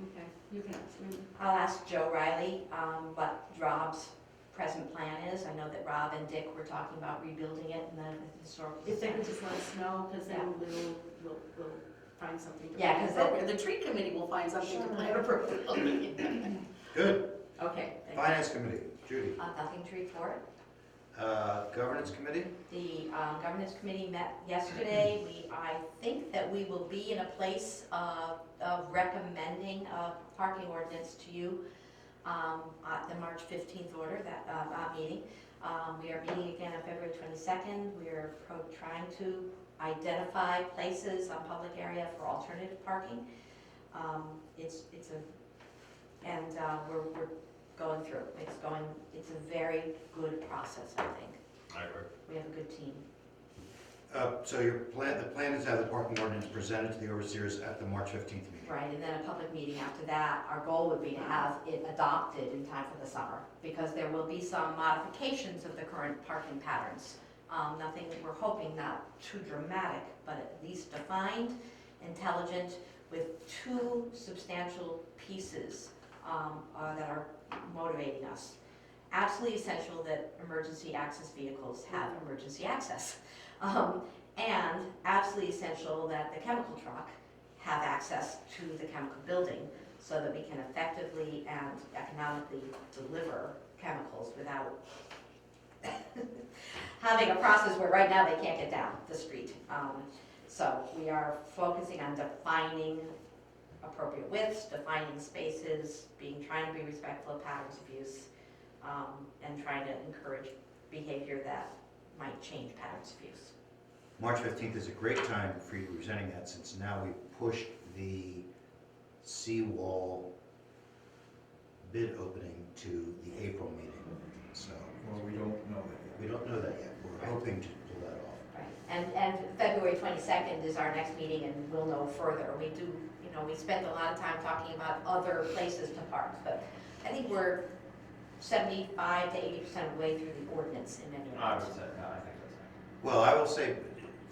Okay, you can ask me. I'll ask Joe Riley what Rob's present plan is. I know that Rob and Dick were talking about rebuilding it in the historical. If they could society. just let us know, because then we'll find something to Yeah, plan 'cause appropriate. The tree committee will find something to plan appropriately. Good. Okay, thank you. Finance committee, Judy. Nothing to report. Governance committee? The governance committee met yesterday. I think that we will be in a place of recommending a parking ordinance to you at the March 15th order, that meeting. We are meeting again on February 22nd. We are trying to identify places on public area for alternative parking. We're going through. It's a very good process, I think. I agree. We have a good team. So the plan is to have the parking ordinance presented to the overseers at the March 15th meeting. Right, and then a public meeting after that. Our goal would be to have it adopted in time for the summer, because there will be some modifications of the current parking patterns. Nothing, we're hoping not too dramatic, but at least defined, intelligent, with two substantial pieces that are motivating us. absolutely essential that emergency access vehicles have emergency access. And absolutely essential that the chemical truck have access to the chemical building so that we can effectively and economically deliver chemicals without having a process where right now they can't get down the street. So we are focusing on defining appropriate widths, defining spaces, trying to be respectful of patterns of use, and trying to encourage behavior that might change patterns of use. March 15th is a great time for you presenting that, since now we've pushed the seawall bid opening to the April meeting. So Well, we don't know that yet. we don't know that yet. We're hoping to pull that off. Right. And February 22nd is our next meeting, and we'll know further. We do, we spent a lot of time talking about other places to park, but I think we're 75 to 80% of the way through the ordinance in many I would areas. say, I think that's it. Well, I will say,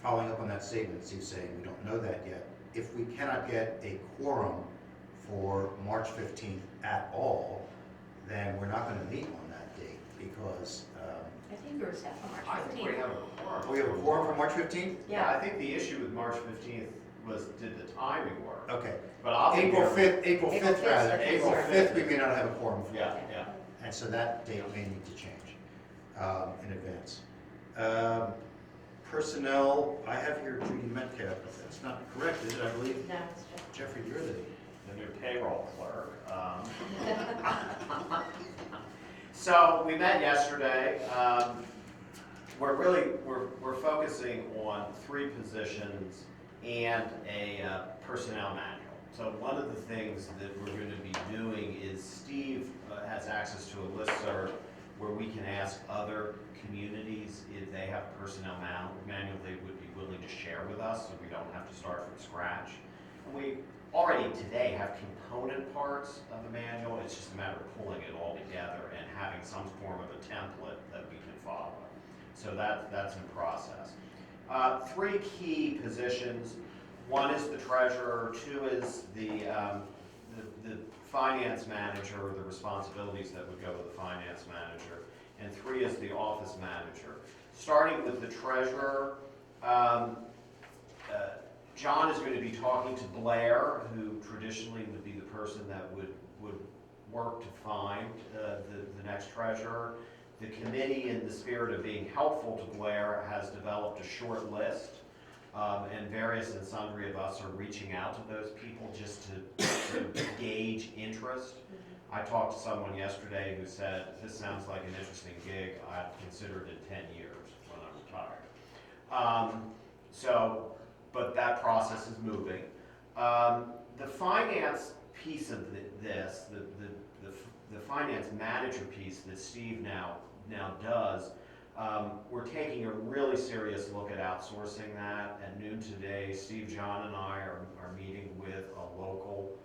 following up on that statement, Steve's saying we don't know that yet. If we cannot get a quorum for March 15th at all, then we're not going to meet on that date, because I think we're set for I March think we 15th. have a quorum. we have a quorum for March 15th? Yeah, I think the issue with March 15th was, did the timing work? Okay. But I'll be April here. 5th, April 5th rather. April April 5th. 5th, we may not have a quorum for. Yeah, yeah. And so that date may need to change in advance. Personnel, I have here Judy Metcalf, but that's not correct, is it? I believe, No, it's just. Jeffrey, you're the, The new payroll clerk. So we met yesterday. We're focusing on 3 positions and a personnel manual. So one of the things that we're going to be doing is Steve has access to a listserv where we can ask other communities if they have a personnel manual they would be willing to share with us, so we don't have to start from scratch. And we already today have component parts of the manual. It's just a matter of pulling it all together and having some form of a template that we can follow. So that's in process. 3 key positions. 1 is the treasurer. 2 is the finance manager, the responsibilities that would go with the finance manager. And 3 is the office manager. Starting with the treasurer, John is going to be talking to Blair, who traditionally would be the person that would work to find the next treasurer. The committee, in the spirit of being helpful to Blair, has developed a short list, and various and sundry of us are reaching out to those people just to gauge interest. I talked to someone yesterday who said, this sounds like an interesting gig. I'd consider it in 10 years when I'm retired. But that process is moving. The finance piece of this, the finance manager piece that Steve now does, we're taking a really serious look at outsourcing that. At noon today, Steve, John, and I are meeting with a local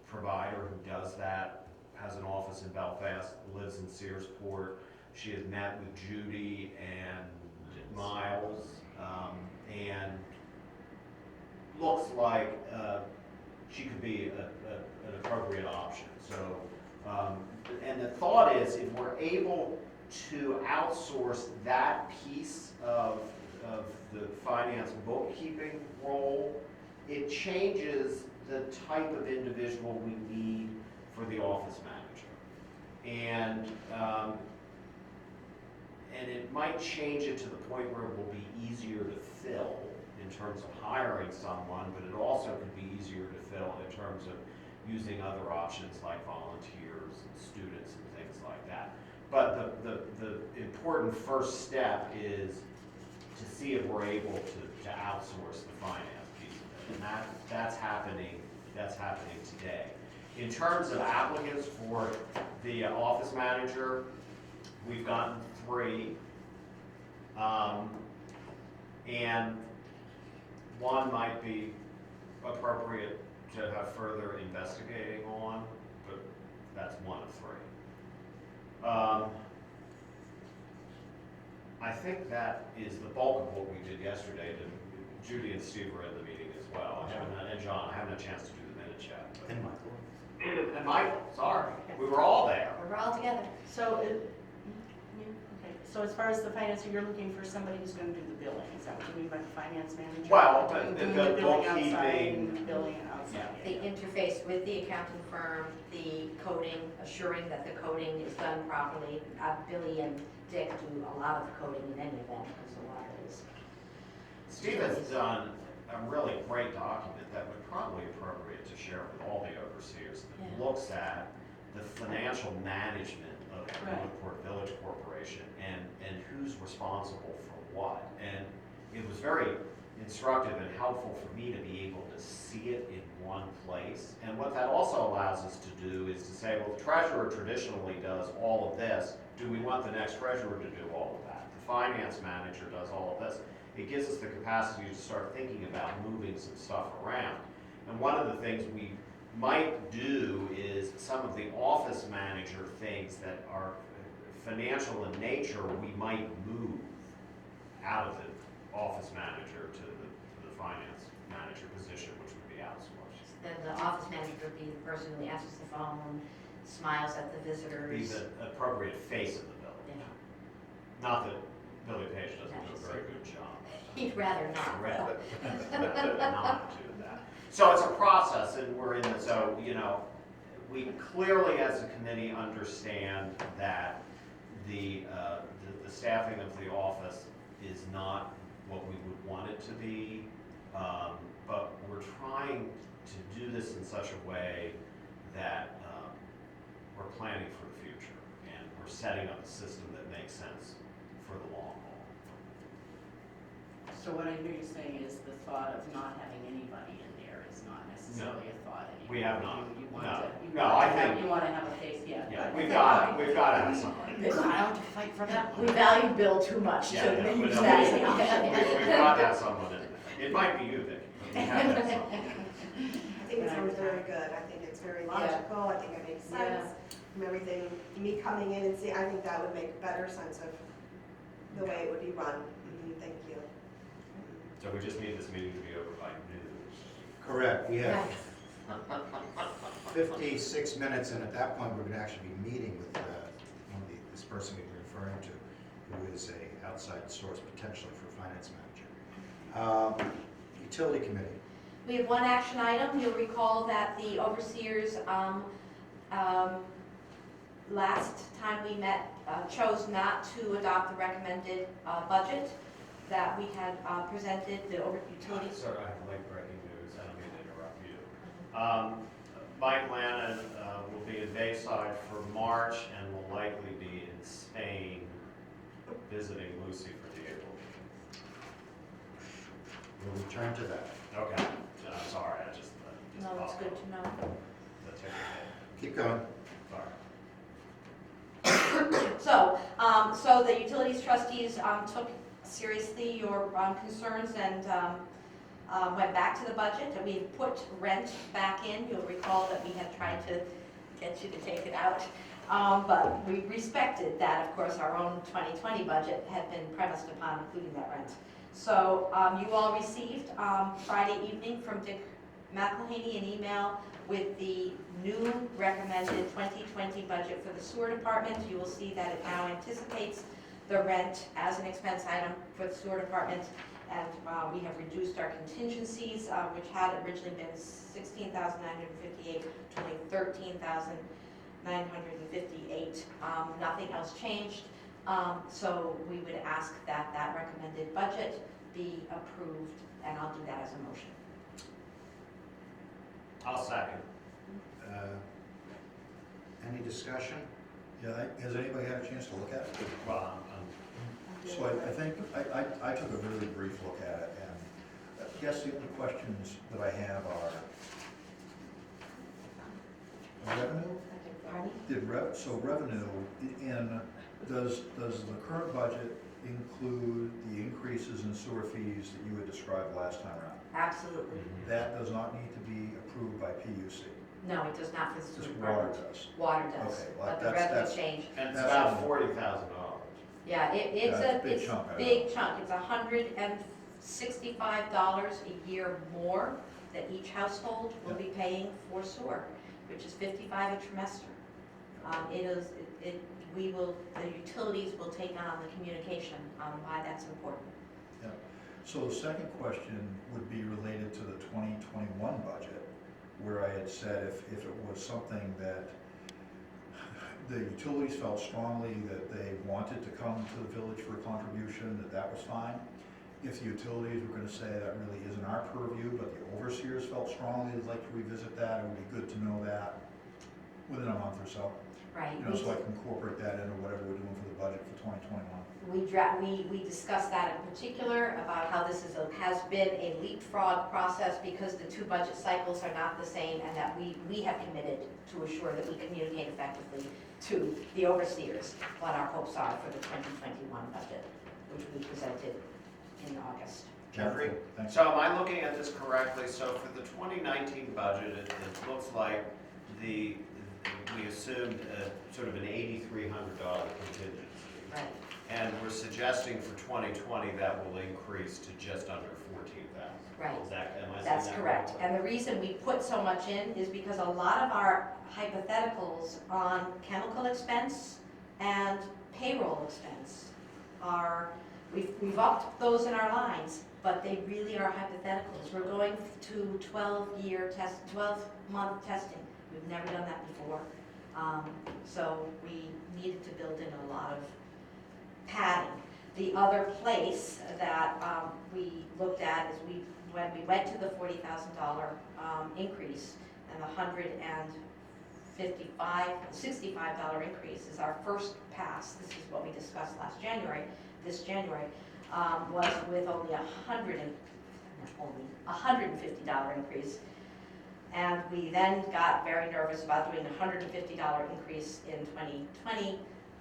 provider who does that, has an office in Belfast, lives in Searsport. She has met with Judy and Miles, and looks like she could be an appropriate option. So, and the thought is, if we're able to outsource that piece of the finance bookkeeping role, it changes the type of individual we need for the office manager. And it might change it to the point where it will be easier to fill in terms of hiring someone, but it also could be easier to fill in terms of using other options like volunteers and students and things like that. But the important first step is to see if we're able to outsource the finance piece of it, and that's happening today. In terms of applicants for the office manager, we've gotten 3, and 1 might be appropriate to have further investigating on, but that's 1 of 3. I think that is the bulk of what we did yesterday. Judy and Steve were in the meeting as well. And John, I haven't had a chance to do the minutes yet. And Michael. And Michael, sorry, we were all there. We're all together. So, okay, so as far as the finance, you're looking for somebody who's gonna do the billing, is that what you mean by the finance manager? Well, Doing the billing outside bookkeeping, and billing outside. The interface with the accounting firm, the coding, assuring that the coding is done properly. Billy and Dick do a lot of the coding in any event, because a lot of it is. Steve has done a really great document that would probably appropriate to share with all the overseers that Yeah. looks at the financial management of the Right. Northport Village Corporation and who's responsible for what. And it was very instructive and helpful for me to be able to see it in one place. And what that also allows us to do is to say, well, the treasurer traditionally does all of this. Do we want the next treasurer to do all of that? The finance manager does all of this. It gives us the capacity to start thinking about moving some stuff around. And one of the things we might do is some of the office manager things that are financial in nature, we might move out of the office manager to the finance manager position, which would be outsourced. Then the office manager would be the person who answers the phone, smiles at the Be visitors. the appropriate face of the village. Yeah. Not that Billy Page doesn't do a very good job. He'd rather not. Rather not do that. So it's a process, and we're in, so, we clearly as a committee understand that the staffing of the office is not what we would want it to be, but we're trying to do this in such a way that we're planning for the future, and we're setting up a system that makes sense for the long haul. So what I hear you saying is the thought of not having anybody in there is not necessarily a thought anymore. We have not. You want No. to, No, I think- you want to have a face, yeah. Yeah, but- we've got to have somebody. They're not out to fight for that We one. value Bill too much Yeah, to no, use but that. we've got to have someone in there. It might be you, Vicky, but we have to have someone. I think it sounds very good, I think it's very logical, I think it makes sense. From everything, me coming in and see, I think that would make better sense of the way it would be run. Thank you. So we just need this meeting to be over by noon. Correct, we have Yes. 56 minutes, and at that point, we're going to actually be meeting with this person we've been referring to, who is a outside source potentially for finance manager. Utility committee. We have one action item. You'll recall that the overseers, last time we met, chose not to adopt the recommended budget that we had presented, the utilities. Sorry, I have late breaking news. I don't mean to interrupt you. Mike Lannon will be in Bayside for March and will likely be in Spain visiting Lucy for the April meeting. We'll return to that. Okay, sorry, I just. No, that's good to know. The ticker tape. Keep going. Sorry. So the utilities trustees took seriously your concerns and went back to the budget, and we put rent back in. You'll recall that we had tried to get you to take it out, but we respected that. Of course, our own 2020 budget had been premised upon including that rent. So you all received Friday evening from Dick McElhaney an email with the new recommended 2020 budget for the sewer department. You will see that it now anticipates the rent as an expense item for the sewer department, and we have reduced our contingencies, which had originally been $16,958 to only $13,958. Nothing else changed, so we would ask that that recommended budget be approved, and I'll do that as a motion. I'll second. Any discussion? Yeah, has anybody had a chance to look at it? Well, So I think, I took a very brief look at it, and I guess the only questions that I have are revenue? Pardon? So revenue, does the current budget include the increases in sewer fees that you had described last time around? Absolutely. That does not need to be approved by PUC, No, it does not for the sewer just water department. does. Water does, Okay, well, but the that's- revenue change. and it's That's about all. $40,000. Yeah, it's That's a a, big it's chunk, I know. big chunk. It's $165 a year more that each household will be paying for sewer. which is $55 a trimester. The utilities will take on the communication on why that's important. Yeah. So the second question would be related to the 2021 budget, where I had said if it was something that the utilities felt strongly that they wanted to come to the village for a contribution, that was fine. If the utilities were going to say that really isn't our purview, but the overseers felt strongly they'd like to revisit that, it would be good to know that within a month or so. Right. You know, so I can incorporate that into whatever we're doing for the budget for 2021. We discussed that in particular, about how this has been a leapfrog process because the two budget cycles are not the same, and that we have committed to assure that we communicate effectively to the overseers what our hopes are for the 2021 budget, which we presented in August. Jeffrey? Thanks. So am I looking at this correctly? So for the 2019 budget, it looks like we assumed sort of an $8,300 contingency. Right. And we're suggesting for 2020 that will increase to just under 14,000. Right. Is that, am I saying That's that correct. right? And the reason we put so much in is because a lot of our hypotheticals on chemical expense and payroll expense we've upped those in our lines, but they really are hypotheticals. We're going to 12-month testing. We've never done that before. So we needed to build in a lot of padding. The other place that we looked at is when we went to the $40,000 increase, and the $65 increase is our first pass. This is what we discussed this January, was with only $150 increase. And we then got very nervous about doing a $150 increase in 2020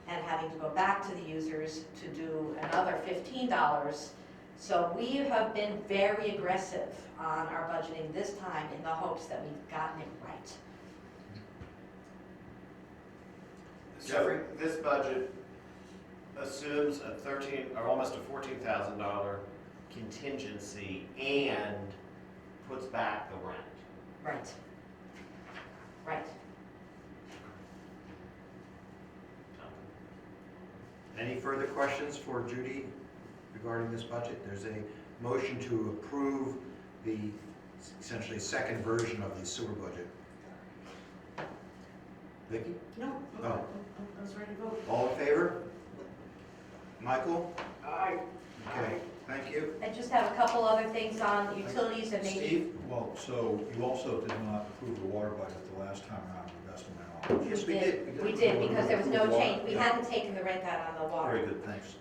and having to go back to the users to do another $15. So we have been very aggressive on our budgeting this time in the hopes that we've gotten it right. Jeffrey, this budget assumes almost a $14,000 contingency and puts back the rent. Right. Right. Any further questions for Judy regarding this budget? There's a motion to approve the essentially second version of the sewer budget. Vicki? No, Oh. I was ready to vote. All in favor? Michael? Aye. Okay, thank you. I just have a couple other things on utilities and maybe. Steve? Well, so you also did not approve the water budget the last time around, to the best of my knowledge. Yes, we did. We did, because there was no change. We hadn't taken the rent out on the water. Very good, thanks.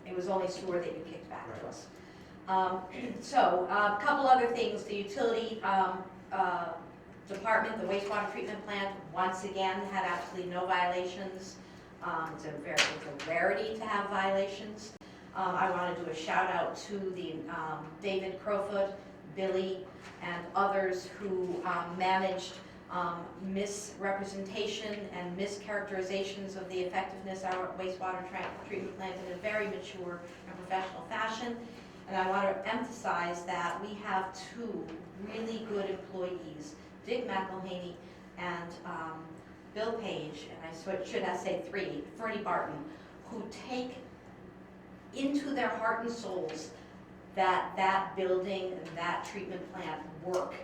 It was only sewer that you kicked back to Right. us. So, a couple other things. The utility department, the wastewater treatment plant, once again, had absolutely no violations. It's a rarity to have violations. I want to do a shout out to the David Crowfoot, Billy, and others who managed misrepresentation and mischaracterizations of the effectiveness of our wastewater treatment plant in a very mature and professional fashion. And I want to emphasize that we have two really good employees, Dick McElhaney and Bill Page, and I should have said three, Fernie Barton, who take into their heart and souls that building and that treatment plant work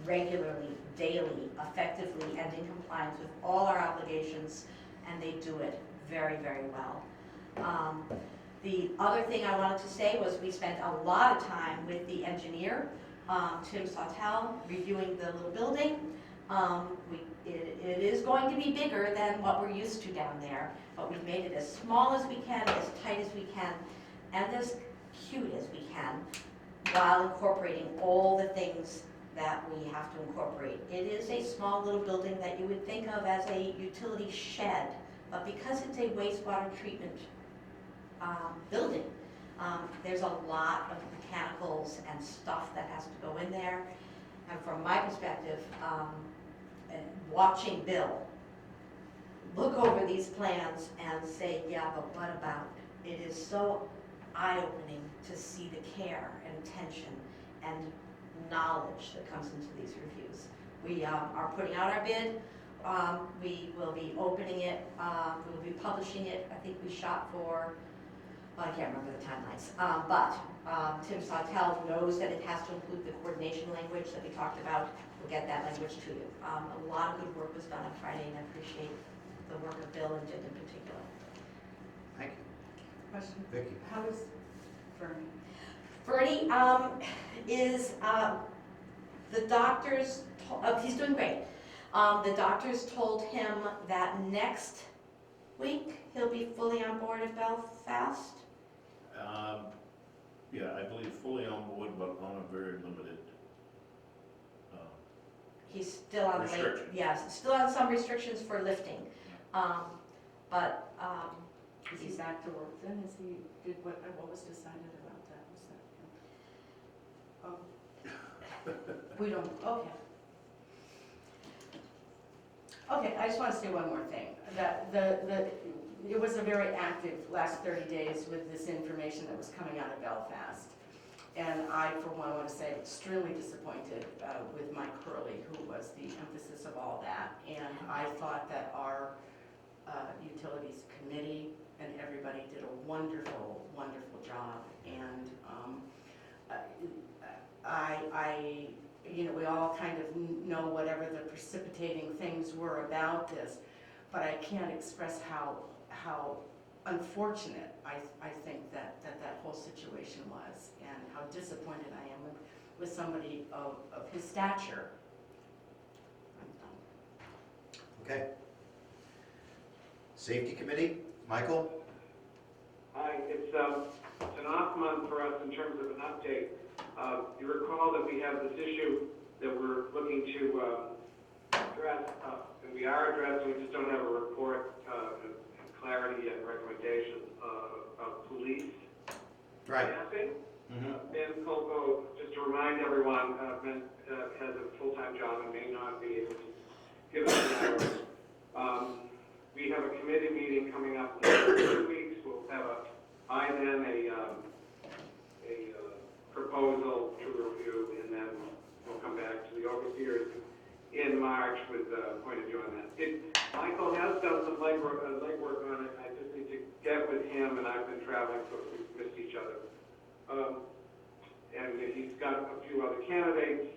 regularly, daily, effectively, and in compliance with all our obligations, and they do it very, very well. The other thing I wanted to say was we spent a lot of time with the engineer, Tim Sawtell, reviewing the little building. It is going to be bigger than what we're used to down there, but we've made it as small as we can, as tight as we can, and as cute as we can, while incorporating all the things that we have to incorporate. It is a small little building that you would think of as a utility shed, but because it's a wastewater treatment building, there's a lot of mechanicals and stuff that has to go in there. And from my perspective, watching Bill look over these plans and say, yeah, but what about? It is so eye-opening to see the care and attention and knowledge that comes into these reviews. We are putting out our bid. We will be opening it, we will be publishing it. I think we shot for, I can't remember the timelines, but Tim Sawtell knows that it has to include the coordination language that we talked about. We'll get that language to you. A lot of good work was done on Friday, and I appreciate the work of Bill and Jim in particular. Thank you. Question, Vicki? how is Fernie? Bernie is, the doctors, he's doing great. The doctors told him that next week he'll be fully on board at Belfast. Yeah, I believe fully on board, but on a very limited, He's still on restrictions. yes, still on some restrictions for lifting. But Is he back to work then? Is he, what was decided about that? Was that? We don't, okay. Okay, I just want to say one more thing. That it was a very active last 30 days with this information that was coming out of Belfast. And I, for one, want to say extremely disappointed with Mike Hurley, who was the emphasis of all that. And I thought that our utilities committee and everybody did a wonderful, wonderful job. And we all kind of know whatever the precipitating things were about this, but I can't express how unfortunate I think that whole situation was, and how disappointed I am with somebody of his stature. I'm done. Okay. Safety Committee, Michael? Hi, it's an off month for us in terms of an update. You recall that we have this issue that we're looking to address, and we are addressing, we just don't have a report and clarity and recommendations of police Right. staffing. Mm-hmm. Ben Colco, just to remind everyone, Ben has a full-time job and may not be able to give us the hours. We have a committee meeting coming up in 2 weeks. We'll have by then a proposal to review, and then we'll come back to the overseers in March with a point of view on that. Michael has done some legwork on it. I just need to get with him, and I've been traveling, so we've missed each other. And he's got a few other candidates.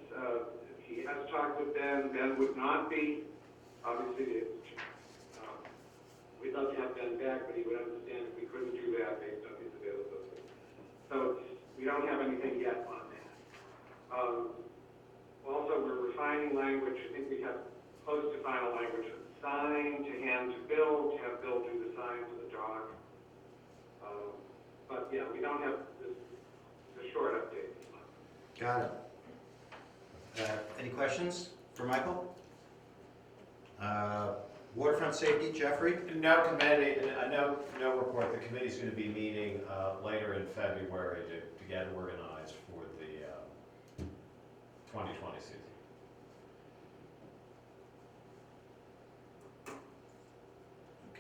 He has talked with Ben. Ben would not be, obviously, we'd love to have Ben back, but he would understand if we couldn't do that based on his availability. So we don't have anything yet on that. Also, we're refining language. I think we have close to final language for the sign, to hand to Bill, to have Bill do the sign to the dog. But yeah, we don't have this, a short update this month. Got it. Any questions for Michael? Waterfront Safety, Jeffrey? No committee, no report. The committee's going to be meeting later in February to get organized for the 2020 season.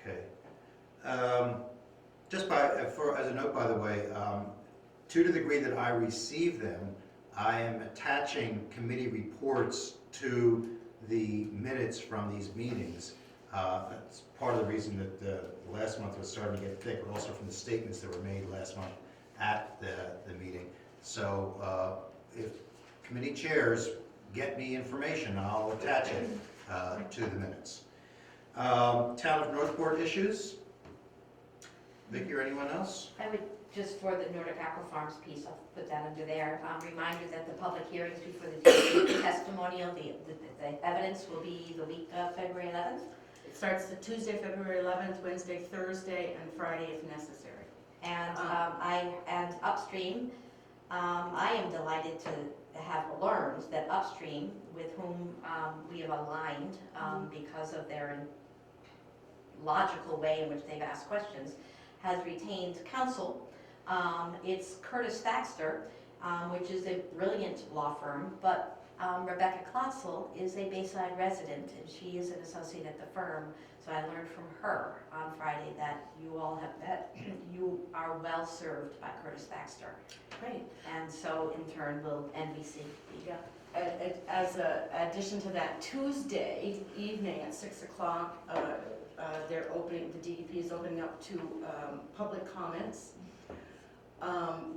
Okay. Just as a note, by the way, to the degree that I receive them, I am attaching committee reports to the minutes from these meetings. That's part of the reason that the last month was starting to get thick, but also from the statements that were made last month at the meeting. So if committee chairs get me information, I'll attach it to the minutes. Town of Northport issues? Vicki or anyone else? I would, just for the Nordic Aqua Farms piece, I'll put that under there. Reminder that the public hearings before the testimonial, the evidence will be the week of February 11th. It starts the Tuesday, February 11th, Wednesday, Thursday, and Friday if necessary. And upstream, I am delighted to have learned that upstream, with whom we have aligned because of their logical way in which they've asked questions, has retained counsel. It's Curtis Thaxter, which is a brilliant law firm, but Rebecca Klotzel is a Bayside resident, and she is an associate at the firm. So I learned from her on Friday that you are well served by Curtis Thaxter. Great. And so in turn will NBC. Yeah. as an addition to that, Tuesday evening at 6 o'clock, they're opening, the DEP is opening up to public comments.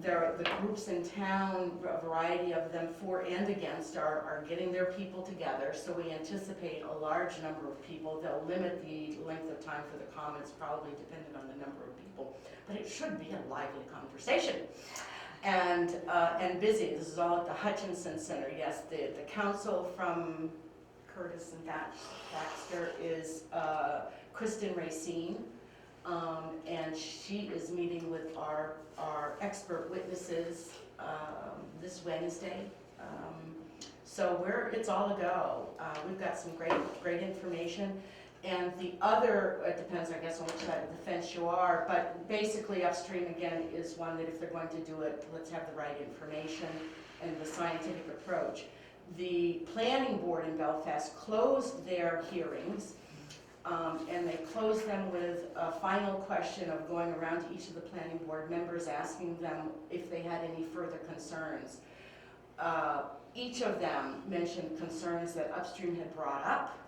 There are the groups in town, a variety of them, for and against, are getting their people together. So we anticipate a large number of people. They'll limit the length of time for the comments, probably dependent on the number of people. But it should be a lively conversation. And busy. This is all at the Hutchinson Center. Yes, the council from Curtis and Baxter is Kristen Racine. And she is meeting with our expert witnesses this Wednesday. So it's all a go. We've got some great information. And the other, it depends, I guess, on which side of the fence you are, but basically upstream again is one that if they're going to do it, let's have the right information and the scientific approach. The planning board in Belfast closed their hearings, and they closed them with a final question of going around to each of the planning board members, asking them if they had any further concerns. Each of them mentioned concerns that upstream had brought up.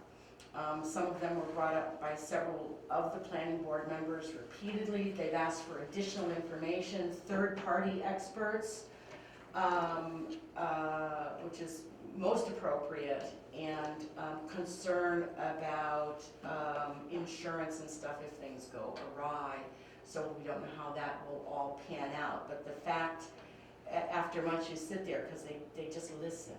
Some of them were brought up by several of the planning board members repeatedly. They've asked for additional information, third-party experts, which is most appropriate, and concern about insurance and stuff if things go awry. So we don't know how that will all pan out. But the fact, after much you sit there, because they just listen.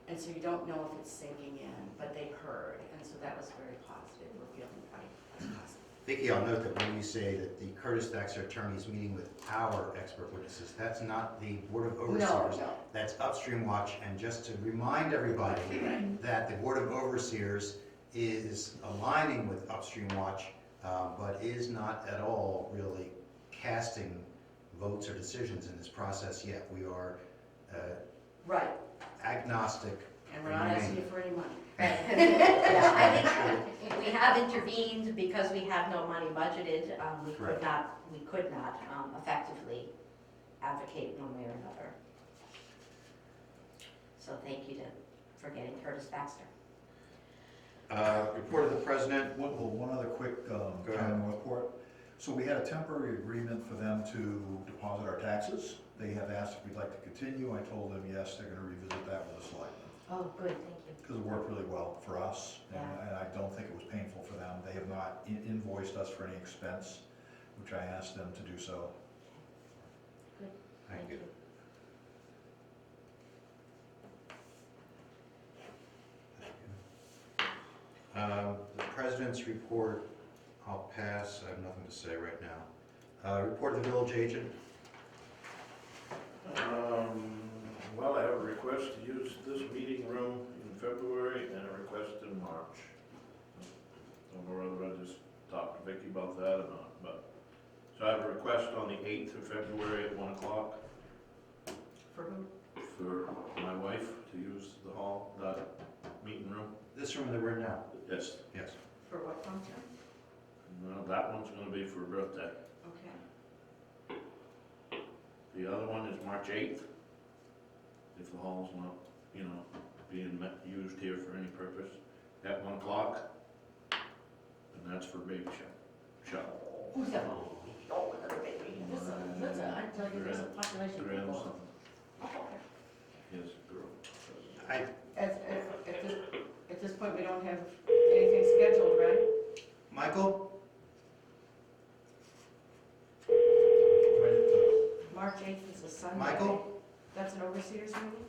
And so you don't know if it's sinking in, but they heard, and so that was very positive. We're feeling quite positive. Vicki, I'll note that when you say that the Curtis Baxter attorney is meeting with our expert witnesses, that's not the Board of Overseers. No. That's Upstream Watch, and just to remind everybody that the Board of Overseers is aligning with Upstream Watch, but is not at all really casting votes or decisions in this process yet. We are Right, agnostic. and we're not asking you for any money. Yeah, I think we have intervened because we have no money budgeted. We could not effectively advocate one way or another. So thank you for getting Curtis Baxter. Report of the President. One other quick Go ahead. town Northport. So we had a temporary agreement for them to deposit our taxes. They have asked if we'd like to continue. I told them yes, they're gonna revisit that with the selectmen. Oh, good, thank you. Because it worked really well for us, and I don't think it was painful for them. They have not invoiced us for any expense, which I asked them to do so. Good, Thank you. The President's report, I'll pass. I have nothing to say right now. Report of the village agent. Well, I have a request to use this meeting room in February and a request in March. Don't know whether I just talked to Vicki about that or not, but, so I have a request on the 8th of February at 1 o'clock For who? for my wife to use the hall, that meeting room. This room that we're in now. Yes. Yes. For what function? No, that one's gonna be for her birthday. Okay. The other one is March 8th, if the hall's not, being used here for any purpose, at 1 o'clock. And that's for baby shower. Who's that? Oh, another baby. I tell you, there's a population of Grandson, people. Oh, okay. his girl. At this point, we don't have anything scheduled, right? Michael? March 8th is a Sunday. Michael? That's an overseers meeting?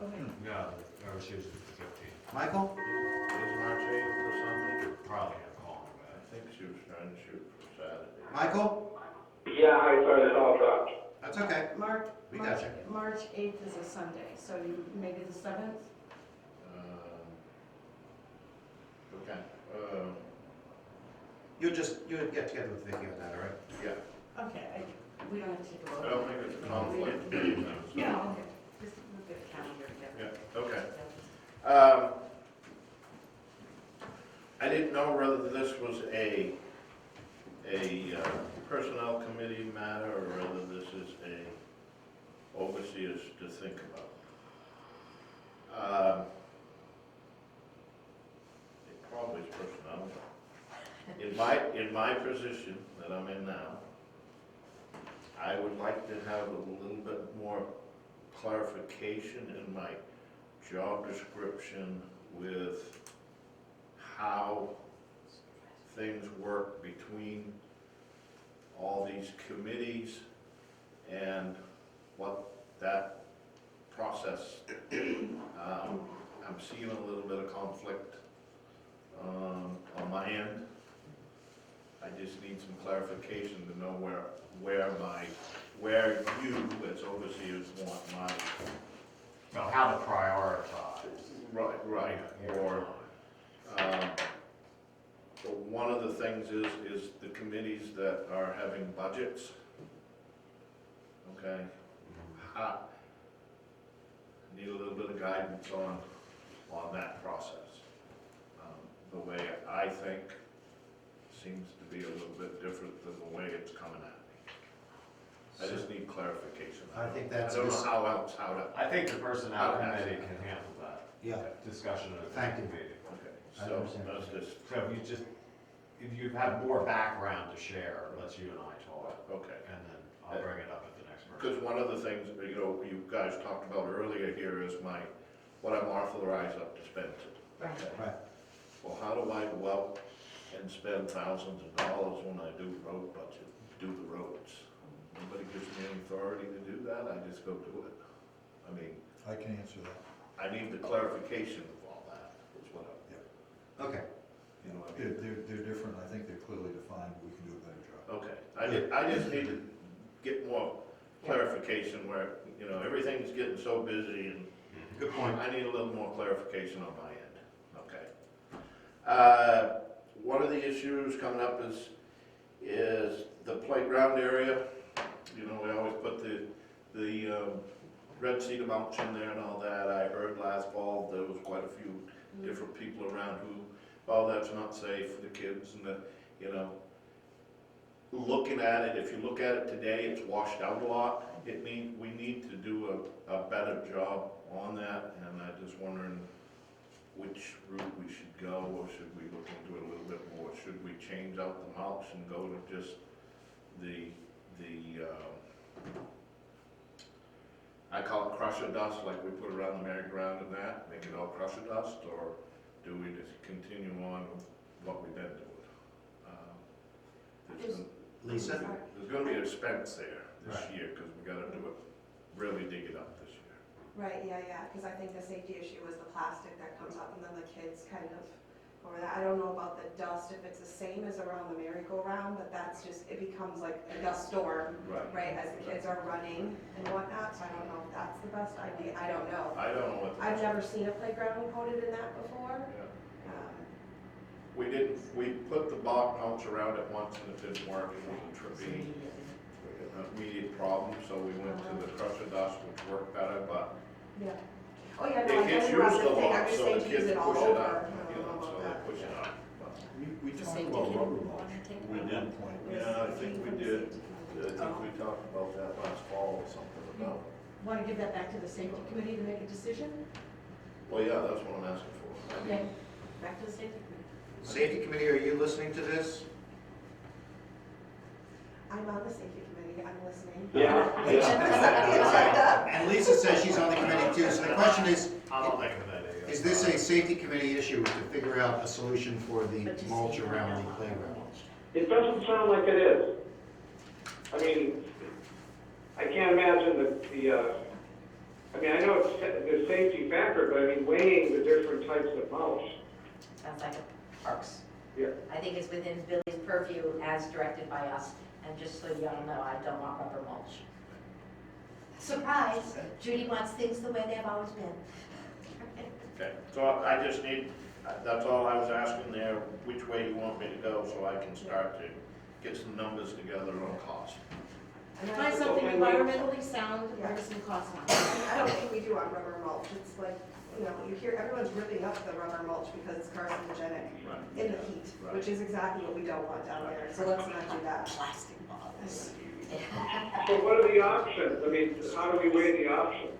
Okay. No, the overseers is the 15th. Michael? Is March 8th or Sunday? Probably have called I think she was trying to shoot for Saturday. Michael? Yeah, hi, sorry, the call dropped. That's okay. We got you. March 8th is a Sunday, so maybe the 7th? Okay, You'll get together with Vicki on that, all right? yeah, Okay, we don't have to take a I vote. don't think it's a conflict. So- Yeah, okay. Just we'll get a calendar together. Yeah, okay. I didn't know whether this was a personnel committee matter or whether this is a overseers to think about. It probably is personnel. In my position that I'm in now, I would like to have a little bit more clarification in my job description with how things work between all these committees and what that process, I'm seeing a little bit of conflict on my end. I just need some clarification to know where you as overseers want my. Well, how to prioritize. Right, or, one of the things is the committees that are having budgets, okay? Need a little bit of guidance on that process. The way I think seems to be a little bit different than the way it's coming at me. I just need clarification. I think that's. I don't know how to. I think the personnel committee can handle that. Yeah. Discussion of the Thank you. meeting. Okay, I so understand. that's just, So if you have more background to share, let's you and I talk, okay. and then I'll bring it up at the next person. Because one of the things, you guys talked about earlier here is what I'm authorized up to spend. Right. Okay. Right. Well, how do I go out and spend thousands of dollars when I do road budget, do the roads? Nobody gives me any authority to do that, I just go do it. I mean, I can answer that. I need the clarification of all that, is what Okay. you know what I mean? They're different, I think they're clearly defined, we can do a better job. Okay, I just need to get more clarification where, everything's getting so busy and Good point. I need a little more clarification on my end, okay? One of the issues coming up is the playground area. We always put the red cedar mulch in there and all that. I heard last fall there was quite a few different people around who, that's not safe for the kids and looking at it, if you look at it today, it's washed out a lot. We need to do a better job on that, and I'm just wondering which route we should go, or should we look into it a little bit more? Should we change out the mulch and go to just the I call it crusher dust, like we put around the merry-go-round and that, make it all crusher dust, or do we just continue on with what we've been doing? Lisa? There's gonna be an expense there this Right. year, because we gotta do it, really dig it up this year. Right, yeah, because I think the safety issue was the plastic that comes up and then the kids kind of over that. I don't know about the dust, if it's the same as around the merry-go-round, but that's just, it becomes like a dust storm, right, as the kids are running and whatnot, so I don't know if that's the best idea, I don't know. I don't know what. I've never seen a playground coated in that before. Yeah. Um, We put the bark mulch around it once and it didn't work, it was a trippy, immediate problem, so we went to the crusher dust, which worked better, but Yeah. Oh, yeah, no, it I gets get it around used the a thing, I'm lot, just so saying the to use kids it all push over. it up, I don't know so about they that. push it up. But We talked about rubber mulch. We did. At one point. Yeah, I think we did, I think we talked about that last fall or something about, Want to give that back to the safety committee to make a decision? well, yeah, that's what I'm asking for. Okay, back to the safety committee. Safety committee, are you listening to this? I'm on the safety committee, I'm listening. And Lisa says she's on the committee too, so the question is, I'm not making that either. is this a safety committee issue to figure out a solution for the mulch around the playground? It doesn't sound like it is. I mean, I can't imagine I know it's the safety factor, but I mean, weighing the different types of mulch. Sounds like a parks. Yeah. I think it's within Billy's purview as directed by us, and just so y'all know, I don't want rubber mulch. Surprise, Judy wants things the way they've always been. Okay, so I just need, that's all I was asking there, which way you want me to go, so I can start to get some numbers together on cost. And I Find don't- something environmentally sound, bring some costs on. I don't think we do on rubber mulch, it's like, you hear everyone's ripping up the rubber mulch because it's carcinogenic in the heat, which is exactly what we don't want down there, so let's not do that. Plastic bottles. So what are the options? I mean, how do we weigh the options?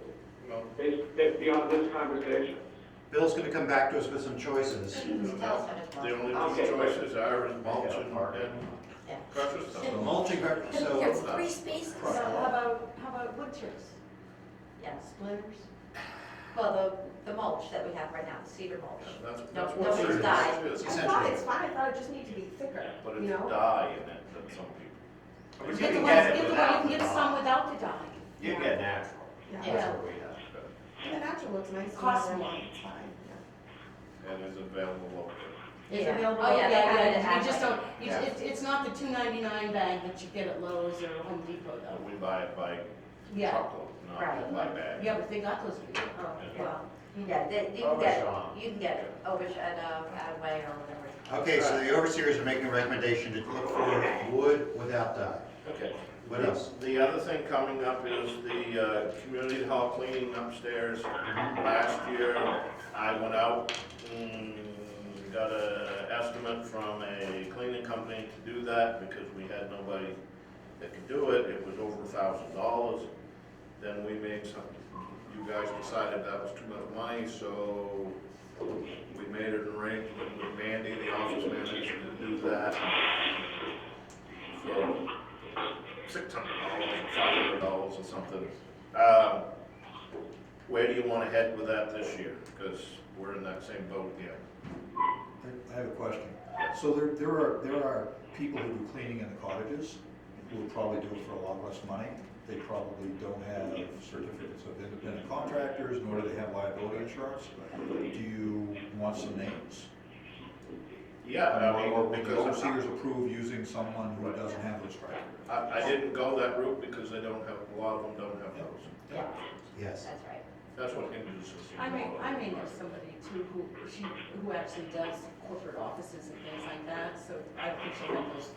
I Well, based beyond this conversation. Bill's gonna come back to us with some choices. Tell us when it's the going. only Okay. two choices are mulch and Yeah. precious The stone. mulching, so, There's three spaces. So how about wood chips? Yeah, Splinters? well, the mulch that we have right now, the cedar mulch. That's No- what nobody's it is. died. It is. I thought it's fine, I thought it just needed to be thicker, But you it's know? dye in it that some people. But Get you the can ones, get it get the one, you without can the get some dye. without the dye. You can get natural. Yeah. That's what we have. And the natural looks nice. Costs and more. It's fine, yeah. And is available locally. It's Yeah. available, Oh, yeah, they have it yeah, at you just Amway. don't, Yeah. it's not the $2.99 bag that you get at Lowe's or Home Depot But though. we buy it by Yeah, truckload, not Right. by bag. yeah, but they got those for you. Oh, Yeah. well, yeah, you can Over get, Sean. you can get over at Way or whatever. okay, so the overseers are making a recommendation to look for wood without dye. Okay. What else? The other thing coming up is the community hall cleaning upstairs. Last year, I went out and got an estimate from a cleaning company to do that because we had nobody that could do it. It was over $1,000. Then we made some, you guys decided that was too much money, so we made an arrangement with Mandy, the office manager, to do that for $600, $500 or something. Where do you want to head with that this year? Because we're in that same boat again. I have a question. So there are people who do cleaning in the cottages who will probably do it for a lot less money. They probably don't have certificates of independent contractors, nor do they have liability insurance. Do you want some names? Yeah, I mean, Or would the because overseers approve using someone who doesn't have those criteria? I didn't go that route because they don't have, a lot of them don't have those. Yeah, Yes. that's right. That's what hinders us. I may know somebody too who actually does corporate offices and things like that, so I don't think she'll have those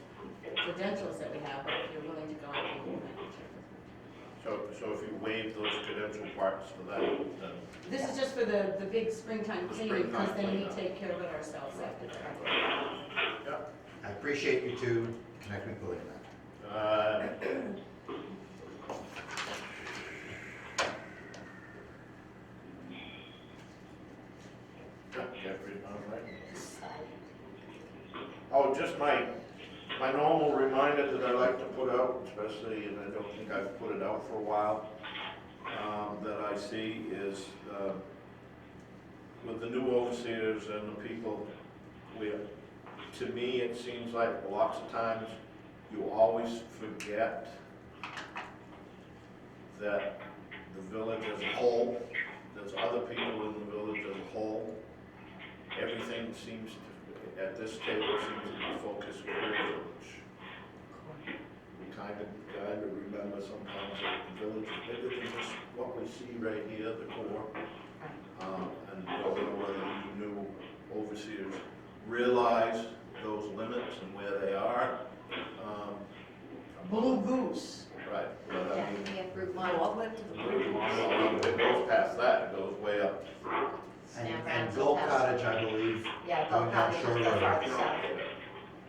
credentials that we have, but if you're willing to go, I think you might check with her. So if you waive those credential parts for that, then, This is just for the big springtime cleaning, because Springtime then we cleanup. take care of it ourselves after that. yeah. I appreciate you two connecting with Billy on that. Jeffrey's not right. Oh, just my normal reminder that I like to put out, especially, and I don't think I've put it out for a while, that I see is, with the new overseers and the people, to me, it seems like lots of times you always forget that the village as a whole, there's other people in the village as a whole. Everything seems to, at this table, seems to be focused on the village. We kind of remember sometimes that the village is bigger than just what we see right here, the core. And don't know whether you new overseers realize those limits and where they are. Blue Goose. Right, but Yeah, I mean, we have Route 1 all the way to the Route it goes past that, it goes way up. And Gold Cottage, I believe, Yeah, going Gold down Cottage is Shore the Road. farthest south,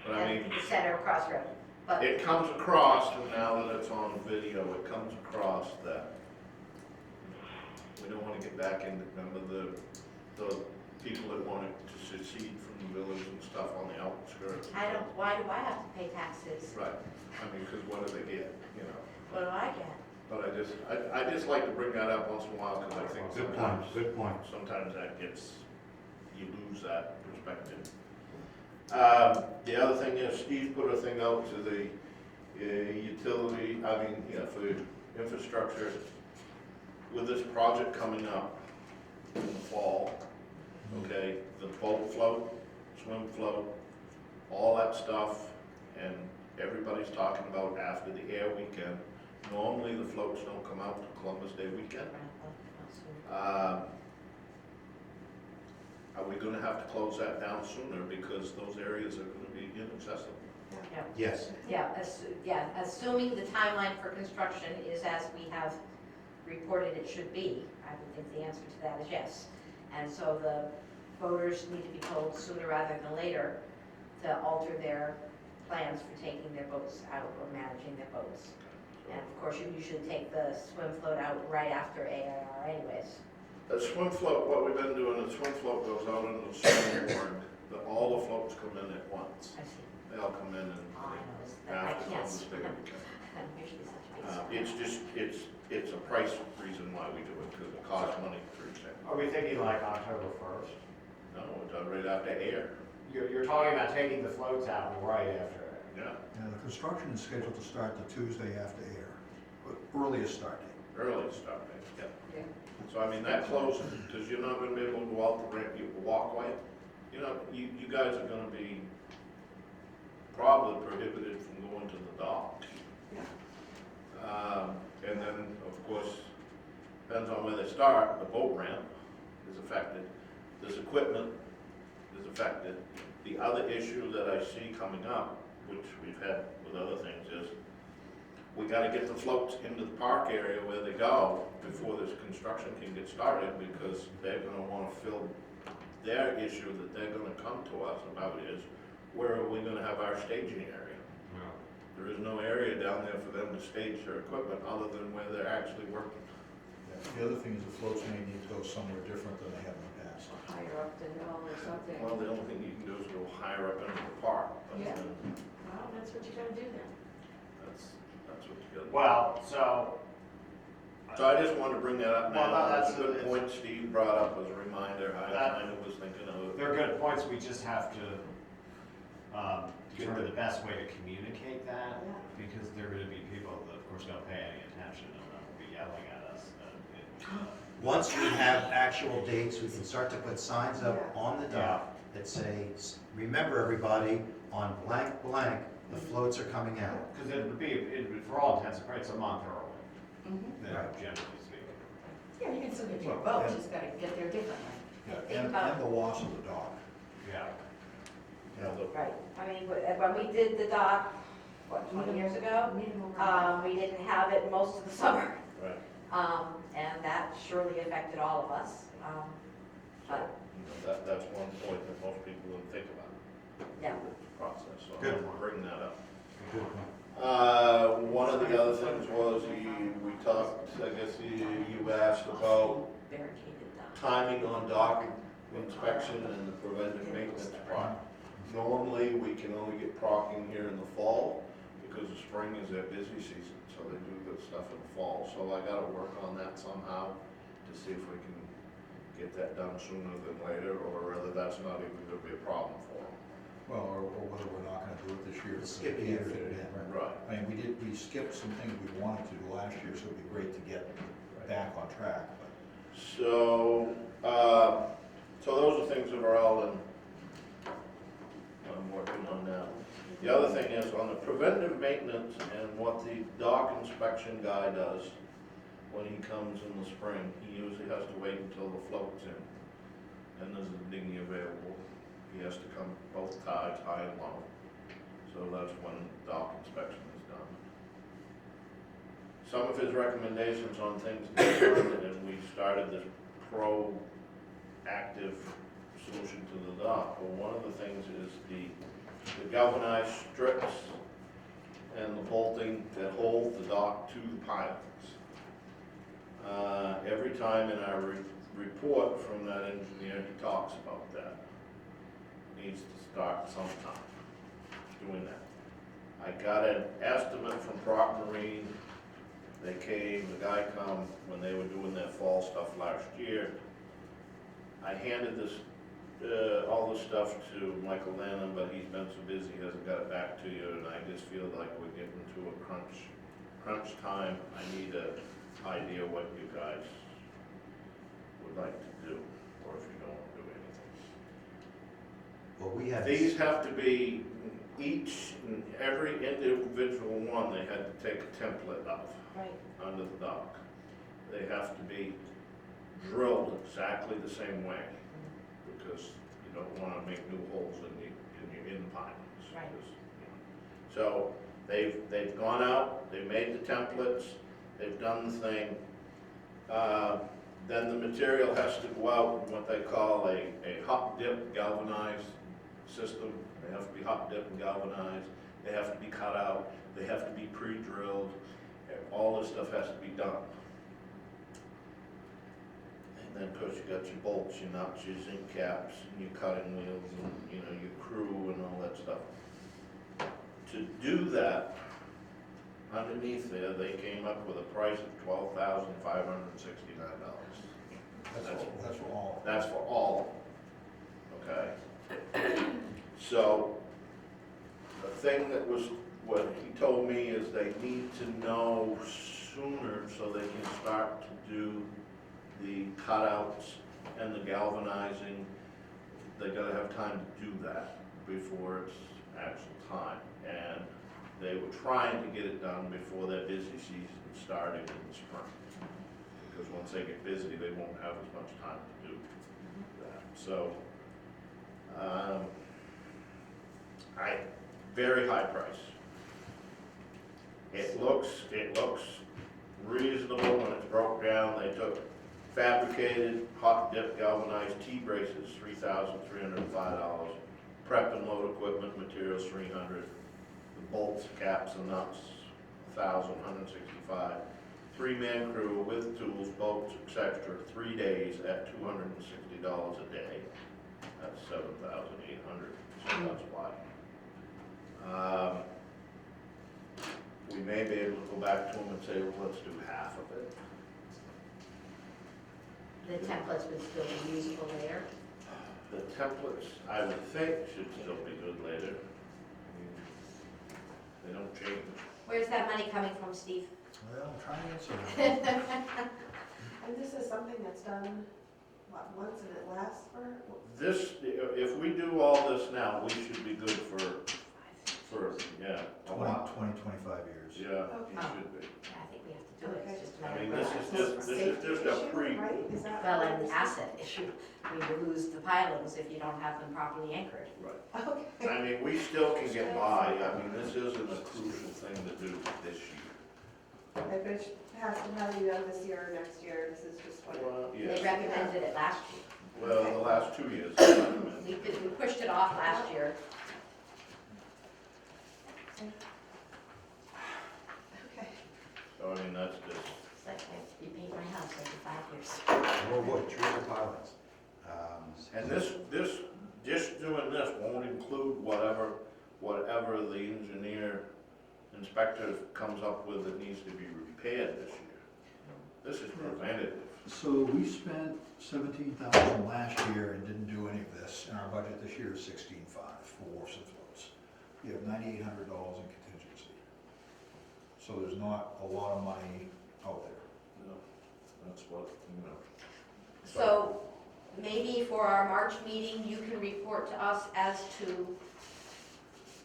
But I mean, and the center of Crossroad. But it comes across, and now that it's on video, it comes across that we don't want to get back in, remember the people that wanted to secede from the village and stuff on the outskirts. why do I have to pay taxes? Right, I mean, because what do they get, you know? What do I get? But I just like to bring that up once in a while, because I think Good point, sometimes, good point. sometimes that gets, you lose that perspective. The other thing is, Steve put a thing out to the utility, for infrastructure. With this project coming up in the fall, okay, the boat float, swim float, all that stuff, and everybody's talking about after the air weekend. Normally, the floats don't come out till Columbus Day weekend. Are we gonna have to close that down sooner because those areas are gonna be inaccessible? Yes. Yeah, assuming the timeline for construction is as we have reported it should be, I would think the answer to that is yes. And so the voters need to be told sooner rather than later to alter their plans for taking their boats out or managing their boats. And of course, you usually take the swim float out right after AIR anyways. The swim float, what we've been doing, the swim float goes out into the swimming board, all the floats come in at once. I see. They all come in and All I know is that I after can't it's swim. on the stick. I'm usually such a big It's just, it's a price reason why we do it, because it costs money for example. Are we thinking like October 1st? No, it's right after air. You're talking about taking the floats out right after it. Yeah, Now, the construction is scheduled to start the Tuesday after air, but earliest start date. early start date, yeah. Yeah. So I mean, that closes, because you're not gonna be able to go out the ramp, you walkway. You know, you guys are gonna be probably prohibited from going to the dock. And then, of course, depends on where they start, the boat ramp is affected, this equipment is affected. The other issue that I see coming up, which we've had with other things, is we gotta get the floats into the park area where they go before this construction can get started, because they're gonna wanna fill their issue that they're gonna come to us about is, where are we gonna have our staging area? There is no area down there for them to stage their equipment other than where they're actually working. The other thing is the floats may need to go somewhere different than they have in the past. Higher up the hill or something. Well, the only thing you can do is go higher up into the park. But Yeah. then Well, that's what you gotta do then. that's what you gotta do. Well, so, So I just wanted to bring that up now. Well, That's that's- a good point Steve brought up as a reminder. I kind of was thinking of it. they're good points, we just have to determine the best way to communicate that, Yeah. because there are gonna be people that, of course, don't pay any attention and will be yelling at us. Once we have actual dates, we can start to put signs up on the dock that say, remember everybody, on blank blank, the floats are coming out. Because it would, for all intents and purposes, a month early, Mm-hmm. generally speaking. Yeah, you can still get your Well, boat, and- just gotta get there differently. Yeah, and the loss of the dock. Yeah. You know, Right, I mean, when we did the dock, what, 20 years ago? We didn't have it most of the summer, Right. and that surely affected all of us. But, You know, that's one point that most people don't think about. yeah, The process, so Good. I'm bring that up. Good point. One of the other things was we talked, I guess you asked about barricaded dock. timing on dock inspection and the preventive maintenance part. Normally, we can only get parking here in the fall, because the spring is their busy season, so they do good stuff in the fall. So I gotta work on that somehow to see if we can get that done sooner than later, or whether that's not even gonna be a problem for them. Well, or whether we're not gonna do it this year. because Skip a we year. can't fit it in. Right. I mean, we skipped some things we wanted to do last year, so it'd be great to get back on track, but. So, so those are things that are all in, I'm working on now. The other thing is on the preventive maintenance and what the dock inspection guy does when he comes in the spring, he usually has to wait until the float's in and there's a dinghy available. He has to come both tides, high and low. So that's when dock inspection is done. Some of his recommendations on things to be done, and we started this proactive solution to the dock. Well, one of the things is the galvanized strips and the bolting that hold the dock to the pilings. Every time in our report from that engineer, he talks about that. Needs to start sometime doing that. I got an estimate from Procter Marine. They came, the guy come when they were doing their fall stuff last year. I handed this, all this stuff to Michael Lannon, but he's been so busy, he hasn't got it back to you, and I just feel like we're getting to a crunch time. I need an idea what you guys would like to do, or if you don't want to do anything. Well, we had. These have to be, each and every individual one, they had to take a template of Right. under the dock. They have to be drilled exactly the same way, because you don't want to make new holes in your in pilings. Right. So they've gone out, they made the templates, they've done the thing. Then the material has to go out in what they call a hot dip galvanized system. They have to be hot dip and galvanized. They have to be cut out. They have to be pre-drilled. And all this stuff has to be done. And then, of course, you got your bolts, your nuts, your zinc caps, and your cutting wheels, and, you know, your crew and all that stuff. To do that, underneath there, they came up with a price of $12,569. That's for all. That's for all, okay? So, the thing that was, what he told me is they need to know sooner so they can start to do the cutouts and the galvanizing. They gotta have time to do that before it's actual time. And they were trying to get it done before their busy season started in the spring. Because once they get busy, they won't have as much time to do that. So, very high price. It looks reasonable when it's broke down. They took fabricated, hot dip galvanized T-braces, $3,305. Prep and load equipment, materials, $300. The bolts, caps, and nuts, $1,165. 3-man crew with tools, boats, etc. 3 days at $260 a day. That's $7,800. So that's why. We may be able to go back to them and say, well, let's do half of it. The templates would still be usable later. The templates, I would think, should still be good later. They don't change. Where's that money coming from, Steve? Well, I'm trying to answer that. And this is something that's done, what, once and it lasts for? This, if we do all this now, we should be good for, yeah. 20, 25 years. Yeah, Okay. you should be. Yeah, I think we have to do it, it's just a I matter mean, of. this is just a pre, Right, is that? Well, an asset issue, we would lose the pilings if you don't have them properly anchored. right. Okay. I mean, we still can get by. I mean, this isn't a crucial thing to do this year. If it has to have you done this year or next year, this is just what. Well, They yes. recommended it last year. Well, the last 2 years. We pushed it off last year. Okay. So, I mean, that's just, It's like I repaint my house every 5 years. More wood, trees and pilings. and this, just doing this won't include whatever the engineer inspector comes up with that needs to be repaired this year. This is preventative. So we spent $17,000 last year and didn't do any of this, and our budget this year is $16,500 for wharfs and floats. You have $9,800 in contingency. So there's not a lot of money out there. No, that's what, you know. So maybe for our March meeting, you can report to us as to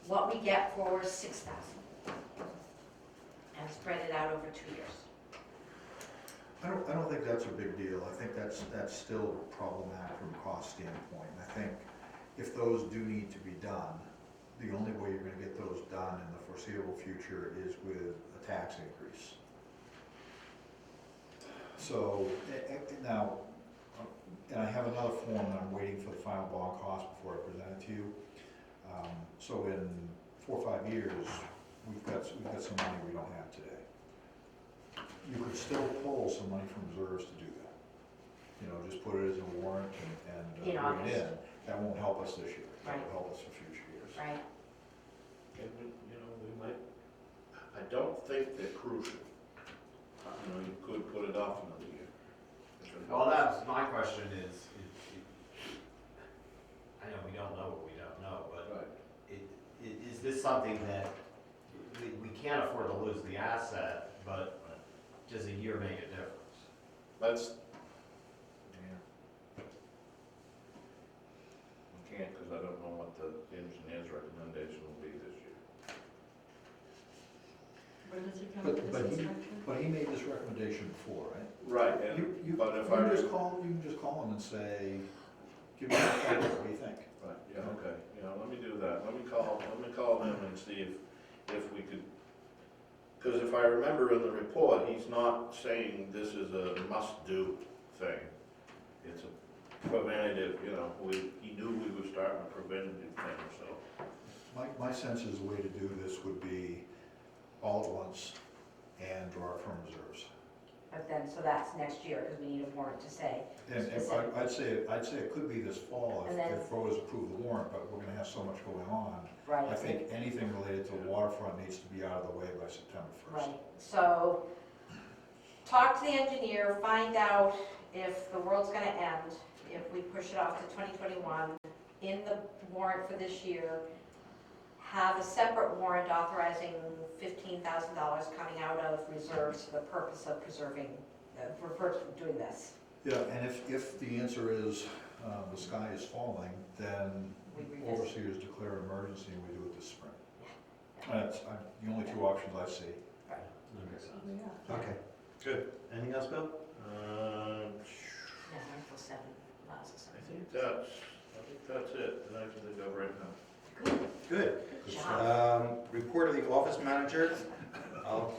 what we get for 6,000 and spread it out over 2 years. I don't think that's a big deal. I think that's still problematic from a cost standpoint. And I think if those do need to be done, the only way you're gonna get those done in the foreseeable future is with a tax increase. So, now, and I have another form that I'm waiting for the final bond cost before I present it to you. So in 4 or 5 years, we've got some money we don't have today. You could still pull some money from reserves to do that. You know, just put it as a warrant and bring it in. That won't help us this year. That will help us for future years. Right. And we, you know, we might, I don't think they're crucial. You know, you could put it off another year. Well, that's, my question is, I know we don't know what we don't know, but Right. is this something that we can't afford to lose the asset, but does a year make a difference? That's, yeah. I can't, because I don't know what the engineer's recommendation will be this year. Where does it come But, from, but this he, inspection? but he made this recommendation before, right? Right, but if I You can just call him and say, give me a call, what do you think? Right, yeah, okay, yeah, let me do that, let me call him and see if we could, because if I remember in the report, he's not saying this is a must-do thing. It's a preventative, you know, he knew we were starting a preventative thing, so. My sense is the way to do this would be all at once, and draw it from reserves. But then, so that's next year, because we need a warrant to say. And I'd say it could be this fall And then- if voters approve the warrant, but we're gonna have so much going on. Right. I think anything related to the waterfront needs to be out of the way by September 1st. Right, so talk to the engineer, find out if the world's gonna end, if we push it off to 2021, in the warrant for this year, have a separate warrant authorizing $15,000 coming out of reserves for the purpose of preserving, for doing this. Yeah, and if the answer is the sky is falling, then We revisit. overseers declare an emergency and we do it this spring. That's the only two options I see. That makes sense. Okay, good. Anything else, Bill? Yeah, Article 7 allows us. I think that's it, and I can think of right now. Good, Good. good job. Report of the office manager. I'll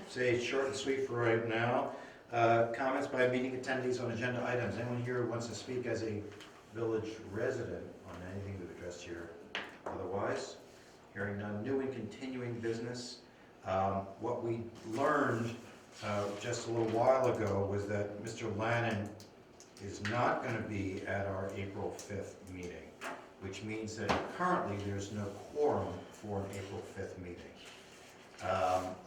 say short and sweet for right now. Comments by meeting attendees on agenda items. Anyone here who wants to speak as a village resident on anything we've addressed here? Otherwise, hearing none. New and continuing business. What we learned just a little while ago was that Mr. Lannon is not going to be at our April 5th meeting, which means that currently there's no quorum for an April 5th meeting.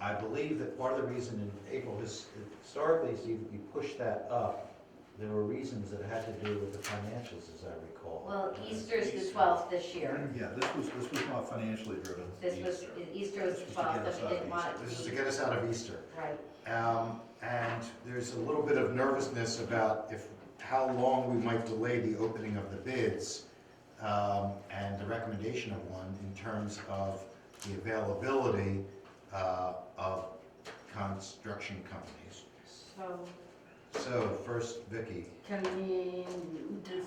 I believe that part of the reason in April is historically, see, we pushed that up. There were reasons that had to do with the financials, as I recall. Well, Easter's the 12th this year. Yeah, this was not financially driven. This was, Easter was the This was to 12th, get but us we out didn't of want it This is to to be. get us out of Easter. Right, And there's a little bit of nervousness about how long we might delay the opening of the bids, and the recommendation of one in terms of the availability of construction companies. So So first, Vicki. can we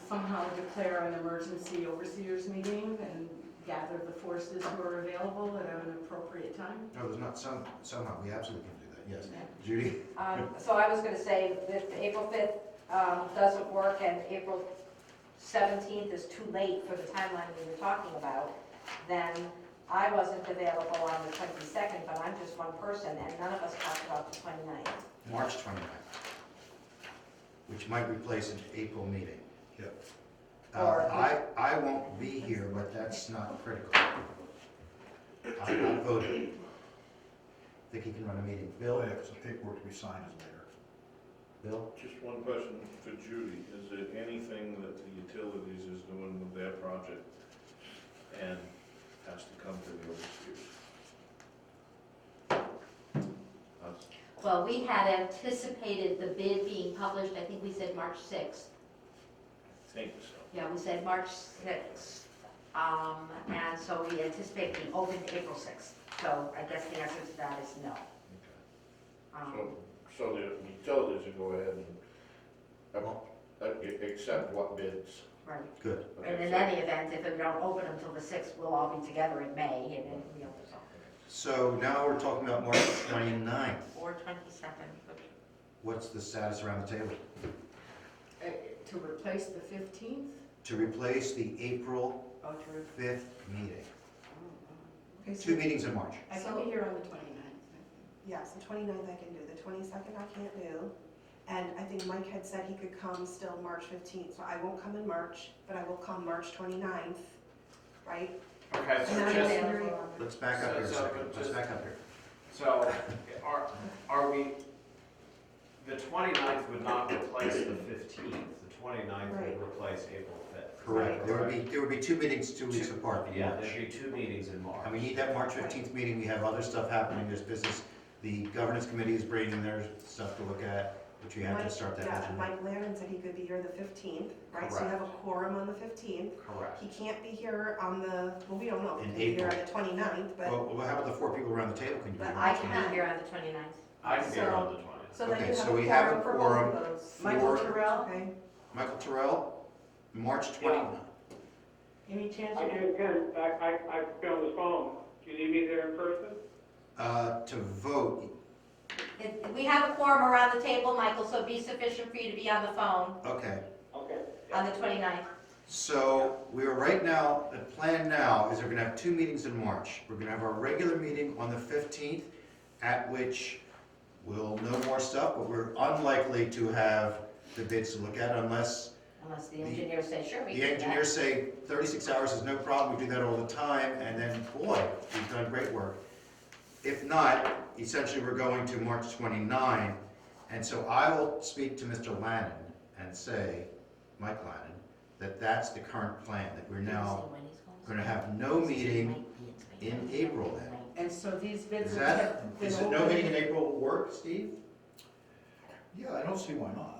somehow declare an emergency overseers meeting and gather the forces who are available at an appropriate time? No, there's not somehow, we absolutely can do that, yes. Judy? so I was gonna say that April 5th doesn't work and April 17th is too late for the timeline we were talking about, then I wasn't available on the 22nd, but I'm just one person and none of us talked about the 29th. March 29th, which might replace an April meeting. Yep. Or- I won't be here, but that's not critical. I'm voting. Vicki can run a meeting. Bill, Bill? if some paperwork to be signed is later. Bill? Just one question for Judy. Is there anything that the utilities is doing with their project and has to come to the overseers? Us? Well, we had anticipated the bid being published, I think we said March 6th. I think so. Yeah, we said March 6th, and so we anticipate being open April 6th. So I guess the answer to that is no. So the utilities will go ahead and accept what bids? Right. Good. And Okay, in so- any event, if we don't open until the 6th, we'll all be together in May, and then we open something. So now we're talking about March 29th. Or 22nd. What's the status around the table? To replace the 15th? To replace the April Oh, to 5th meeting. Okay, so- 2 meetings in March. I can be here on the 29th. Yes, the 29th I can do, the 22nd I can't do. And I think Mike had said he could come still March 15th, so I won't come in March, but I will come March 29th, right? Okay, And so then I'm just, available on the- Let's back up here a So- second. Let's just- back up here. so are we, the 29th would not replace the 15th. The 29th Right. would replace April 5th. Correct. There would be 2 meetings 2 weeks apart in Yeah, March. there'd be 2 meetings in March. And we need that March 15th meeting. We have other stuff happening. There's business. The governance committee is bringing their stuff to look at, which we have to Mike- start that. Yeah, budget. Mike Lannon said he could be here the 15th, right? So you have a quorum on the 15th. Correct. He can't be here on the, well, we don't know if In he can be here on April. the 29th, but, Well, how about the 4 people around the table? Can you be But here? I can be here on the 29th. I can be here So- on the 20th. so then Okay, you have so we a have a quorum for both quorum of those. Michael for Terrell, Okay, Michael Terrell, March 29th. any chance I you can, I've been on the phone. Do you need me there in person? To vote, We have a quorum around the table, Michael, so it'd be sufficient for you to be on the phone okay. Okay. on the 29th. So we are right now, the plan now is we're gonna have 2 meetings in March. We're gonna have our regular meeting on the 15th, at which we'll know more stuff, but we're unlikely to have the bids to look at unless Unless the engineer says, sure, we the can do that. engineers say 36 hours is no problem, we do that all the time, and then, boy, we've done great work. If not, essentially, we're going to March 29, and so I will speak to Mr. Lannon and say, Mike Lannon, that that's the current plan, that we're now going to have no meeting in April then. And so these bids Is have that, been is it no open. meeting in April will work, Steve? Yeah, I don't see why not.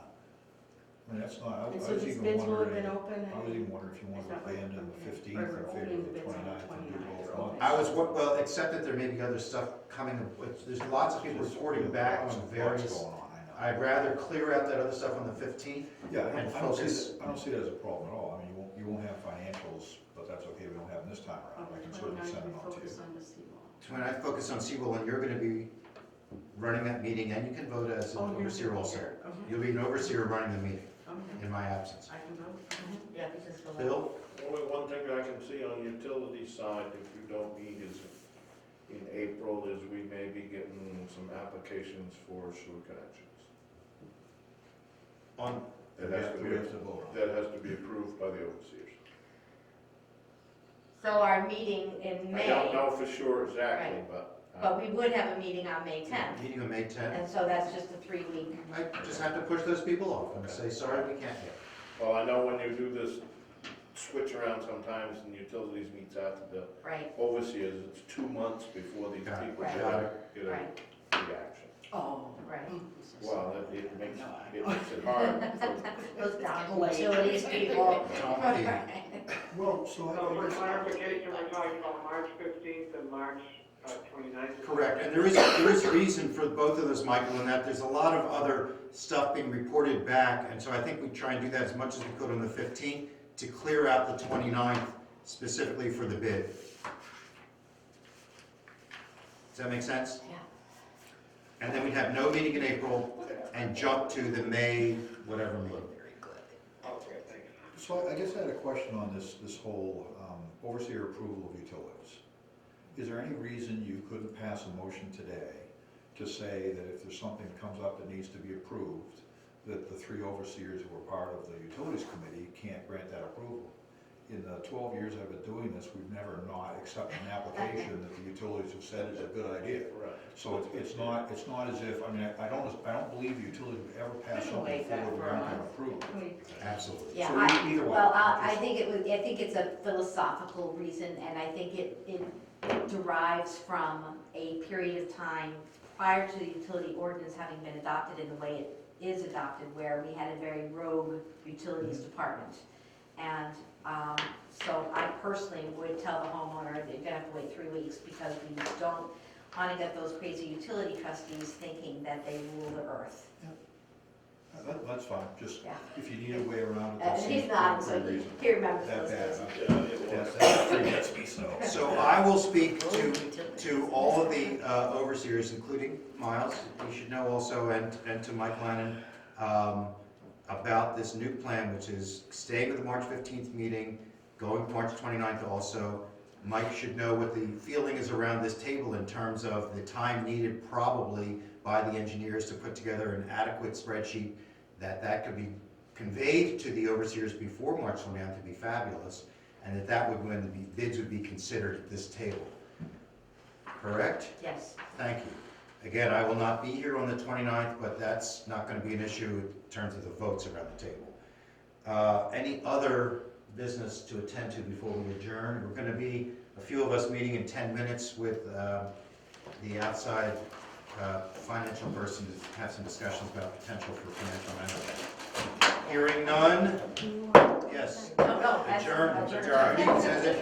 I mean, that's not, I And was so these even bids will have wondering, been open. I was even wondering if you wanted to abandon the 15th in favor of the 29th and do both months. I was, well, except that there may be other stuff coming, there's lots of people reporting back on Lots various, going on, I know. I'd rather clear out that other stuff on the 15th. Yeah, and I don't see focus- that, I don't see that as a problem at all. I mean, you won't have financials, but that's okay, we don't have them this time around. I can certainly send them out to you. Focus on the seawall. So when I focus on Seawall, and you're gonna be running that meeting, and you can vote as an Oh, you're overseer also. here. Okay. You'll be an overseer running the meeting Okay. in my absence. I can vote. Yeah, because the. Bill? Only one thing I can see on the utility side, if you don't meet is in April, is we may be getting some applications for sewer connections. On, That has to We be, have to vote on it. that has to be approved by the overseers. So our meeting in I don't May, know for sure exactly, but. but we would have a meeting on May 10th, meeting on May 10th. and so that's just a 3-week. I just have to push those people off and say, sorry, we can't get. Well, I know when you do this switch around sometimes and utilities meets after the Right, overseers, it's 2 months before these Got it. people Right. get a right, reaction. Oh. right. Well, it makes it hard. Those down utilities people. Don't be. Well, so So for I guess, clarification, we're talking about March 15th and March 29th? Correct, and there is reason for both of those, Michael, in that there's a lot of other stuff being reported back, and so I think we try and do that as much as we could on the 15th to clear out the 29th specifically for the bid. Does that make sense? Yeah. And then we'd have no meeting in April and jump to the May, whatever meeting. Okay, thanks. so I guess I had a question on this whole overseer approval of utilities. Is there any reason you couldn't pass a motion today to say that if there's something that comes up that needs to be approved, that the 3 overseers who are part of the utilities committee can't grant that approval? In the 12 years I've been doing this, we've never not accepted an application that the utilities have said is a good idea. Right. So it's not as if, I mean, I don't believe the utilities would ever pass something Wait that forward we for a aren't gonna month. approve. Absolutely. Yeah, So either way. well, I think it's a philosophical reason, and I think it derives from a period of time prior to the utility ordinance having been adopted in the way it is adopted, where we had a very rogue utilities department. And so I personally would tell the homeowner that you're gonna have to wait 3 weeks, because we don't wanna get those crazy utility trustees thinking that they rule the earth. That's fine, just Yeah. if you need a way around it, that And seems he's not, for so a reason. he remembers That those bad, days. huh? Yeah, it was. Yes, that forgets me, so. So I will speak to all of the overseers, including Miles, you should know also, and to Mike Lannon, about this new plan, which is staying with the March 15th meeting, going to March 29th also. Mike should know what the feeling is around this table in terms of the time needed probably by the engineers to put together an adequate spreadsheet, that could be conveyed to the overseers before March 29th would be fabulous, and that would, when the bids would be considered at this table. Correct? Yes. Thank you. Again, I will not be here on the 29th, but that's not going to be an issue in terms of the votes around the table. Any other business to attend to before we adjourn? We're going to be, a few of us meeting in 10 minutes with the outside financial person to have some discussions about potential for financial management. Hearing none? Yes. No, that's. Adjourn. Adjourn.